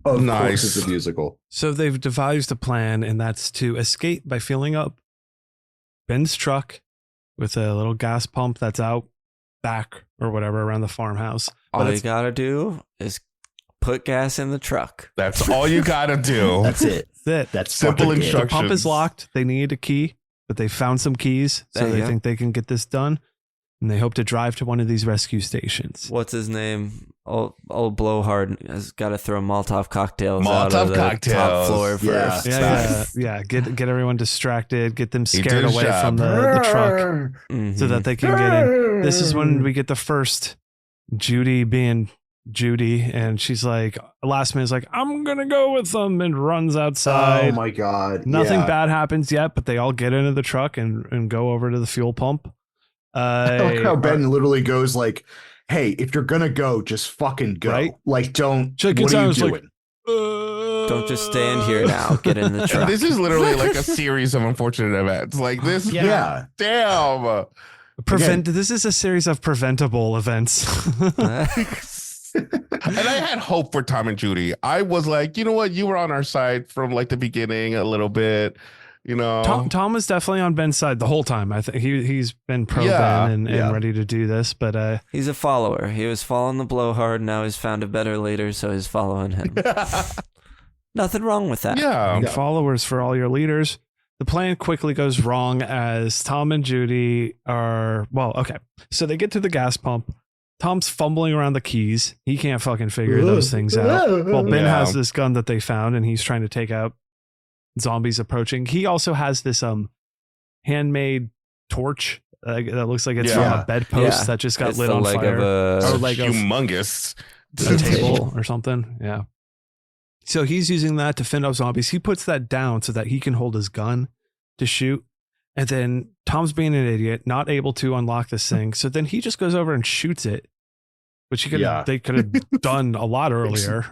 Oh, nice. It's a musical. So they've devised a plan, and that's to escape by filling up Ben's truck with a little gas pump that's out back or whatever around the farmhouse. All you gotta do is put gas in the truck. That's all you gotta do. That's it. That's simple instructions. The pump is locked. They need a key, but they found some keys, so they think they can get this done. And they hope to drive to one of these rescue stations. What's his name? Old Blowhard has got to throw Molotov cocktails out of the top floor first. Yeah. Get everyone distracted. Get them scared away from the truck so that they can get in. This is when we get the first Judy being Judy, and she's like, last minute's like, I'm gonna go with them, and runs outside. Oh my god! Nothing bad happens yet, but they all get into the truck and go over to the fuel pump. I like how Ben literally goes like, hey, if you're gonna go, just fucking go. Right? Like, don't. What are you doing? Like, don't just stand here now. Get in the truck. This is literally like a series of unfortunate events. Like this. Yeah. Damn. This is a series of preventable events. And I had hope for Tom and Judy. I was like, you know what? You were on our side from like the beginning a little bit. You know, Tom was definitely on Ben's side the whole time. I think he's been pro Ben and ready to do this, but he's a follower. He was following the Blowhard. Now he's found a better leader, so he's following him. Nothing wrong with that. Yeah. Followers for all your leaders. The plan quickly goes wrong as Tom and Judy are so they get to the gas pump. Tom's fumbling around the keys. He can't fucking figure those things out. Well, Ben has this gun that they found, and he's trying to take out zombies approaching. He also has this handmade torch that looks like it's from a bedpost that just got lit on fire. Or like humongous a table or something. Yeah. So he's using that to fend off zombies. He puts that down so that he can hold his gun to shoot. And then Tom's being an idiot, not able to unlock this thing. So then he just goes over and shoots it, which they could have done a lot earlier.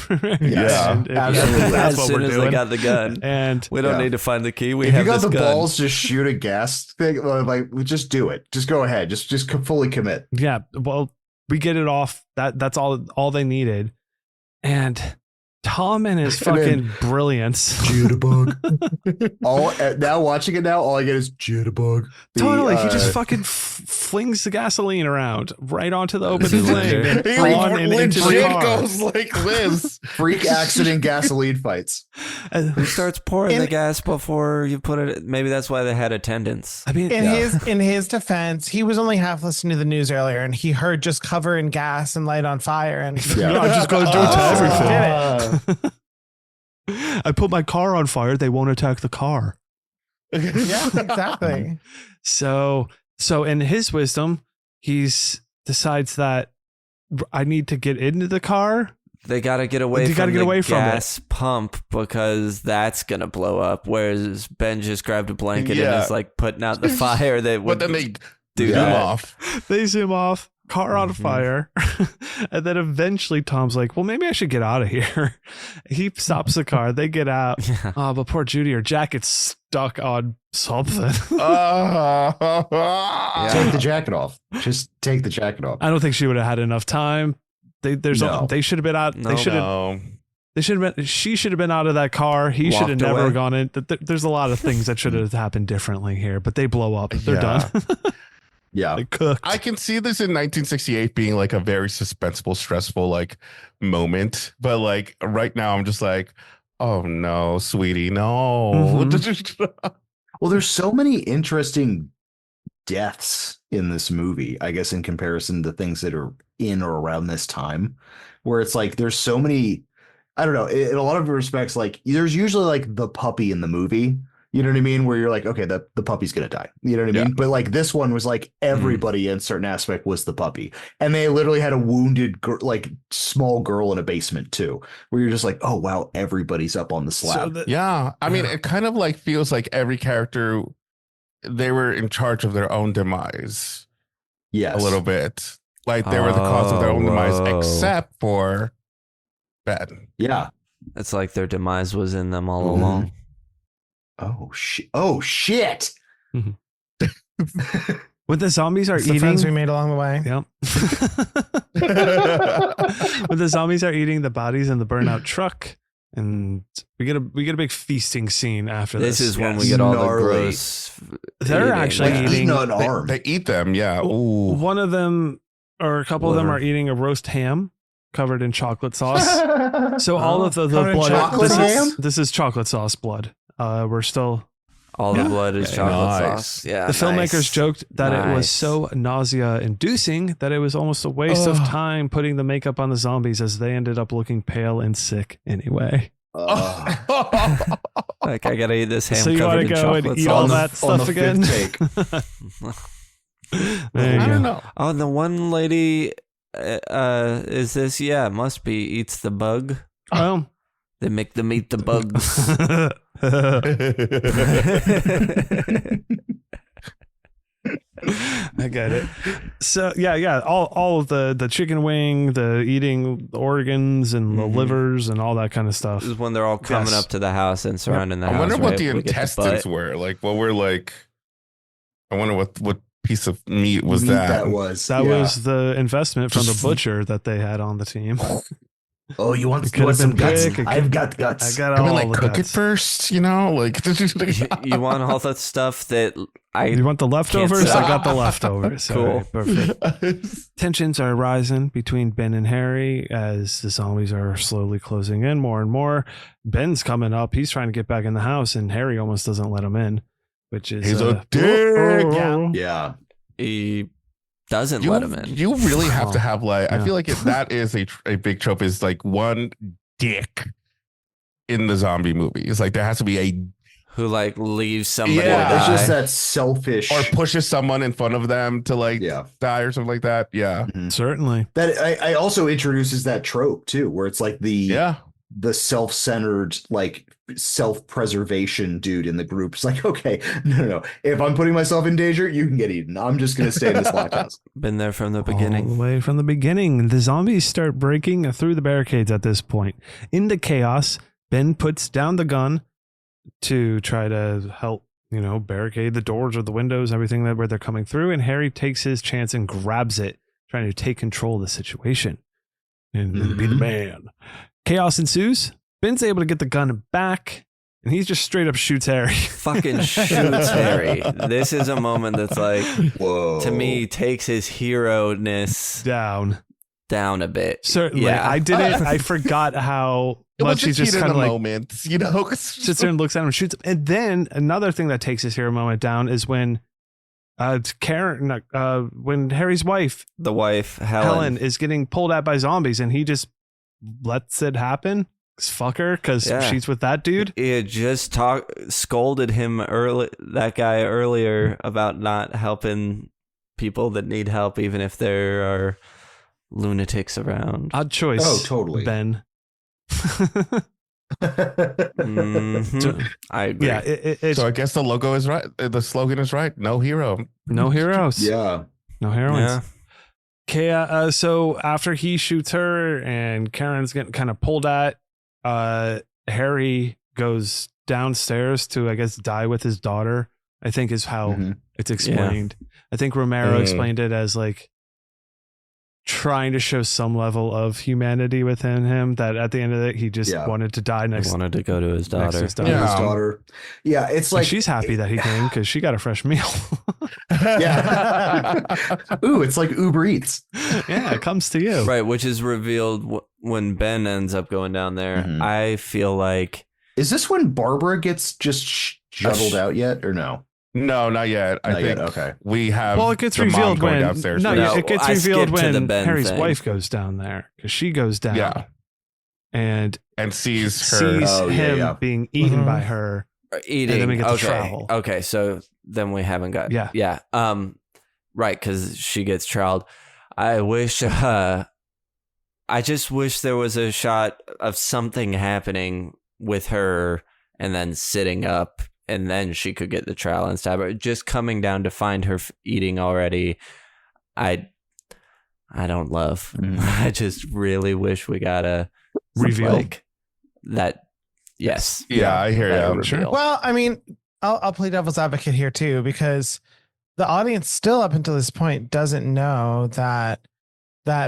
Absolutely. As soon as they got the gun, and we don't need to find the key. If you got the balls, just shoot a gas thing. Like, just do it. Just go ahead. Just fully commit. Yeah. Well, we get it off. That's all they needed, and Tom and his fucking brilliance. Jitterbug. Now watching it now, all I get is jitterbug. Totally. He just fucking flings the gasoline around right onto the open flame. He legit goes like this. Freak accident gasoline fights. Who starts pouring the gas before you put it? Maybe that's why they had attendants. I mean, in his defense, he was only half listening to the news earlier, and he heard just cover in gas and light on fire, and I just got to do it to everything. I put my car on fire. They won't attack the car. Yeah, exactly. So in his wisdom, decides that I need to get into the car They got to get away from the gas pump because that's going to blow up. Whereas Ben just grabbed a blanket and is like putting out the fire that would. But then they do zoom off. They zoom off. Car on fire. And then eventually Tom's like, well, maybe I should get out of here. He stops the car. They get out. Yeah. Oh, but poor Judy, her jacket's stuck on something. Take the jacket off. Just take the jacket off. I don't think she would have had enough time. They should have been out. No. They should have been. She should have been out of that car. He should have never gone in. There's a lot of things that should have happened differently here, but they blow up. They're done. Yeah. They cooked. I can see this in 1968 being like a very suspenseful, stressful like moment, but like right now I'm just like, oh no, sweetie, no. Well, there's so many interesting deaths in this movie, I guess, in comparison to things that are in or around this time, where it's like there's so many. I don't know. In a lot of respects, like there's usually like the puppy in the movie. You know what I mean? Where you're like, okay, the puppy's going to die. You know what I mean? But like this one was like everybody in a certain aspect was the puppy. And they literally had a wounded, small girl in a basement too, where you're just like, oh, wow, everybody's up on the slab. Yeah. I mean, it kind of like feels like every character, they were in charge of their own demise. Yes. A little bit. Like they were the cause of their own demise, except for Ben. Yeah. It's like their demise was in them all along. Oh shit! Oh shit! When the zombies are The eating, friends we made along the way. yep. When the zombies are eating the bodies in the burnout truck, and we get a big feasting scene after this. This is when we get all the gross. They're actually Like eating an arm. They eat them. Yeah. Ooh. One of them, or a couple of them, are eating a roast ham covered in chocolate sauce. So all of the Covered in blood. chocolate ham? This is chocolate sauce blood. We're still. All the blood is chocolate Nice. sauce. Yeah. The filmmakers joked that it was Nice. so nausea-inducing that it was almost a waste of time putting the makeup on the zombies, as they ended up looking pale and sick anyway. Like, I gotta eat this ham So you covered want to in go and chocolate eat all sauce. that stuff again? There you I go. don't know. Oh, the one lady is this? Yeah, it must be eats the bug. Well, They make them eat the bugs. I get it. So yeah. All of the chicken wing, the eating the organs and the livers and all that kind of stuff. This is when they're all coming Yes. up to the house and surrounding the I house. wonder what right? the We get intestines butt. were. Like, what were like, I wonder what piece of meat was Meat that? was. That yeah. was the investment from the butcher that they had on the team. Oh, you want could've some been guts? big, it I've could- got guts. I got I all mean, like, the cook it guts. first, you know? Like, You want all that stuff that You want the leftovers? say. I got the leftovers. Cool. All right, perfect. Tensions are rising between Ben and Harry as the zombies are slowly closing in more and more. Ben's coming up. He's trying to get back in the house, and Harry almost doesn't let him in, which is He's a dick. Yeah. he doesn't let him in. You really have to have like, Yeah. I feel like that is a big trope, is like one dick in the zombie movie. It's like there has to be a, Who like leaves somebody Yeah. to It's die. just that selfish. or pushes someone in front of them to like Yeah. die or something like that. Yeah. certainly. That I also introduces that trope too, where it's like the self-centered, like self-preservation dude in the group. It's like, okay, no. If I'm putting myself in danger, you can get eaten. I'm just gonna stay in this lockhouse. Been there from the All the beginning. way from the beginning. The zombies start breaking through the barricades at this point. In the chaos, Ben puts down the gun to try to help, barricade the doors or the windows, everything where they're coming through. And Harry takes his chance and grabs it, trying to take control of the situation and be the man. Chaos ensues. Ben's able to get the gun back, and he just straight up shoots Harry. Fucking shoots Harry. This is a moment that's like, Whoa. to me, takes his hero-ness down a bit. Certainly. Yeah. I didn't. I forgot how It much was he's just kind kind of like moment, you know? sits there and looks at him and shoots him. And then another thing that takes his hero moment down is when when Harry's wife, The wife, Helen, is getting pulled at by zombies, and he just lets it happen. Fuck her, because Yeah. she's with that dude. He had just scolded that guy earlier about not helping people that need help, even if there are lunatics around. Odd choice. Oh, totally. Ben. Mhm. I agree. Yeah, it's So I guess the logo is right. The slogan is right. No hero. no heroes. Yeah. No heroines. Yeah. Kea, so after he shoots her and Karen's getting kind of pulled at, Harry goes downstairs to, I guess, die with his daughter, I think is how Mhm. it's explained. I think Romero explained it as like trying to show some level of humanity within him, that at the end of it, he just Yeah. wanted to die He next wanted to go to his next to daughter. his daughter. Yeah. His daughter. Yeah, it's Like, like she's happy that he came because she got a fresh meal. Yeah. Ooh, it's like Uber Eats. Yeah, it comes to you. Right, which is revealed when Ben ends up going down there. Mhm. I feel like Is this when Barbara gets just juggled out yet, or no? No, not yet. I Not think yet. Okay. we have. Well, it gets the mom revealed going when downstairs. no, No, it gets I revealed skipped to the when Ben Harry's thing. wife goes down there, because she goes down Yeah, and and sees her. sees Oh, yeah, him yeah. being eaten Mhm. by her. eating. And then we get the okay, trowel. okay. So then we haven't got. Yeah. yeah. Right, because she gets troweled. I wish. I just wish there was a shot of something happening with her, and then sitting up, and then she could get the trowel and stab her. Just coming down to find her eating already. I don't love. Mhm. I just really wish we got a Reveal. like that. Yes. Yeah, I hear that you. reveal. Well, I mean, I'll play devil's advocate here too, because the audience still up until this point doesn't know that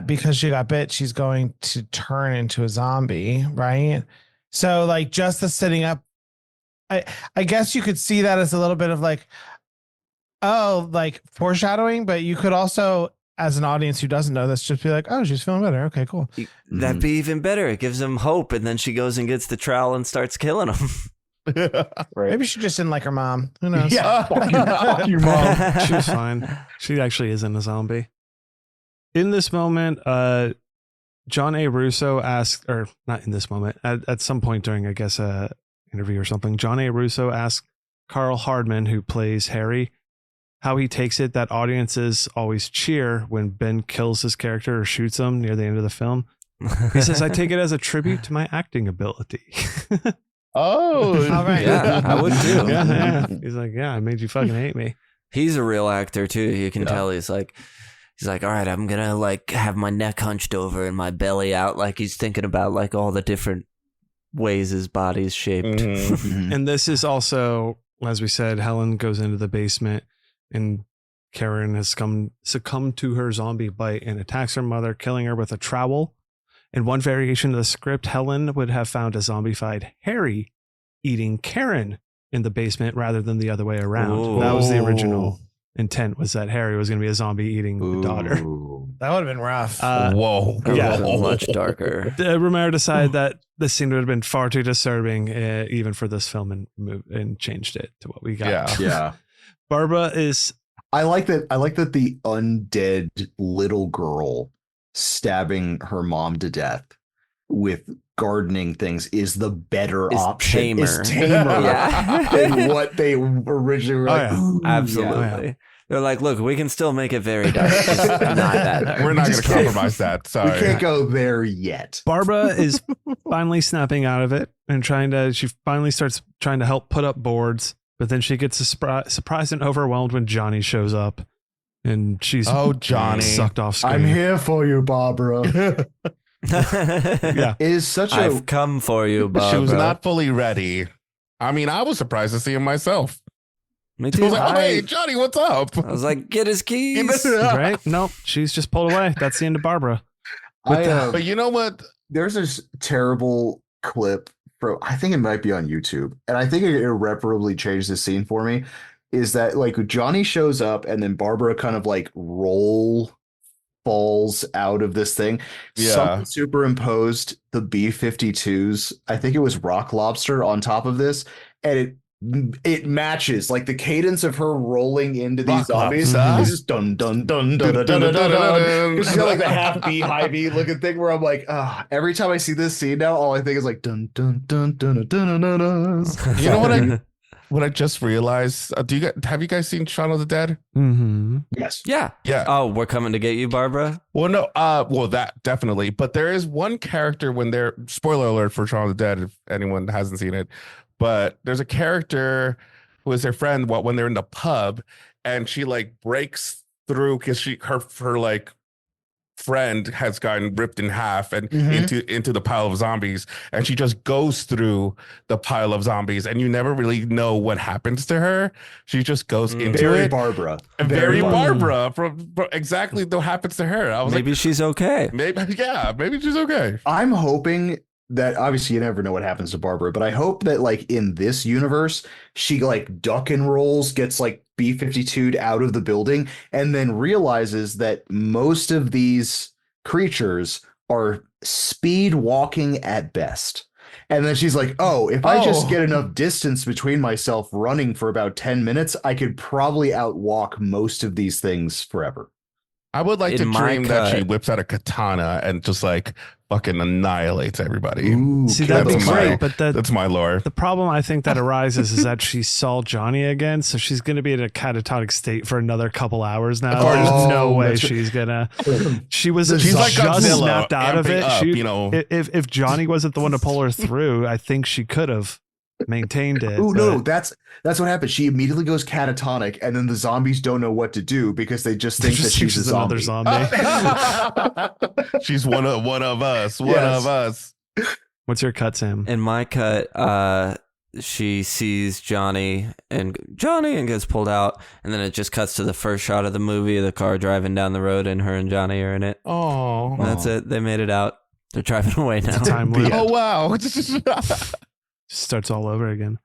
because she got bit, she's going to turn into a zombie, right? So like just the sitting up, I guess you could see that as a little bit of like, oh, like foreshadowing, but you could also, as an audience who doesn't know this, just be like, oh, she's feeling better. Okay, cool. That'd be even better. It gives him hope, and then she goes and gets the trowel and starts killing him. Right. Maybe she just didn't like her mom. Who knows? Yeah. Fuck your mom. She was fine. She actually isn't a zombie. In this moment, John A. Russo asked, or not in this moment, at some point during, I guess, a interview or something, John A. Russo asked Carl Hardman, who plays Harry, how he takes it that audiences always cheer when Ben kills his character or shoots him near the end of the film. He says, I take it as a tribute to my acting ability. Oh, All right. Yeah, I would too. Yeah. He's like, yeah, I made you fucking hate me. He's a real actor too. You can Yeah. tell he's like, all right, I'm gonna like have my neck hunched over and my belly out, like he's thinking about like all the different ways his body's shaped. Mhm. Mhm. And this is also, as we said, Helen goes into the basement and Karen has succumbed to her zombie bite and attacks her mother, killing her with a trowel. In one variation of the script, Helen would have found a zombified Harry eating Karen in the basement rather than the other way around. Ooh. That was the original intent, was that Harry was going to be a zombie eating the daughter. Ooh. That would have been rough. Whoa. Yeah. Much darker. Romero decided that this scene would have been far too disturbing, even for this film, and changed it to what we got. Yeah. Yeah. Barbara is I like that the undead little girl stabbing her mom to death with gardening things is the better Is option. tamer. Is tamer Yeah. than what they originally were Oh, like. yeah. "Ooh, Absolutely. yeah." Oh, yeah. They're like, look, we can still make it very dark. Just not that dark. We're not going Just to can't- compromise that. We Sorry. can't go there yet. Barbara is finally snapping out of it and she finally starts trying to help put up boards, but then she gets surprised and overwhelmed when Johnny shows up and she's Oh, Johnny. sucked off screen. I'm here for you, Barbara. Yeah. It is such a I've come for you, Barbara. She was not fully ready. I mean, I was surprised to see him myself. Me I too. was like, oh, hey, Johnny, what's up? I was like, get his keys. Right? No, she's just pulled away. That's the end of Barbara. But you know what? There's this terrible clip from, I think it might be on YouTube, and I think it irreparably changed the scene for me. Is that like Johnny shows up and then Barbara kind of like falls out of this thing. Yeah. Someone superimposed the B-52s. I think it was Rock Lobster on top of this, and it matches like the cadence of her rolling into these Rock zombies. Lobster. It's just dun dun dun dun dun dun dun dun dun. She's got like the half beehivey looking thing where I'm like, every time I see this scene now, all I think is like dun dun dun dun dun dun dun. You know what what I just realized. Have you guys seen Shaun of the Dead? Mm-hmm. Yes. Yeah. Yeah. Oh, we're coming to get you, Barbara. Well, no. Well, that definitely. But there is one character when they're spoiler alert for Shaun of the Dead if anyone hasn't seen it. But there's a character who is their friend when they're in the pub, and she like breaks through because her like friend has gotten ripped in half and into the pile of zombies, and she just goes through the pile of zombies, and you never really know what happens to her. She just goes into Very it. Barbara. And very Barbara from exactly what happens to her. I was Maybe like, she's okay. maybe she's okay. I'm hoping that obviously you never know what happens to Barbara, but I hope that like in this universe, she like duck and rolls, gets like B-52'd out of the building, and then realizes that most of these creatures are speed walking at best. And then she's like, oh, if I just get enough distance between myself running for about 10 minutes, I could probably outwalk most of these things forever. I would like to In my dream that she cut- whips out a katana and just like fucking annihilates everybody. Ooh, See, that'd be that's my- great, but That's my lore. the problem I think that arises is that she saw Johnny again, so she's going to be in a catatonic state for another couple hours now. There's no way that's she's gonna. She was She's like just Godzilla, snapped out of amping it. up, She, you know. if Johnny wasn't the one to pull her through, I think she could have maintained it. Oh no, but that's what happens. She immediately goes catatonic, and then the zombies don't know what to do because they just think that just she's a another zombie. zombie. She's one of us. One Yes. of us. What's your cut, Sam? In my cut, she sees Johnny and gets pulled out, and then it just cuts to the first shot of the movie, the car driving down the road, and her and Johnny are in it. Oh. And that's it. They made it out. They're driving away now. Time loop. Oh wow. Starts all over again.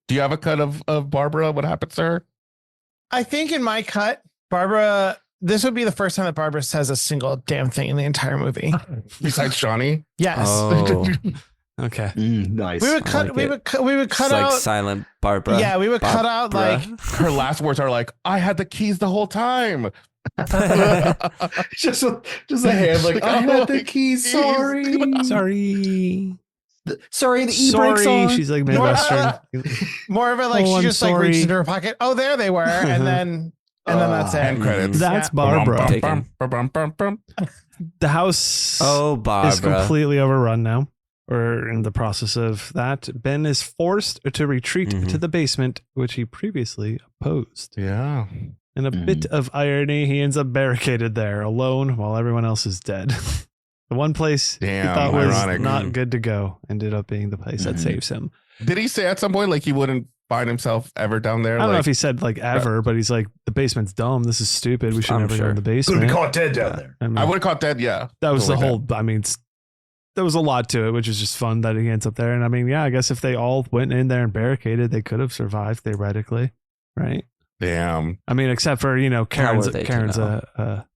Do you have a cut of Barbara? What happens to her? I think in my cut, Barbara, this would be the first time that Barbara says a single damn thing in the entire movie. Besides Johnny? Yes. Oh, Okay. Nice. We would cut. like we it. would cut. We would it's cut like out. silent Barbara. Yeah, we would cut out like. Her last words are like, I had the keys the whole time. just a hand like I had the keys. Sorry, Sorry. sorry. The e-brake's Sorry. on. She's like Midwestern. More of it like Oh, she I'm just like sorry. reached into her pocket. Oh, there they were, and then that's it. End credits. That's Yeah. Barbara. Taken. The house Oh, is Barbara. completely overrun now. We're in the process of that. Ben is forced to retreat Mhm. to the basement, which he previously opposed. Yeah. In a bit of irony, he ends up barricaded there, alone, while everyone else is dead. The one place he Damn, thought was ironic. not good to go ended up being the place that saves him. Did he say at some point like he wouldn't find himself ever down there? I don't know Like, if he said like ever, but he's like, the basement's dumb. This is stupid. We should I'm never go sure. in the Gonna basement. be caught dead down there. I mean, I would have caught that. Yeah. that was the Something whole, like I mean, there was a lot to it, which is just fun that he ends up there. And I mean, yeah, I guess if they all went in there and barricaded, they could have survived theoretically. Right. Damn. I mean, except for, Karen's were they to a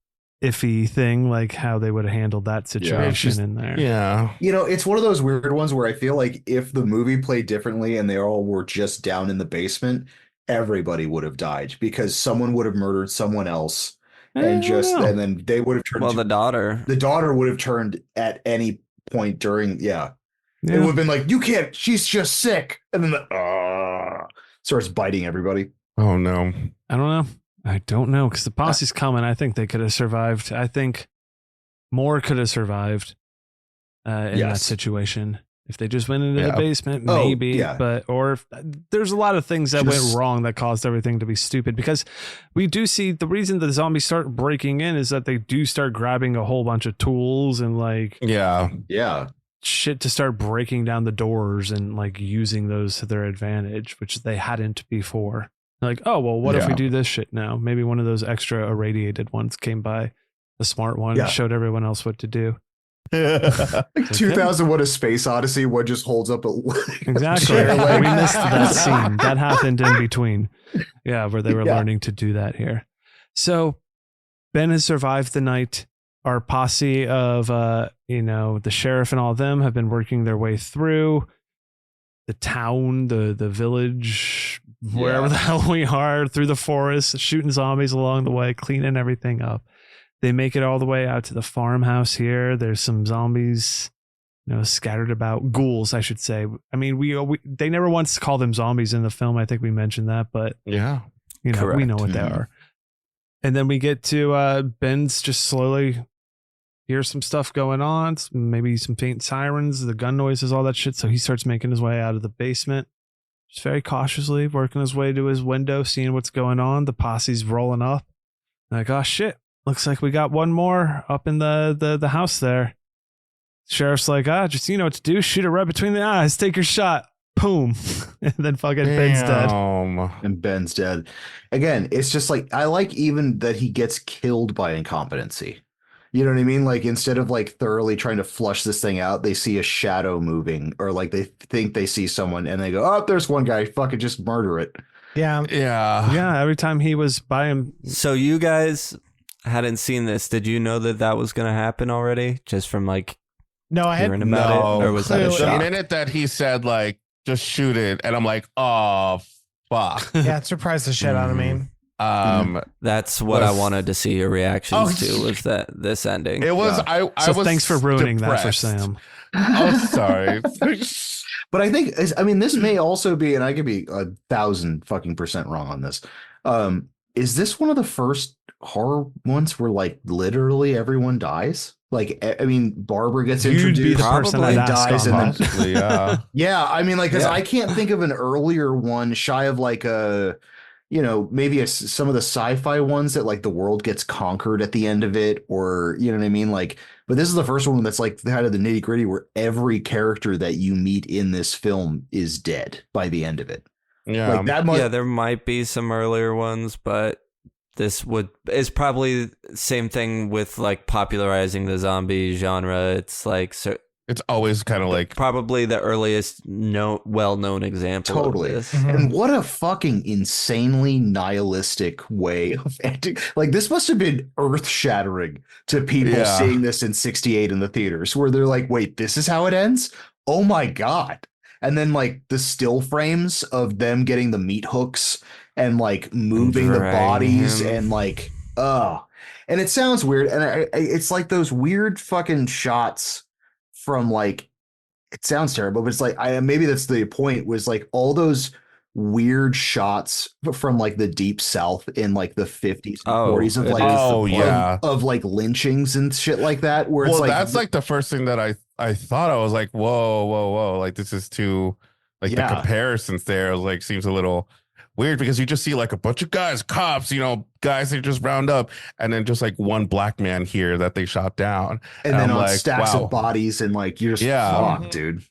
iffy thing, like how they would have handled that situation in there. Yeah. It's one of those weird ones where I feel like if the movie played differently and they all were just down in the basement, everybody would have died because someone would have murdered someone else, and then they would have turned. Well, the daughter. the daughter would have turned at any point during. Yeah, it Yeah. would have been like, you can't. She's just sick, and then starts biting everybody. Oh no. I don't know because the posse's coming. I think they could have survived. I think more could have survived in that Yes. situation if they just went into Yeah. the basement. Oh, Maybe, yeah. there's a lot of things that Just- went wrong that caused everything to be stupid. Because we do see the reason the zombies start breaking in is that they do start grabbing a whole bunch of tools and like Yeah. Yeah, shit to start breaking down the doors and like using those to their advantage, which they hadn't before. Like, oh, well, what if we Yeah. do this shit now? Maybe one of those extra irradiated ones came by, the smart one, Yeah. showed everyone else what to do. like 2001: A Space Odyssey. One just holds up a Exactly. chair leg. We missed that scene. That happened in between. Yeah, where they were Yeah. learning to do that here. So Ben has survived the night. Our posse of, the sheriff and all of them have been working their way through the town, the village, wherever the hell we are, through the forest, shooting zombies along the way, cleaning everything up. They make it all the way out to the farmhouse here. There's some zombies scattered about ghouls, I should say. I mean, they never once call them zombies in the film. I think we mentioned that, but Yeah. we Correct. know what they are. And then we get to Ben's just slowly hears some stuff going on, maybe some faint sirens, the gun noises, all that shit. So he starts making his way out of the basement, just very cautiously working his way to his window, seeing what's going on. The posse's rolling up. Like, oh shit, looks like we got one more up in the house there. Sheriff's like, just you know what to do, shoot it right between the eyes, take your shot. Boom. And then fucking Ben's dead. And Ben's dead. Again, it's just like, I like even that he gets killed by incompetency. You know what I mean? Like, instead of like thoroughly trying to flush this thing out, they see a shadow moving, or like they think they see someone and they go, oh, there's one guy, fucking just murder it. Yeah. Yeah, every time he was by him. So you guys hadn't seen this. Did you know that was going to happen already? Just from like No, I had hearing about it? Or was that a clue. The shock? minute that he said like, just shoot it, and I'm like, oh fuck. Yeah, it surprised the shit out of me. That's what I wanted to see your reactions to, was that this ending. It was I So was thanks for ruining that for depressed. Sam. Oh, sorry. But I think, I mean, this may also be, and I could be 1,000% wrong on this. Is this one of the first horror ones where like literally everyone dies? Like, I mean, Barbara gets You'd introduced, be the person probably I'd ask dies, on and that. then Possibly, yeah. yeah, I mean, like, because Yeah. I can't think of an earlier one shy of like a, maybe some of the sci-fi ones that like the world gets conquered at the end of it, or you know what I mean, like. But this is the first one that's like kind of the nitty gritty, where every character that you meet in this film is dead by the end of it. Yeah. Like that much. Yeah, there might be some earlier ones, but this is probably same thing with like popularizing the zombie genre. It's like It's always kind of like probably the earliest well-known example Totally. of this. And what a fucking insanely nihilistic way of ending. Like, this must have been earth-shattering to people Yeah. seeing this in 68 in the theaters, where they're like, wait, this is how it ends? Oh my God. And then like the still frames of them getting the meat hooks and like moving the dragging bodies him. and like, and it sounds weird. And it's like those weird fucking shots from like, it sounds terrible, but it's like, maybe that's the point, was like all those weird shots from like the deep South in like the 50s and 40s of it like, is the oh point. yeah. of like lynchings and shit like that, where it's Well, like, that's like the first thing that I thought. I was like, whoa, like this is too, like Yeah. the comparisons there like seems a little weird, because you just see like a bunch of guys, cops, guys they just round up, and then just like one black man here that they shot down, and then I'm on like, stacks wow. of bodies, and like, you're just Yeah. fucked, dude.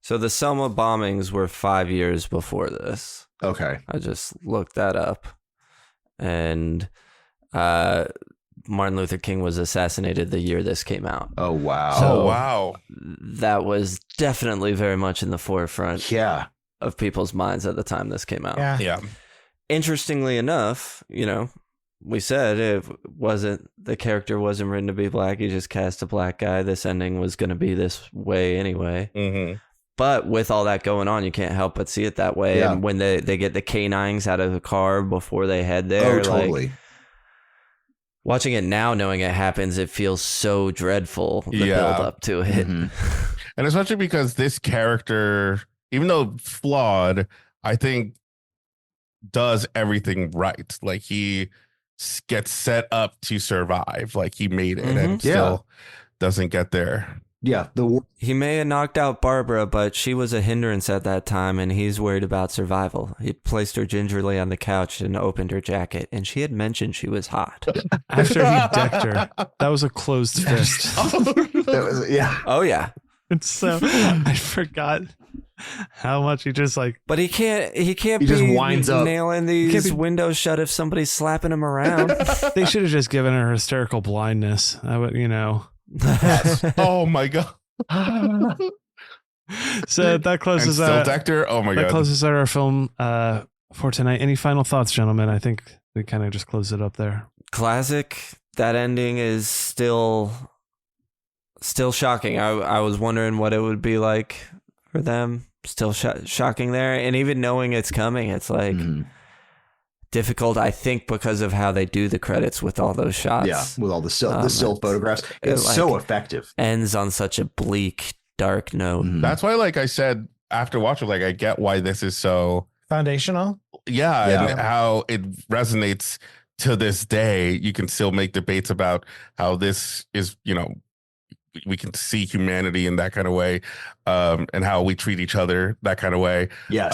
So the Selma bombings were 5 years before this. Okay. I just looked that up. And Martin Luther King was assassinated the year this came out. Oh wow. So- Oh wow. That was definitely very much in the forefront Yeah. of people's minds at the time this came out. Yeah. Yeah. Interestingly enough, we said the character wasn't written to be black. He just cast a black guy. This ending was going to be this way anyway. Mm-hmm. But with all that going on, you can't help but see it that way. Yeah. And when they get the canines out of the car before they head there, Oh, totally. like, watching it now, knowing it happens, it feels so dreadful, the Yeah. build up to it. Mhm. And especially because this character, even though flawed, I think does everything right. Like he gets set up to survive. Like he made it and Yeah. still doesn't get there. Yeah. He may have knocked out Barbara, but she was a hindrance at that time, and he's worried about survival. He placed her gingerly on the couch and opened her jacket, and she had mentioned she was hot. After he decked her, that was a closed fist. That was, yeah. Oh, yeah. And so I forgot how much he just like. But he can't He be just winds up. nailing can't these be- windows shut if somebody's slapping him around. They should have just given her hysterical blindness. I would, Oh my god. So that And closes still out. decked her. Oh my That god. closes out our film for tonight. Any final thoughts, gentlemen? I think we kind of just closed it up there. Classic. That ending is still shocking. I was wondering what it would be like for them. Still shocking there. And even knowing it's coming, it's like Mhm. difficult, I think, because of how they do the credits with all those shots. Yeah. With all the still It's- photographs. It's like- so effective. Ends on such a bleak, dark note. That's why, like I said, after watching, like, I get why this is so Foundational. yeah, and how it resonates to this day. You can still make debates about how this is, you know, we can see humanity in that kind of way, and how we treat each other that kind of way. Yes.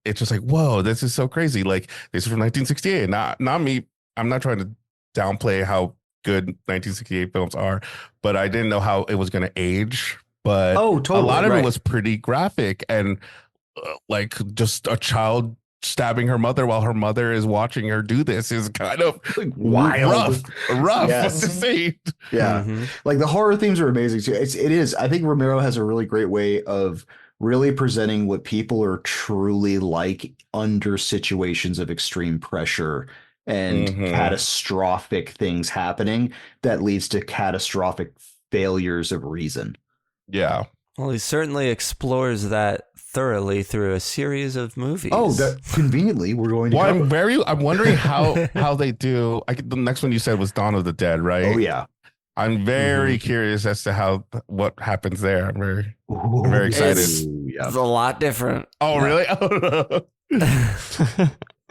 It's just like, whoa, this is so crazy. Like, this is from 1968. Not me. I'm not trying to downplay how good 1968 films are, but I didn't know how it was going to age. But totally, a lot of right. it was pretty graphic and like just a child stabbing her mother while her mother is watching her do this is kind of Like, wild. rough Yes. to see. Yeah. Like the horror themes are amazing too. It is. I think Romero has a really great way of really presenting what people are truly like under situations of extreme pressure and catastrophic things happening that leads to catastrophic failures of reason. Yeah. Well, he certainly explores that thoroughly through a series of movies. Oh, that conveniently we're going to Well, cover. I'm wondering how they do. The next one you said was Dawn of the Dead, right? Oh yeah. I'm very curious as to what happens there. I'm very excited. It's a lot different. Oh, really?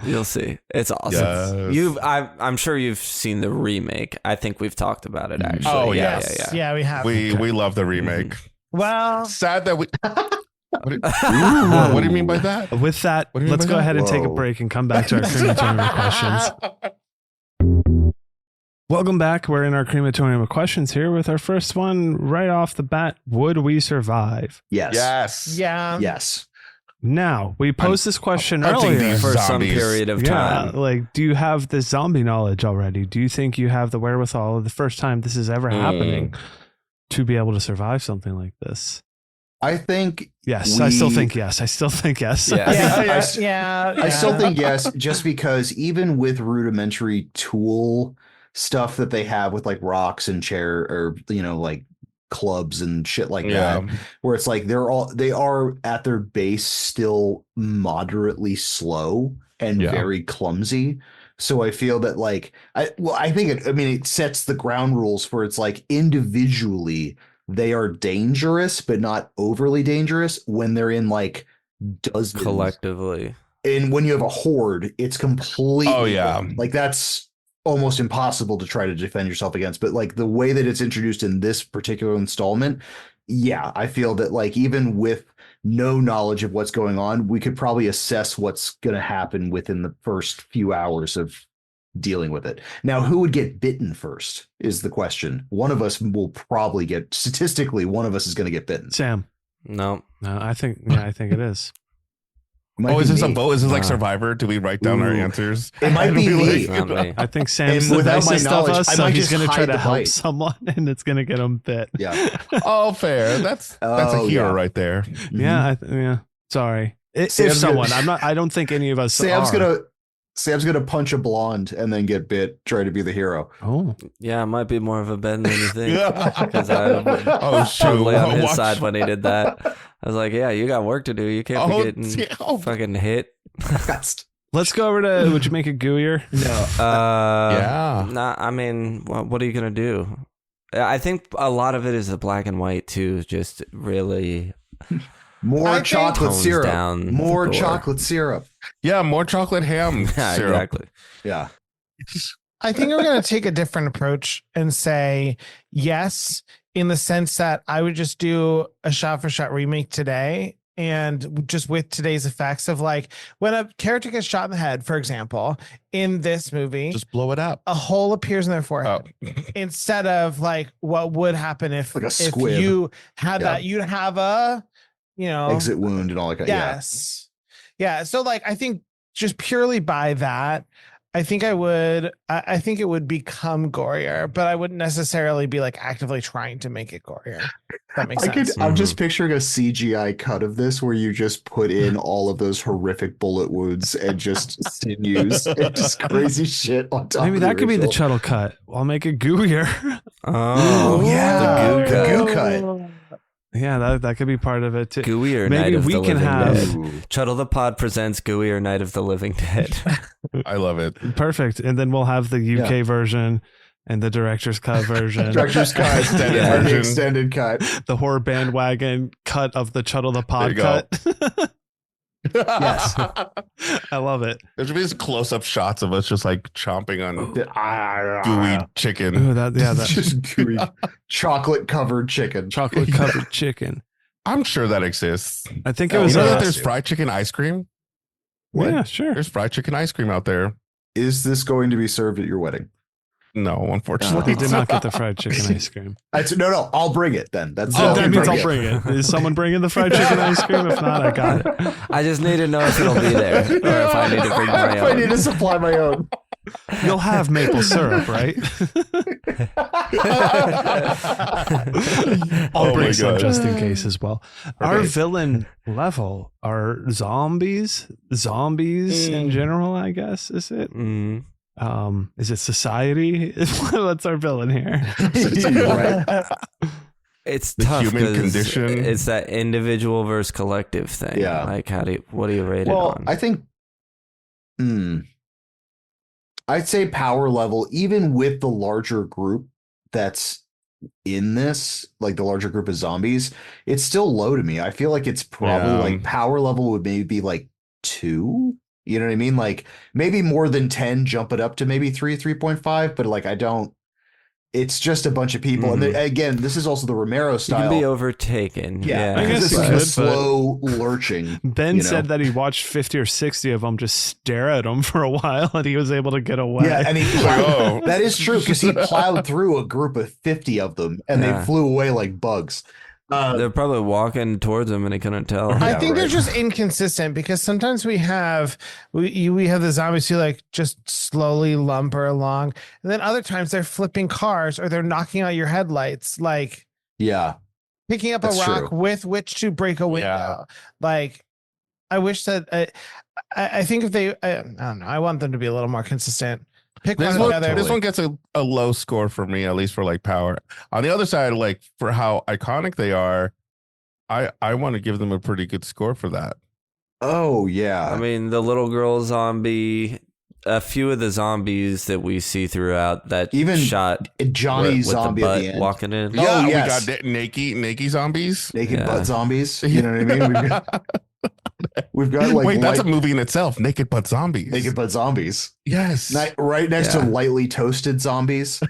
You'll see. It's awesome. Yes. I'm sure you've seen the remake. I think we've talked about it actually. Oh, yeah. Yeah, we have. We love the remake. Well, Sad that we. What do you mean by that? With that, What do you mean let's by go that? ahead and take a Whoa. break and come back to our crematorium of questions. Welcome back. We're in our crematorium of questions here with our first one right off the bat. Would we survive? Yes. Yes. yeah. Yes. Now, we posed this question hunting earlier. these For some zombies. period of Yeah, time. like, do you have the zombie knowledge already? Do you think you have the wherewithal the first time this is ever happening to be able to survive something like this? I think Yes, I still think yes. I still think yes. Yeah. I still think yes, just because even with rudimentary tool stuff that they have with like rocks and chair or like clubs and shit like that, where it's like they are at their base still moderately slow and very clumsy. So I feel that like I think it sets the ground rules for it's like individually they are dangerous, but not overly dangerous when they're in like dozens Collectively. And when you have a horde, it's completely like that's almost impossible to try to defend yourself against. But like the way that it's introduced in this particular installment, I feel that like even with no knowledge of what's going on, we could probably assess what's going to happen within the first few hours of dealing with it. Now, who would get bitten first is the question. One of us will probably statistically, one of us is going to get bitten. Sam. No. No, I think it is. Might Is be this a me. vote? Is this like Survivor? Do we write down our answers? It might be me. Not me. I think Sam's And the without my nicest of knowledge, us, I so might he's just going to try hide to the help bite. someone, and it's going to get him bit. Yeah. Oh, fair. That's a hero right there. Yeah, yeah. Sorry, if Sam's someone, gonna- I don't think any of us. Sam's gonna punch a blonde and then get bit. Try to be the hero. Oh, Yeah, it might be more of a Ben than you think. Yeah. Because I Oh, was shoot. totally on his Watch. side when he did that. I was like, yeah, you got work to do. You can't be getting fucking hit. let's go over to. Would you make it gooier? No. Yeah. Nah, I mean, what are you going to do? I think a lot of it is the black and white, too. Just really More chocolate tones syrup. down More the gore. chocolate syrup. Yeah, more chocolate ham Yeah, syrup. exactly. Yeah. I think we're going to take a different approach and say yes, in the sense that I would just do a shot for shot remake today. And just with today's effects of like when a character gets shot in the head, for example, in this movie, Just blow it up. a hole appears in their forehead Oh. instead of like what would happen if, Like a if squib. you had Yeah. that, you'd have a, Exit wound and all that. yes. Yeah. So like, I think just purely by that, I think it would become gorier, but I wouldn't necessarily be like actively trying to make it gorier. If that makes sense. I'm just picturing a CGI cut of this where you just put in all of those horrific bullet wounds and just sinews and just crazy shit on top. Maybe of that could be the original. Chuddle cut. I'll make it gooier. Oh, yeah, the goo cut. goo cut. Yeah, that could be part of it too. Gooey or Maybe Night of we the can Living have- Dead. Ooh. Chuddle the Pod presents Gooey or Night of the Living Dead. I love it. Perfect. And then we'll have the UK version. and the director's cut version. Director's cut, Extended yeah, the version. extended cut. The Horror Bandwagon cut of the Chuddle the Pod you go. cut. Yes. I love it. There's these close-up shots of us just like chomping on gooey chicken. Ooh, that Just gooey, chocolate covered chicken. chocolate covered chicken. I'm sure that exists. I think it Oh, was You know yeah. that there's fried chicken ice cream? yeah, sure. There's fried chicken ice cream out there. Is this going to be served at your wedding? No, unfortunately. He did not get the fried chicken ice cream. No, I'll bring it then. That's Oh, I'll that means I'll bring it. bring it. Is someone bringing the fried chicken ice cream? If not, I got it. I just need to know if it'll be there or if I need to bring my If I need own. to supply my own. You'll have maple syrup, right? I'll Oh bring my some God. just in case as well. Our Okay. villain level are zombies. Zombies in general, I guess, is it? Mm. Is it society? What's our villain here? Right. It's The tough human 'cause condition. It's that individual versus collective thing. Yeah. Like, what do you rate it Well, on? I think I'd say power level, even with the larger group that's in this, like the larger group of zombies, it's still low to me. I feel like it's probably Yeah. like power level would maybe be like 2. You know what I mean? Like maybe more than 10, jump it up to maybe 3, 3.5. But like it's just a bunch of people. And then, again, this is also the Romero you style. can be overtaken. Yeah, I guess because you it's like could, a but- slow lurching. Ben you know? said that he watched 50 or 60 of them just stare at him for a while and he was able to get away. Yeah, and he Oh. that is true because he plowed through a group of 50 of them and Yeah. they flew away like bugs. They're probably walking towards him and he couldn't tell. I Yeah, think they're right. just inconsistent because sometimes we have the zombies who like just slowly lumber along, and then other times they're flipping cars or they're knocking out your headlights, like Yeah. picking up That's a rock true. with which to break a window. Yeah. Like, I wish that I think if they I don't know, I want them to be a little more consistent. Pick This one or one, the other. this one gets a low score for me, at least for like power. On the other side, like for how iconic they are, I want to give them a pretty good score for that. Oh yeah. I mean, the little girl zombie, a few of the zombies that we see throughout that Even shot Johnny with zombie the at butt the end. walking in. Yeah. Oh, yes. we got naked zombies. Naked Yeah. butt zombies. You know what I mean? We've got like Wait, that's a light- movie in itself. Naked butt zombies. naked butt zombies. Yes. Right next Yeah. to lightly toasted zombies.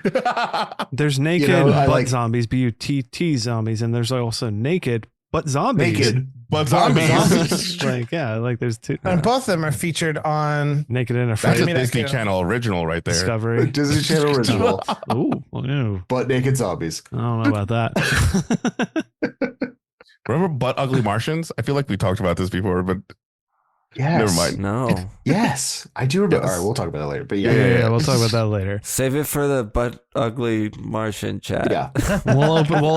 There's naked I butt like- zombies, BUTT zombies, and there's also naked butt zombies. Naked butt zombies. zombies. Like, yeah, like there's two. And both of them are featured on Naked and That's Afraid. a mean, I Disney could- Channel original right there. Discovery. Disney Channel original. Ooh, ew. Butt naked zombies. I don't know about that. Remember Butt Ugly Martians? I feel like we talked about this before, but Yes. Never mind. No. Yes. I do remember. Yes. All right, we'll talk about that later. But yeah, we'll talk about that later. Save it for the butt ugly Martian chat. Yeah. We'll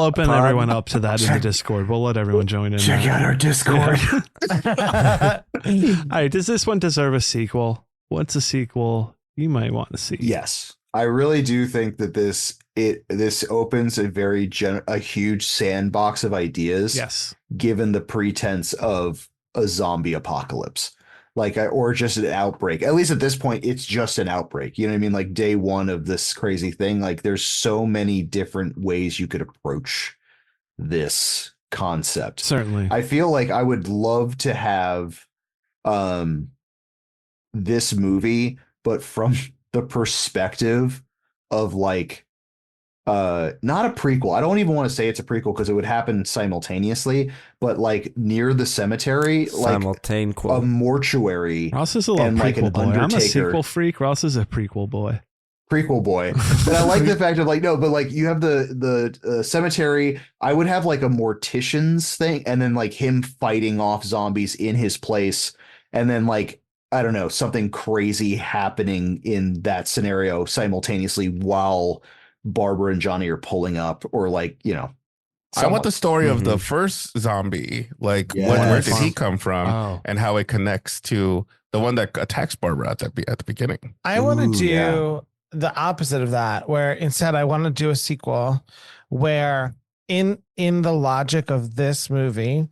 open Pod. everyone up to that in the Discord. We'll let everyone join in. Check out our Discord. All right, does this one deserve a sequel? What's a sequel you might want to see? Yes. I really do think that this opens a very a huge sandbox of ideas. Yes. Given the pretense of a zombie apocalypse, or just an outbreak. At least at this point, it's just an outbreak. You know what I mean? Like day one of this crazy thing. Like there's so many different ways you could approach this concept. Certainly. I feel like I would love to have this movie, but from the perspective of not a prequel. I don't even want to say it's a prequel because it would happen simultaneously, but near the cemetery, Simultane a quote. mortuary Ross is a little and, prequel an boy. I'm a Undertaker. sequel freak. Ross is a prequel boy. Prequel boy. But I like the fact of you have the cemetery. I would have a mortician's thing, and then him fighting off zombies in his place, and then I don't know, something crazy happening in that scenario simultaneously while Barbara and Johnny are pulling up, or I want the story of the Mhm. first zombie. Where Yes. did he come from, Oh. and how it connects to the one that attacks Barbara at the beginning. I want to Ooh, do yeah. the opposite of that, where instead I want to do a sequel where in the logic of this movie,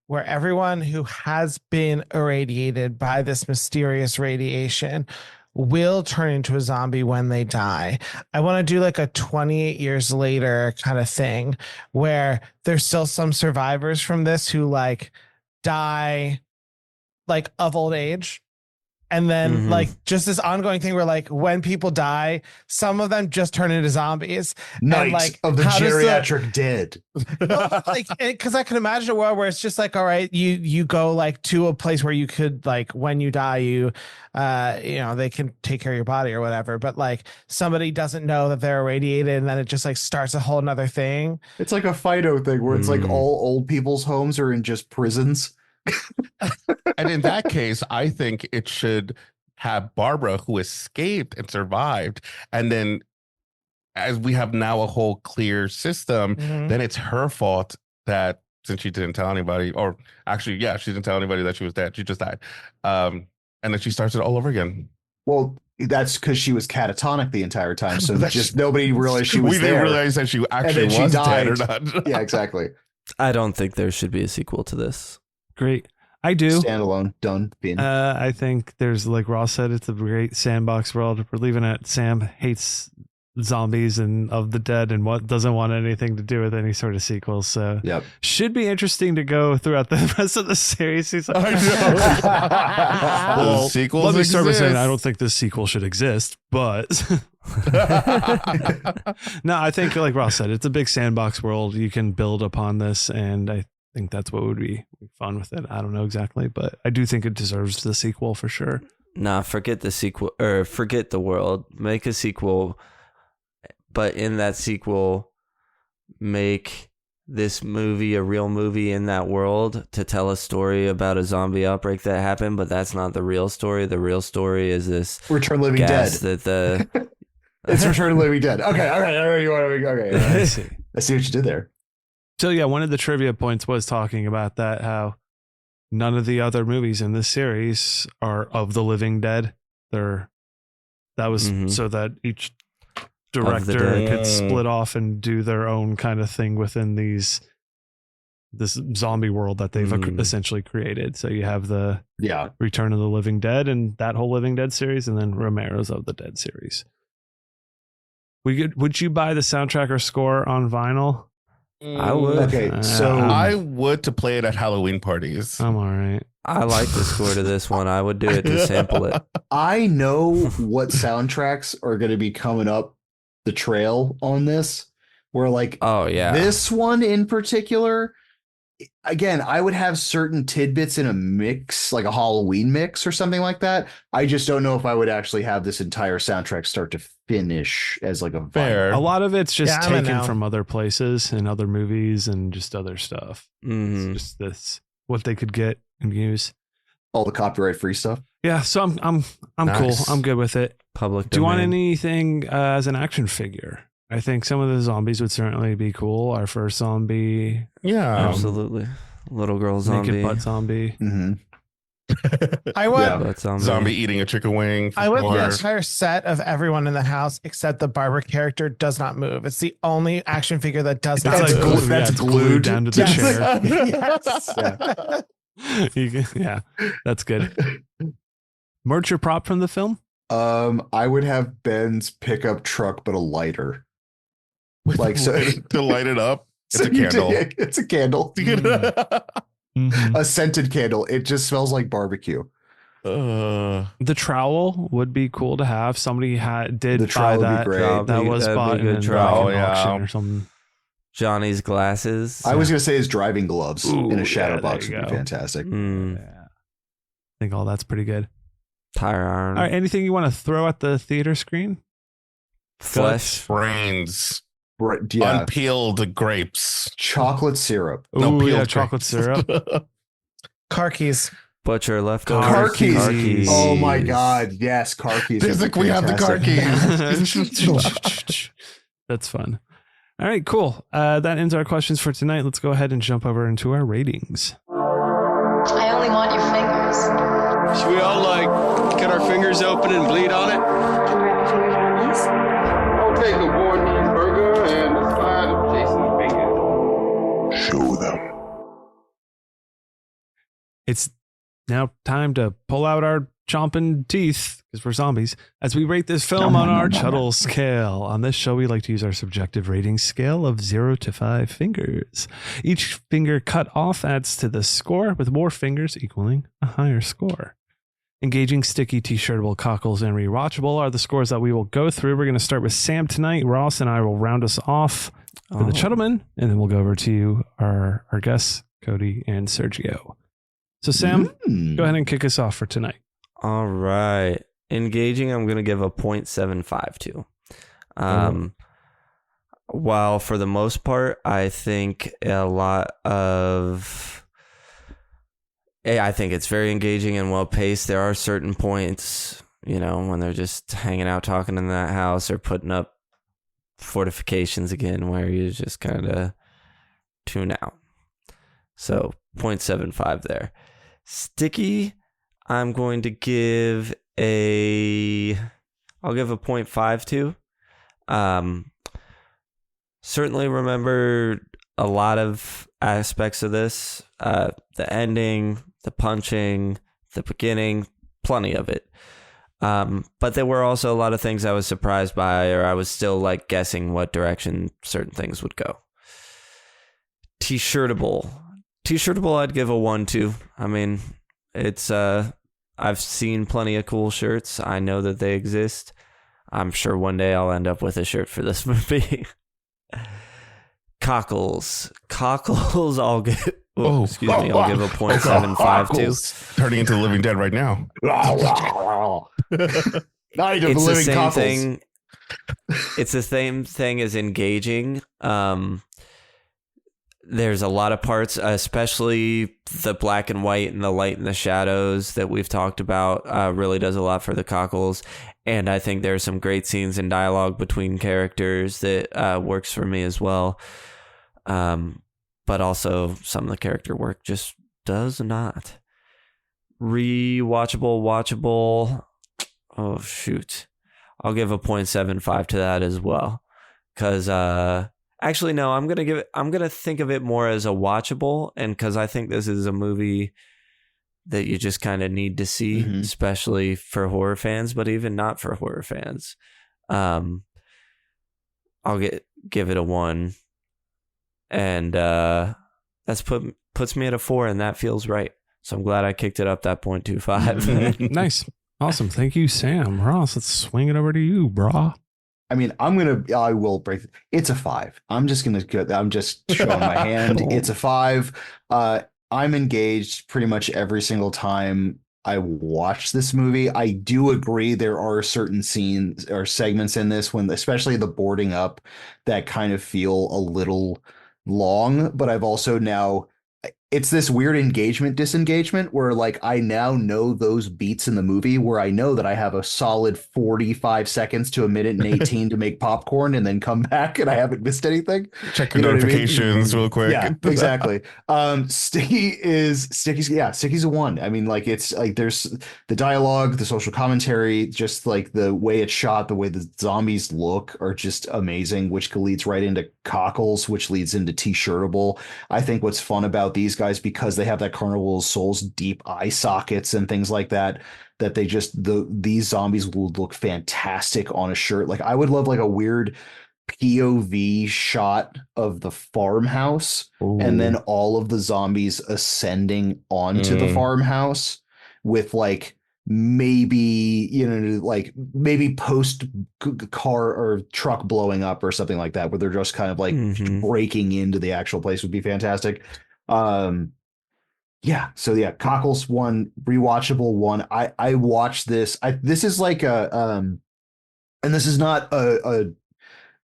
where everyone who has been irradiated by this mysterious radiation will turn into a zombie when they die. I want to do like a 28 years later kind of thing where there's still some survivors from this who like die like of old age. And then like just this ongoing thing where like when people die, some of them just turn into zombies. Night and, like, of the how does geriatric dead. like, because I can imagine a world where it's just like, all right, you go like to a place where you could like when you die, you know, they can take care of your body or whatever. But like somebody doesn't know that they're irradiated, and then it just like starts a whole nother thing. It's like a Fido thing where it's like all old people's homes are in just prisons. And in that case, I think it should have Barbara, who escaped and survived, and then as we have now a whole clear system, then it's her fault that since she didn't tell anybody, or actually, yeah, she didn't tell anybody that she was dead. She just died. And then she starts it all over again. Well, that's because she was catatonic the entire time. So just nobody realized she was we there. didn't realize that she actually she was died. dead or not. Yeah, exactly. I don't think there should be a sequel to this. Great. I do. Standalone. Done. Being. I think there's, like Ross said, it's a great sandbox world. We're leaving it. Sam hates zombies and of the dead and what doesn't want anything to do with any sort of sequels. So Yep. should be interesting to go throughout the rest of the series. He's like, I know. well, Sequels let me start by saying exist. I don't think this sequel should exist, but no, I think like Ross said, it's a big sandbox world. You can build upon this, and I think that's what would be fun with it. I don't know exactly, but I do think it deserves the sequel for sure. Nah, forget the sequel, or forget the world. Make a sequel, but in that sequel, make this movie a real movie in that world to tell a story about a zombie outbreak that happened, but that's not the real story. The real story is this Return of the Living gas Dead. that the It's Return of the Living Dead. Okay. All right. Okay. I see. I see what you did there. So yeah, one of the trivia points was talking about that, how none of the other movies in this series are of the living dead. That was so that each director could split off and do their own kind of thing within this zombie world that they've essentially created. So you have the Return of the Living Dead and that whole Living Dead series, and then Romero's of the Dead series. Would you buy the soundtrack or score on vinyl? I would. Okay, so I would to play it at Halloween parties. I'm all right. I like the score to this one. I would do it to sample it. I know what soundtracks are going to be coming up the trail on this. Where like, oh yeah, this one in particular. Again, I would have certain tidbits in a mix, like a Halloween mix or something like that. I just don't know if I would actually have this entire soundtrack start to finish as like a Fair. A lot of it's just I'm in taken now. from other places and other movies and just other stuff. Mhm. It's just this what they could get and use. all the copyright free stuff. Yeah, so I'm Nice. cool. I'm good with it. Public. Do you want domain. anything as an action figure? I think some of the zombies would certainly be cool. Our first zombie, Yeah. Absolutely, little girl zombie. naked butt zombie. Mm-hmm. I want Yeah. Butt zombie. Zombie eating a chicken wing. I want the or- entire set of everyone in the house except the Barbara character does not move. It's the only action figure that does not That's move. glue- yeah, that's it's glued. down to the Yes. chair. Yes. Yeah, that's good. Merch or prop from the film? I would have Ben's pickup truck, but a lighter. Like so, to light it up. It's so a you candle. take- It's a candle. Mhm. A scented candle. It just smells like barbecue. The trowel would be cool to have. Somebody did The buy trowel would be that. great. That'd That be- was that'd be bought a good in trowel, an yeah. auction or something. Johnny's glasses. I was gonna say his driving gloves Ooh, in a shadow yeah, box there would you be go. fantastic. Mm, Yeah. I think all that's pretty good. tire iron. All right, anything you want to throw at the theater screen? Flesh. Brains. Right, yeah, Unpeeled grapes. chocolate syrup. No, Ooh, peeled yeah, grapes. chocolate syrup. Car keys. Butcher leftovers. Car keys. Car keys. Oh my god, yes, car keys. There's would like be we have the car fantastic. keys. That's fun. All right, cool. That ends our questions for tonight. Let's go ahead and jump over into our ratings. I only want your fingers. Should we all, like, cut our fingers open and bleed on it? Can you wrap your fingers around these? I'll take a board meat burger and a side of Jason's bacon. Show them. It's now time to pull out our chomping teeth because we're zombies as we rate this film on our Chuddle scale. On this show, we like to use our subjective rating scale of 0 to 5 fingers. Each finger cut off adds to the score, with more fingers equaling a higher score. Engaging, sticky, t-shirtable, cockles, and rewatchable are the scores that we will go through. We're going to start with Sam tonight. Ross and I will round us off for the Chuddleman, and then we'll go over to our guests, Cody and Sergio. So Sam, go ahead and kick us off for tonight. All right. Engaging, I'm going to give a 0.75 to. While for the most part, I think I think it's very engaging and well paced. There are certain points, when they're just hanging out, talking in that house or putting up fortifications again, where you just kind of tune out. So 0.75 there. Sticky, I'm going to give I'll give a 0.5 to. Certainly remember a lot of aspects of this, the ending, the punching, the beginning, plenty of it. But there were also a lot of things I was surprised by, or I was still like guessing what direction certain things would go. T-shirtable, I'd give a 1 to. I mean, it's I've seen plenty of cool shirts. I know that they exist. I'm sure one day I'll end up with a shirt for this movie. Cockles, I'll get. I'll give a 0.75 to. Turning into the Living Dead right now. Not even the living cockles. Thing. It's the same thing as engaging. There's a lot of parts, especially the black and white and the light and the shadows that we've talked about, really does a lot for the cockles. And I think there are some great scenes and dialogue between characters that works for me as well. But also some of the character work just does not. Watchable. Oh, shoot. I'll give a 0.75 to that as well. Because, actually, no, I'm going to think of it more as a watchable. And because I think this is a movie that you just kind of need to see, especially for horror fans, but even not for horror fans. I'll give it a 1. And that's puts me at a 4, and that feels right. So I'm glad I kicked it up that 0.25. Nice. Awesome. Thank you, Sam. Ross, let's swing it over to you, brah. I mean, I will break. It's a 5. I'm just showing my hand. It's a 5. I'm engaged pretty much every single time I watch this movie. I do agree there are certain scenes or segments in this, when especially the boarding up, that kind of feel a little long, but I've also now, it's this weird disengagement where like I now know those beats in the movie where I know that I have a solid 45 seconds to a minute and 18 to make popcorn and then come back and I haven't missed anything. Check your notifications real quick. Yeah, exactly. Sticky's a 1. I mean, like, it's like there's the dialogue, the social commentary, just like the way it's shot, the way the zombies look are just amazing, which leads right into cockles, which leads into T-shirtable. I think what's fun about these guys, because they have that Carnival of Souls deep eye sockets and things like that, that they just these zombies will look fantastic on a shirt. Like, I would love like a weird POV shot of the farmhouse. Ooh. And then all of the zombies ascending onto the farmhouse with like maybe post car or truck blowing up or something like that, where they're just kind of like breaking into the actual place would be fantastic. Cockles 1, rewatchable 1. I watched this. This is like and this is not I'm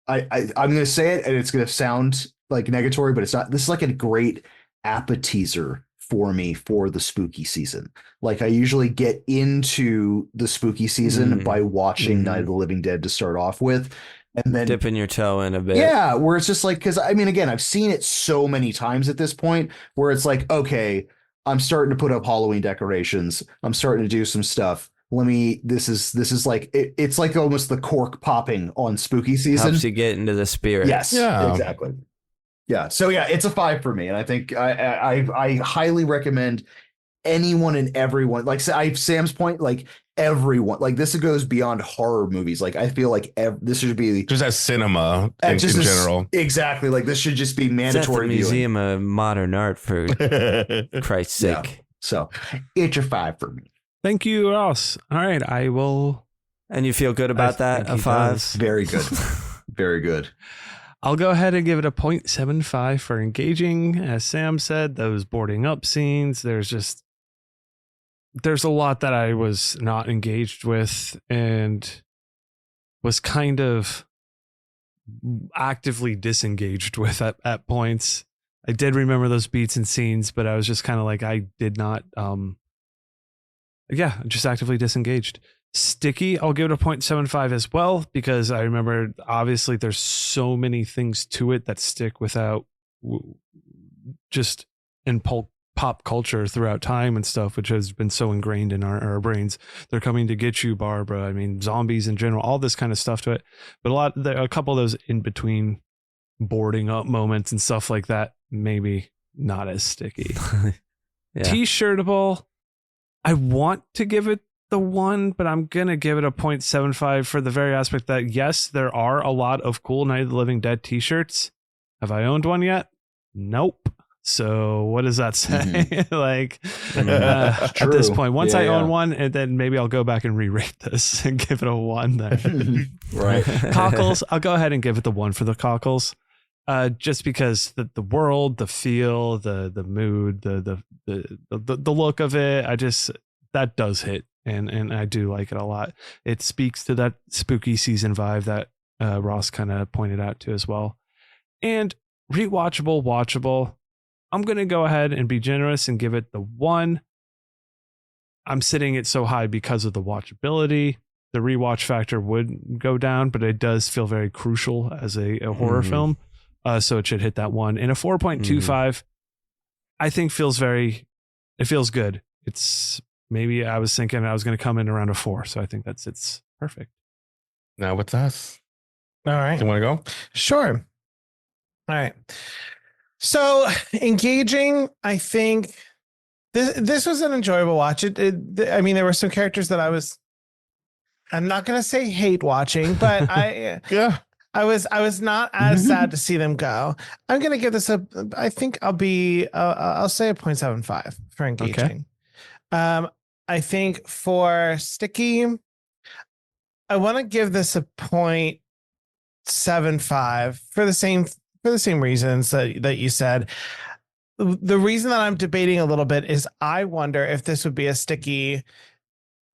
going to say it and it's going to sound like negatory, but it's not. This is like a great appetizer for me for the spooky season. Like, I usually get into the spooky season by watching Night of the Living Dead to start off with. And then dipping your toe in a bit. Yeah, where it's just like, because I mean, again, I've seen it so many times at this point where it's like, okay, I'm starting to put up Halloween decorations. I'm starting to do some stuff. This is like, it's like almost the cork popping on spooky season. Helps you get into the spirit. Yes, yeah, exactly. Yeah. So yeah, it's a 5 for me. And I think I highly recommend anyone and everyone. Like I Sam's point, like everyone, like this goes beyond horror movies. Like I feel like this should be just as cinema in general. Exactly. Like this should just be mandatory. It's at the Museum of Modern Art, for Christ's sake. Yeah. So it's a 5 for me. Thank you, Ross. All right, I will. And you feel good about that? A 5? Does. Very good. Very good. I'll go ahead and give it a 0.75 for engaging. As Sam said, those boarding up scenes, there's a lot that I was not engaged with and was kind of actively disengaged with at points. I did remember those beats and scenes, but I was just kind of like, I did not, just actively disengaged. Sticky, I'll give it a 0.75 as well, because I remember obviously there's so many things to it that stick without just in pop culture throughout time and stuff, which has been so ingrained in our brains. They're coming to get you, Barbara. I mean, zombies in general, all this kind of stuff to it. But a couple of those in between boarding up moments and stuff like that, maybe not as sticky. Yeah. T-shirtable, I want to give it the 1, but I'm going to give it a 0.75 for the very aspect that, yes, there are a lot of cool Night of the Living Dead t-shirts. Have I owned one yet? Nope. So what does that say? Mm-hmm. like at this point, once I own one, and then maybe I'll go back and re-rate this and give it a 1 then. Right. Cockles, I'll go ahead and give it the 1 for the cockles. Just because the world, the feel, the mood, the look of it, that does hit, and I do like it a lot. It speaks to that spooky season vibe that Ross kind of pointed out to as well. And rewatchable, watchable. I'm gonna go ahead and be generous and give it the 1. I'm sitting it so high because of the watchability. The rewatch factor would go down, but it does feel very crucial as a horror film. So it should hit that 1. And a 4.25, I think it feels good. It's maybe I was thinking I was going to come in around a 4. So I think it's perfect. Now it's us. All right. You want to go? Sure. All right. So engaging, I think this was an enjoyable watch. I mean, there were some characters that I'm not going to say hate watching, but I was not as sad to see them go. I'm going to give this I think I'll say a 0.75 for engaging. Okay. I think for sticky, I want to give this a 0.75 for the same reasons that you said. The reason that I'm debating a little bit is I wonder if this would be a sticky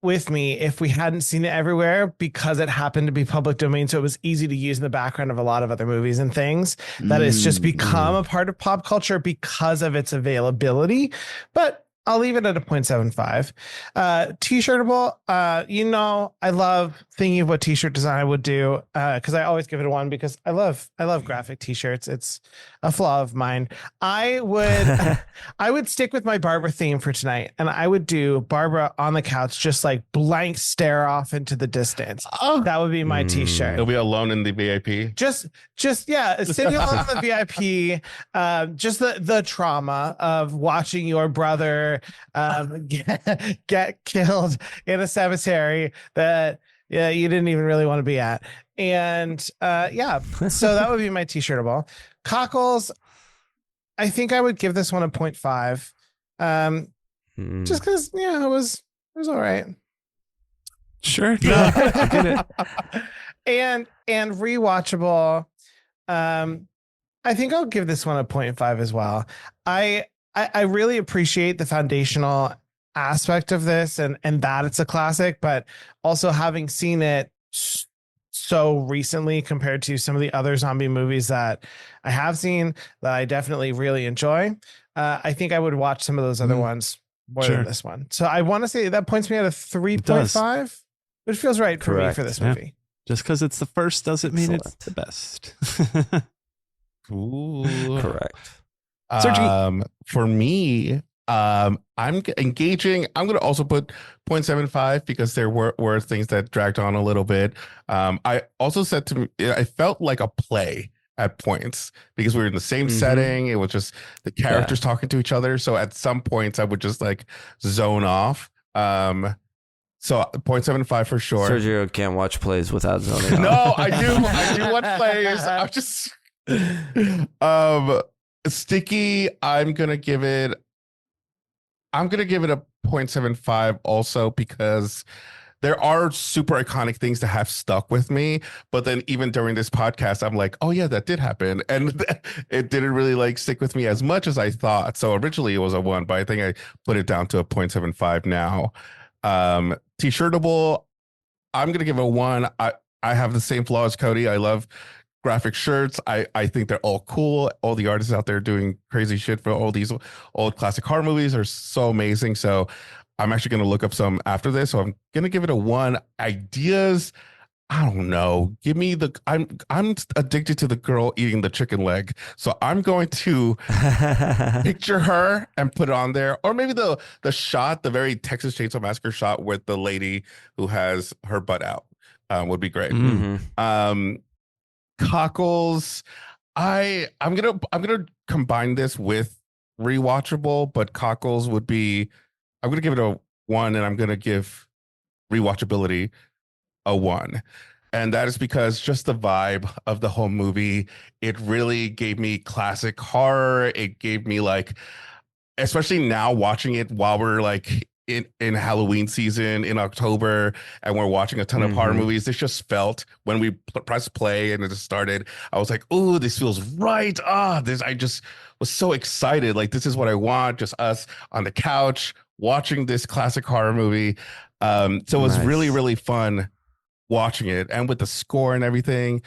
with me if we hadn't seen it everywhere, because it happened to be public domain, so it was easy to use in the background of a lot of other movies and things, that it's just become a part of pop culture because of its availability. But I'll leave it at a 0.75. T-shirtable, I love thinking of what t-shirt design I would do, because I always give it a 1 because I love graphic t-shirts. It's a flaw of mine. I would stick with my Barbara theme for tonight, and I would do Barbara on the couch, just like blank stare off into the distance. Oh, that would be my t-shirt. He'll be alone in the VIP. Just sitting alone in the VIP. Just the trauma of watching your brother get killed in a cemetery that you didn't even really want to be at. And so that would be my t-shirtable. Cockles, I think I would give this one a 0.5. Just because it was all right. Sure. Yeah, I get it. And rewatchable, I think I'll give this one a 0.5 as well. I really appreciate the foundational aspect of this and that it's a classic, but also having seen it so recently compared to some of the other zombie movies that I have seen that I definitely really enjoy. I think I would watch some of those other ones more than this one. So I want to say that points me at a 3.5, which feels right for me for this movie. Just because it's the first doesn't mean it's the best. Ooh. Correct. For me, I'm engaging. I'm going to also put 0.75 because there were things that dragged on a little bit. I also said I felt like a play at points because we were in the same setting. It was just the characters talking to each other. So at some points I would just like zone off. So 0.75 for sure. Sergio can't watch plays without zoning No, out. I do watch plays. I'm just Sticky, I'm gonna give it a 0.75 also because there are super iconic things that have stuck with me, but then even during this podcast, I'm like, oh yeah, that did happen. And it didn't really like stick with me as much as I thought. So originally it was a 1, but I think I put it down to a 0.75 now. T-shirtable, I'm going to give it a 1. I have the same flaw as Cody. I love graphic shirts. I think they're all cool. All the artists out there doing crazy shit for all these old classic horror movies are so amazing. So I'm actually going to look up some after this. So I'm going to give it a 1. Ideas, I don't know. Give me I'm addicted to the girl eating the chicken leg. So I'm going to picture her and put it on there. Or maybe the shot, the very Texas Chainsaw Massacre shot with the lady who has her butt out would be great. Cockles, I'm gonna combine this with rewatchable, but Cockles would be, I'm gonna give it a 1, and I'm gonna give rewatchability a 1. And that is because just the vibe of the whole movie, it really gave me classic horror. It gave me like, especially now watching it while we're like in Halloween season in October and we're watching a ton of horror movies, this just felt, when we pressed play and it just started, I was like, oh, this feels right. I just was so excited. Like, this is what I want, just us on the couch watching this classic horror movie. So it was really, really fun watching it, and with the score and everything.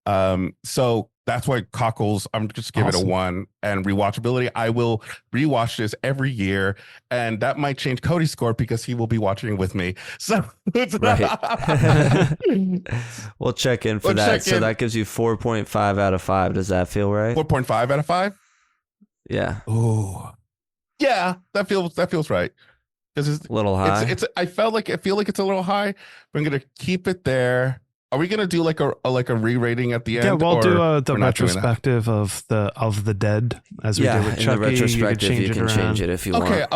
So that's why Cockles, I'm just give it a 1. And rewatchability, I will rewatch this every year, and that might change Cody's score because he will be watching with me. So right. We'll check in for that. So that gives you 4.5 out of 5. Does that feel right? 4.5 out of 5? Yeah. Oh, yeah, that feels right. Because it's a little high. I feel like it's a little high, but I'm gonna keep it there. Are we gonna do like a re-rating at the end? Yeah, we'll do the retrospective of the dead as we did with Chucky. In the retrospective, you can change it if you want. Okay,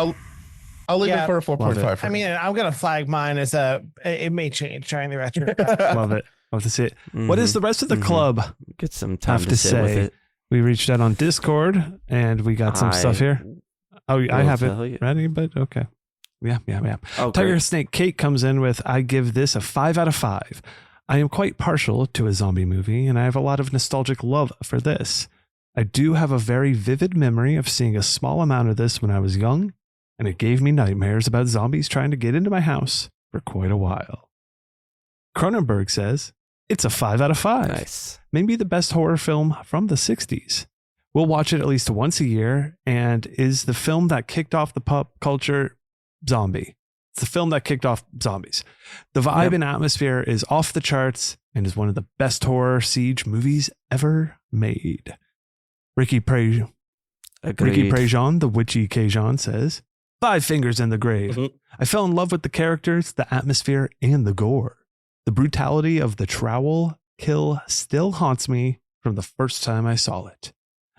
I'll leave it for a 4.5. I mean, I'm gonna flag mine as it may change during the retro. Love it. Love to see it. What does the rest of the club get some time have to say? with it? We reached out on Discord and we got some stuff here. Oh, I have it ready, but okay. Yeah. Oh, Tiger great. Snake Kate comes in with, I give this a 5 out of 5. I am quite partial to a zombie movie, and I have a lot of nostalgic love for this. I do have a very vivid memory of seeing a small amount of this when I was young, and it gave me nightmares about zombies trying to get into my house for quite a while. Cronenberg says, it's a 5 out of 5. Nice. Maybe the best horror film from the 60s. We'll watch it at least once a year, and is the film that kicked off the pop culture zombie. It's the film that kicked off zombies. The vibe and atmosphere is off the charts and is one of the best horror siege movies ever made. Ricky Prejean, the witchy Cajun, says, 5 fingers in the grave. I fell in love with the characters, the atmosphere, and the gore. The brutality of the trowel kill still haunts me from the first time I saw it.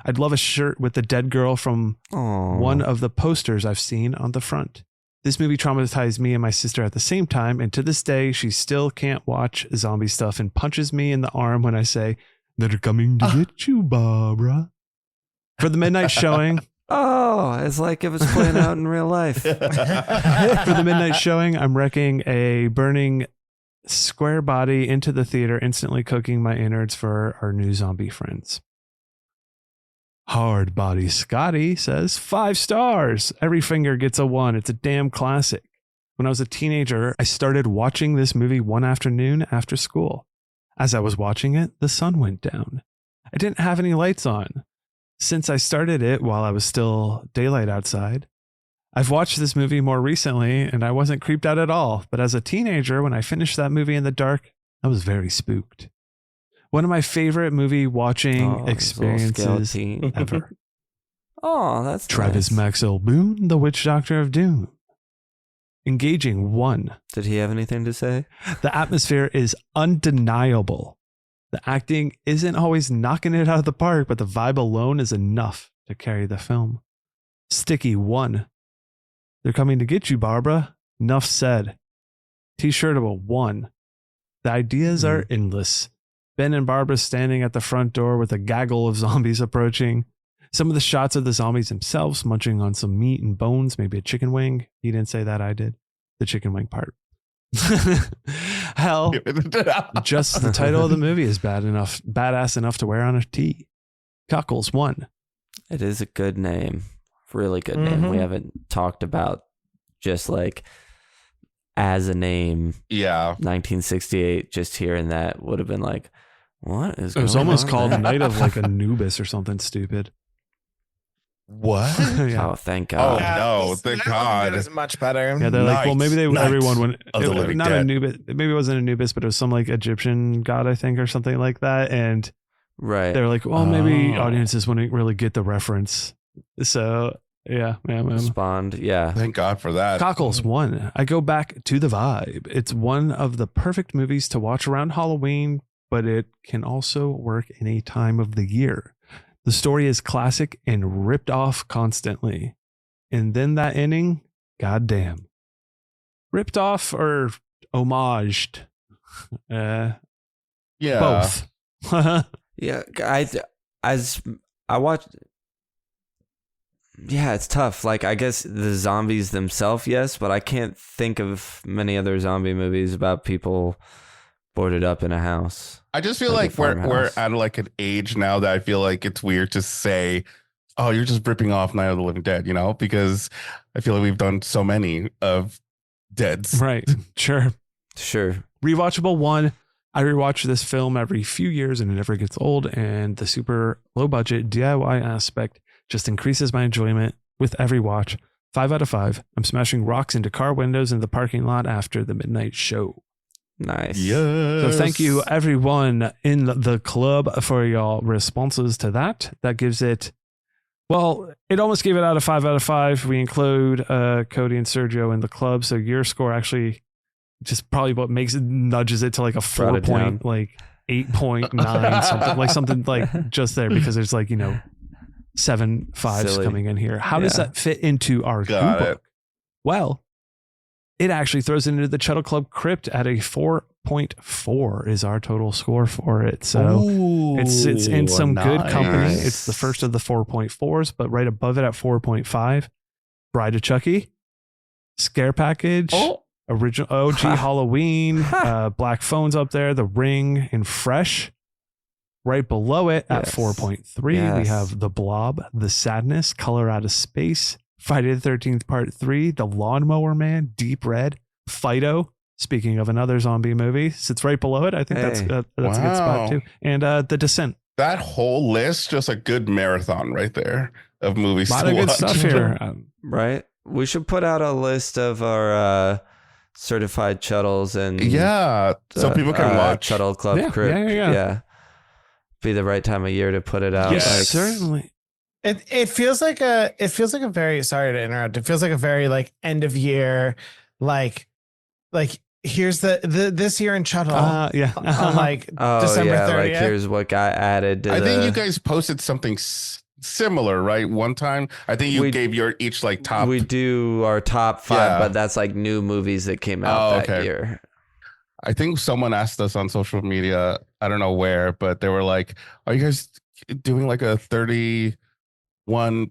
I'd love a shirt with the dead girl from one of the posters I've seen on the front. This movie traumatized me and my sister at the same time, and to this day, she still can't watch zombie stuff and punches me in the arm when I say, they're coming to get you, Barbara. For the midnight showing... it's like it was playing out in real life. For the midnight showing, I'm wrecking a burning square body into the theater, instantly cooking my innards for our new zombie friends. Hard Body Scotty says 5 stars. Every finger gets a 1. It's a damn classic. When I was a teenager, I started watching this movie one afternoon after school. As I was watching it, the sun went down. I didn't have any lights on. Since I started it while I was still daylight outside, I've watched this movie more recently and I wasn't creeped out at all. But as a teenager, when I finished that movie in the dark, I was very spooked. One of my favorite movie watching experiences ever. That's Travis nice. Maxwell Boone, the Witch Doctor of Doom. Engaging 1. Did he have anything to say? The atmosphere is undeniable. The acting isn't always knocking it out of the park, but the vibe alone is enough to carry the film. Sticky 1. They're coming to get you, Barbara. Nuff said. T-shirtable 1. The ideas are endless. Ben and Barbara standing at the front door with a gaggle of zombies approaching. Some of the shots of the zombies themselves munching on some meat and bones, maybe a chicken wing. He didn't say that, I did. The chicken wing part. Hell, just the title of the movie is badass enough to wear on a tee. Cockles 1. It is a good name. Really good name. We haven't talked about just like as a name. Yeah. 1968, just hearing that would have been like, what is going on? It was almost called there? Night of like Anubis or something stupid. What? Oh, thank God. No, thank God. It's much better. Yeah, they're like, well, maybe everyone went, of the Living not Dead. Anubis, maybe it wasn't Anubis, but it was some like Egyptian god, I think, or something like that. And Right. they're like, well, maybe audiences wouldn't really get the reference. So yeah. Respond. Yeah. Thank God for that. Cockles 1. I go back to the vibe. It's one of the perfect movies to watch around Halloween, but it can also work any time of the year. The story is classic and ripped off constantly. And then that ending, goddamn. Ripped off or homaged? Yeah. Both. Yeah. I watched. Yeah, it's tough. Like, I guess the zombies themselves, yes, but I can't think of many other zombie movies about people boarded up in a house. I just feel Like like a we're farmhouse. at like an age now that I feel like it's weird to say, oh, you're just ripping off Night of the Living Dead, because I feel like we've done so many of Deads. Right. Sure. Rewatchable 1. I rewatch this film every few years and it never gets old. And the super low budget DIY aspect just increases my enjoyment with every watch. 5 out of 5. I'm smashing rocks into car windows in the parking lot after the midnight show. Nice. Yes. So thank you everyone in the club for your responses to that. That gives it, well, it almost gave it out of 5 out of 5. We include Cody and Sergio in the club. So your score actually just probably what makes it nudges it to like a 4 point, like 8.9, something like just there because there's like, 7 5s Silly. coming in here. How does that fit into our Got Goo it. book? Well, it actually throws it into the Chuddle Club Crypt at a 4.4 is our total score for it. So it's in some good company. Nice. It's the first of the 4.4s, but right above it at 4.5, Bride of Chucky, Scare Package, original OG Halloween, Black Phone's up there, The Ring, and Fresh. Right below it at 4.3, we have The Blob, The Sadness, Color Out of Space, Friday the 13th Part 3, The Lawnmower Man, Deep Red, Fido. Speaking of another zombie movie, sits right below it. I think that's a good spot too. And The Descent. That whole list, just a good marathon right there of movies. A lot of good stuff here. Right. We should put out a list of our certified Chuddles and so people can watch Chuddle Club Crypt. Yeah. Be the right time of year to put it out. Yes, Like, certainly. It feels like a very, sorry to interrupt. It feels like a very like end of year, like here's the this year in Chuddle. On like December 30th. Like here's what got added to I think you guys posted something similar, right? One time, I think you gave your each like top. We do our top 5, but that's like new movies that came out that year. I think someone asked us on social media, I don't know where, but they were like, are you guys doing like a 31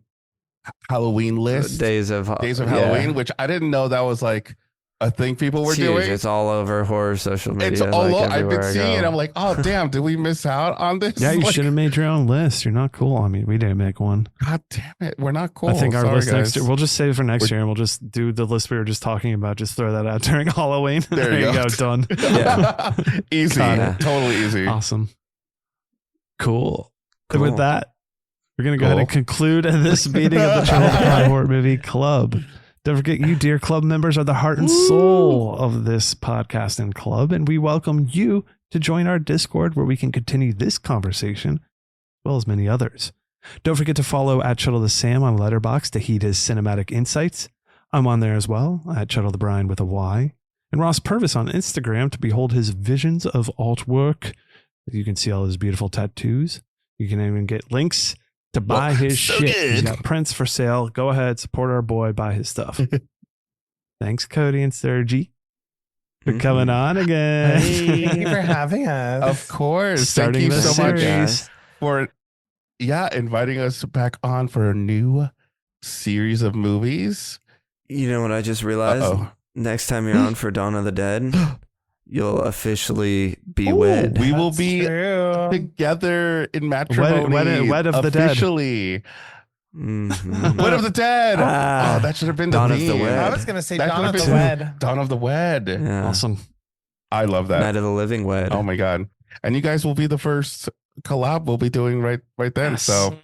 Halloween list? Days of Halloween, which I didn't know that was like a thing people were doing. It's all over horror social media. It's all like I've been everywhere I seeing go. it. I'm like, oh damn, did we miss out on this? Yeah, you Like, should have made your own list. You're not cool. I mean, we didn't make one. God damn it, we're not cool. I think our Sorry, list guys. next year, we'll just save it for next year and we'll just do the list we were just talking about. Just throw that out during Halloween. There you go. Done. Easy. Totally easy. Awesome. Cool. And with that, we're going to go ahead and conclude this meeting of the Chuddle the Pod Horror Movie Club. Don't forget, you, dear club members, are the heart and soul of this podcast and club, and we welcome you to join our Discord where we can continue this conversation, as well as many others. Don't forget to follow at Chuddle the Sam on Letterboxd to heed his cinematic insights. I'm on there as well, at Chuddle the Bryan with a Y, and Ross Purvis on Instagram to behold his visions of alt work. You can see all his beautiful tattoos. You can even get links to buy his shit. He's got prints for sale. Go ahead, support our boy, buy his stuff. Thanks, Cody and Sergi, for coming on again. Hey, thank you for having us. Of course. Starting Thank you the so much series. for inviting us back on for a new series of movies. You know what I just realized? Uh-oh. Next time you're on for Dawn of the Dead, you'll officially be wed. We will be True. together in matrimony. Wed of the Dead. Officially. Mhm. Wed of the Dead. Ah. That should have been Dawn the of the theme. Wed. I was going to say That Dawn of could've the been Wed. Dawn of the Wed. Yeah. Awesome. I love that. Night of the Living Wed. Oh my god! And you guys will be the first collab we'll be doing right then. Yes. So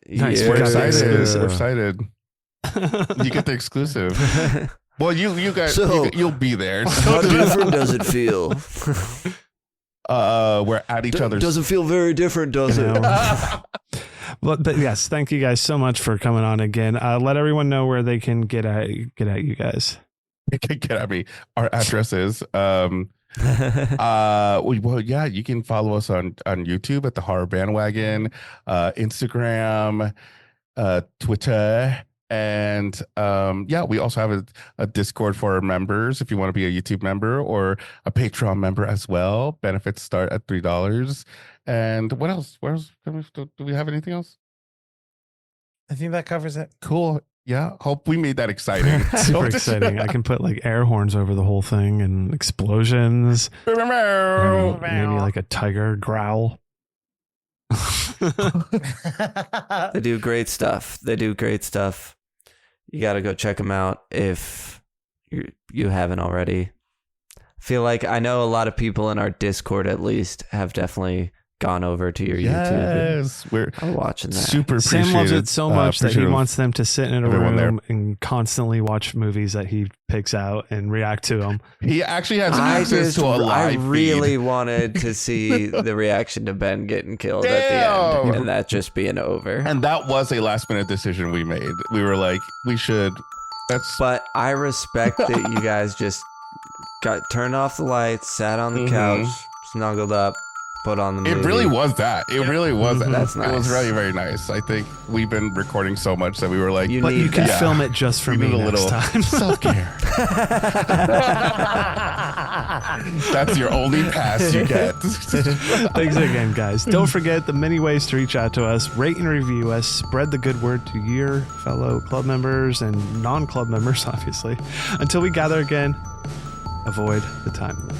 Nice. we're We got the excited. exclusive. We're excited. You get the exclusive. Well, you guys, So- you'll be there. How different does it feel? We're at each other's. Doesn't feel very different, does You it? know. But yes, thank you guys so much for coming on again. Let everyone know where they can get at you guys. Get at me. Our address is well, yeah, you can follow us on YouTube at the Horror Bandwagon, Instagram, Twitter, and we also have a Discord for our members if you want to be a YouTube member or a Patreon member as well. Benefits start at $3. And what else? Where else? Do we have anything else? I think that covers it. Cool. Yeah. Hope we made that exciting. Super exciting. I can put like air horns over the whole thing and explosions. Maybe like a tiger growl. They do great stuff. You got to go check them out if you haven't already. I feel like I know a lot of people in our Discord at least have definitely gone over to your YouTube. Yes, we're watching that. super Sam loves appreciative, it so much that he appreciative wants them to sit in a everyone room and constantly watch movies that he picks out and react to them. He actually has access to a live I really feed. wanted to see the reaction to Ben getting killed at the end, Damn. and that just being over. And that was a last minute decision we made. We were like, we should. But I respect that you guys just got turned off the lights, sat on the couch, snuggled up, put on the movie. It really was that. It really was that. That's It was nice. very, very nice. I think we've been recording so much that we were like, But you can Yeah. film it just for We me need a next little time. self-care. That's your only pass you get. Thanks again, guys. Don't forget the many ways to reach out to us, rate and review us, spread the good word to your fellow club members and non-club members, obviously. Until we gather again, avoid the time loop.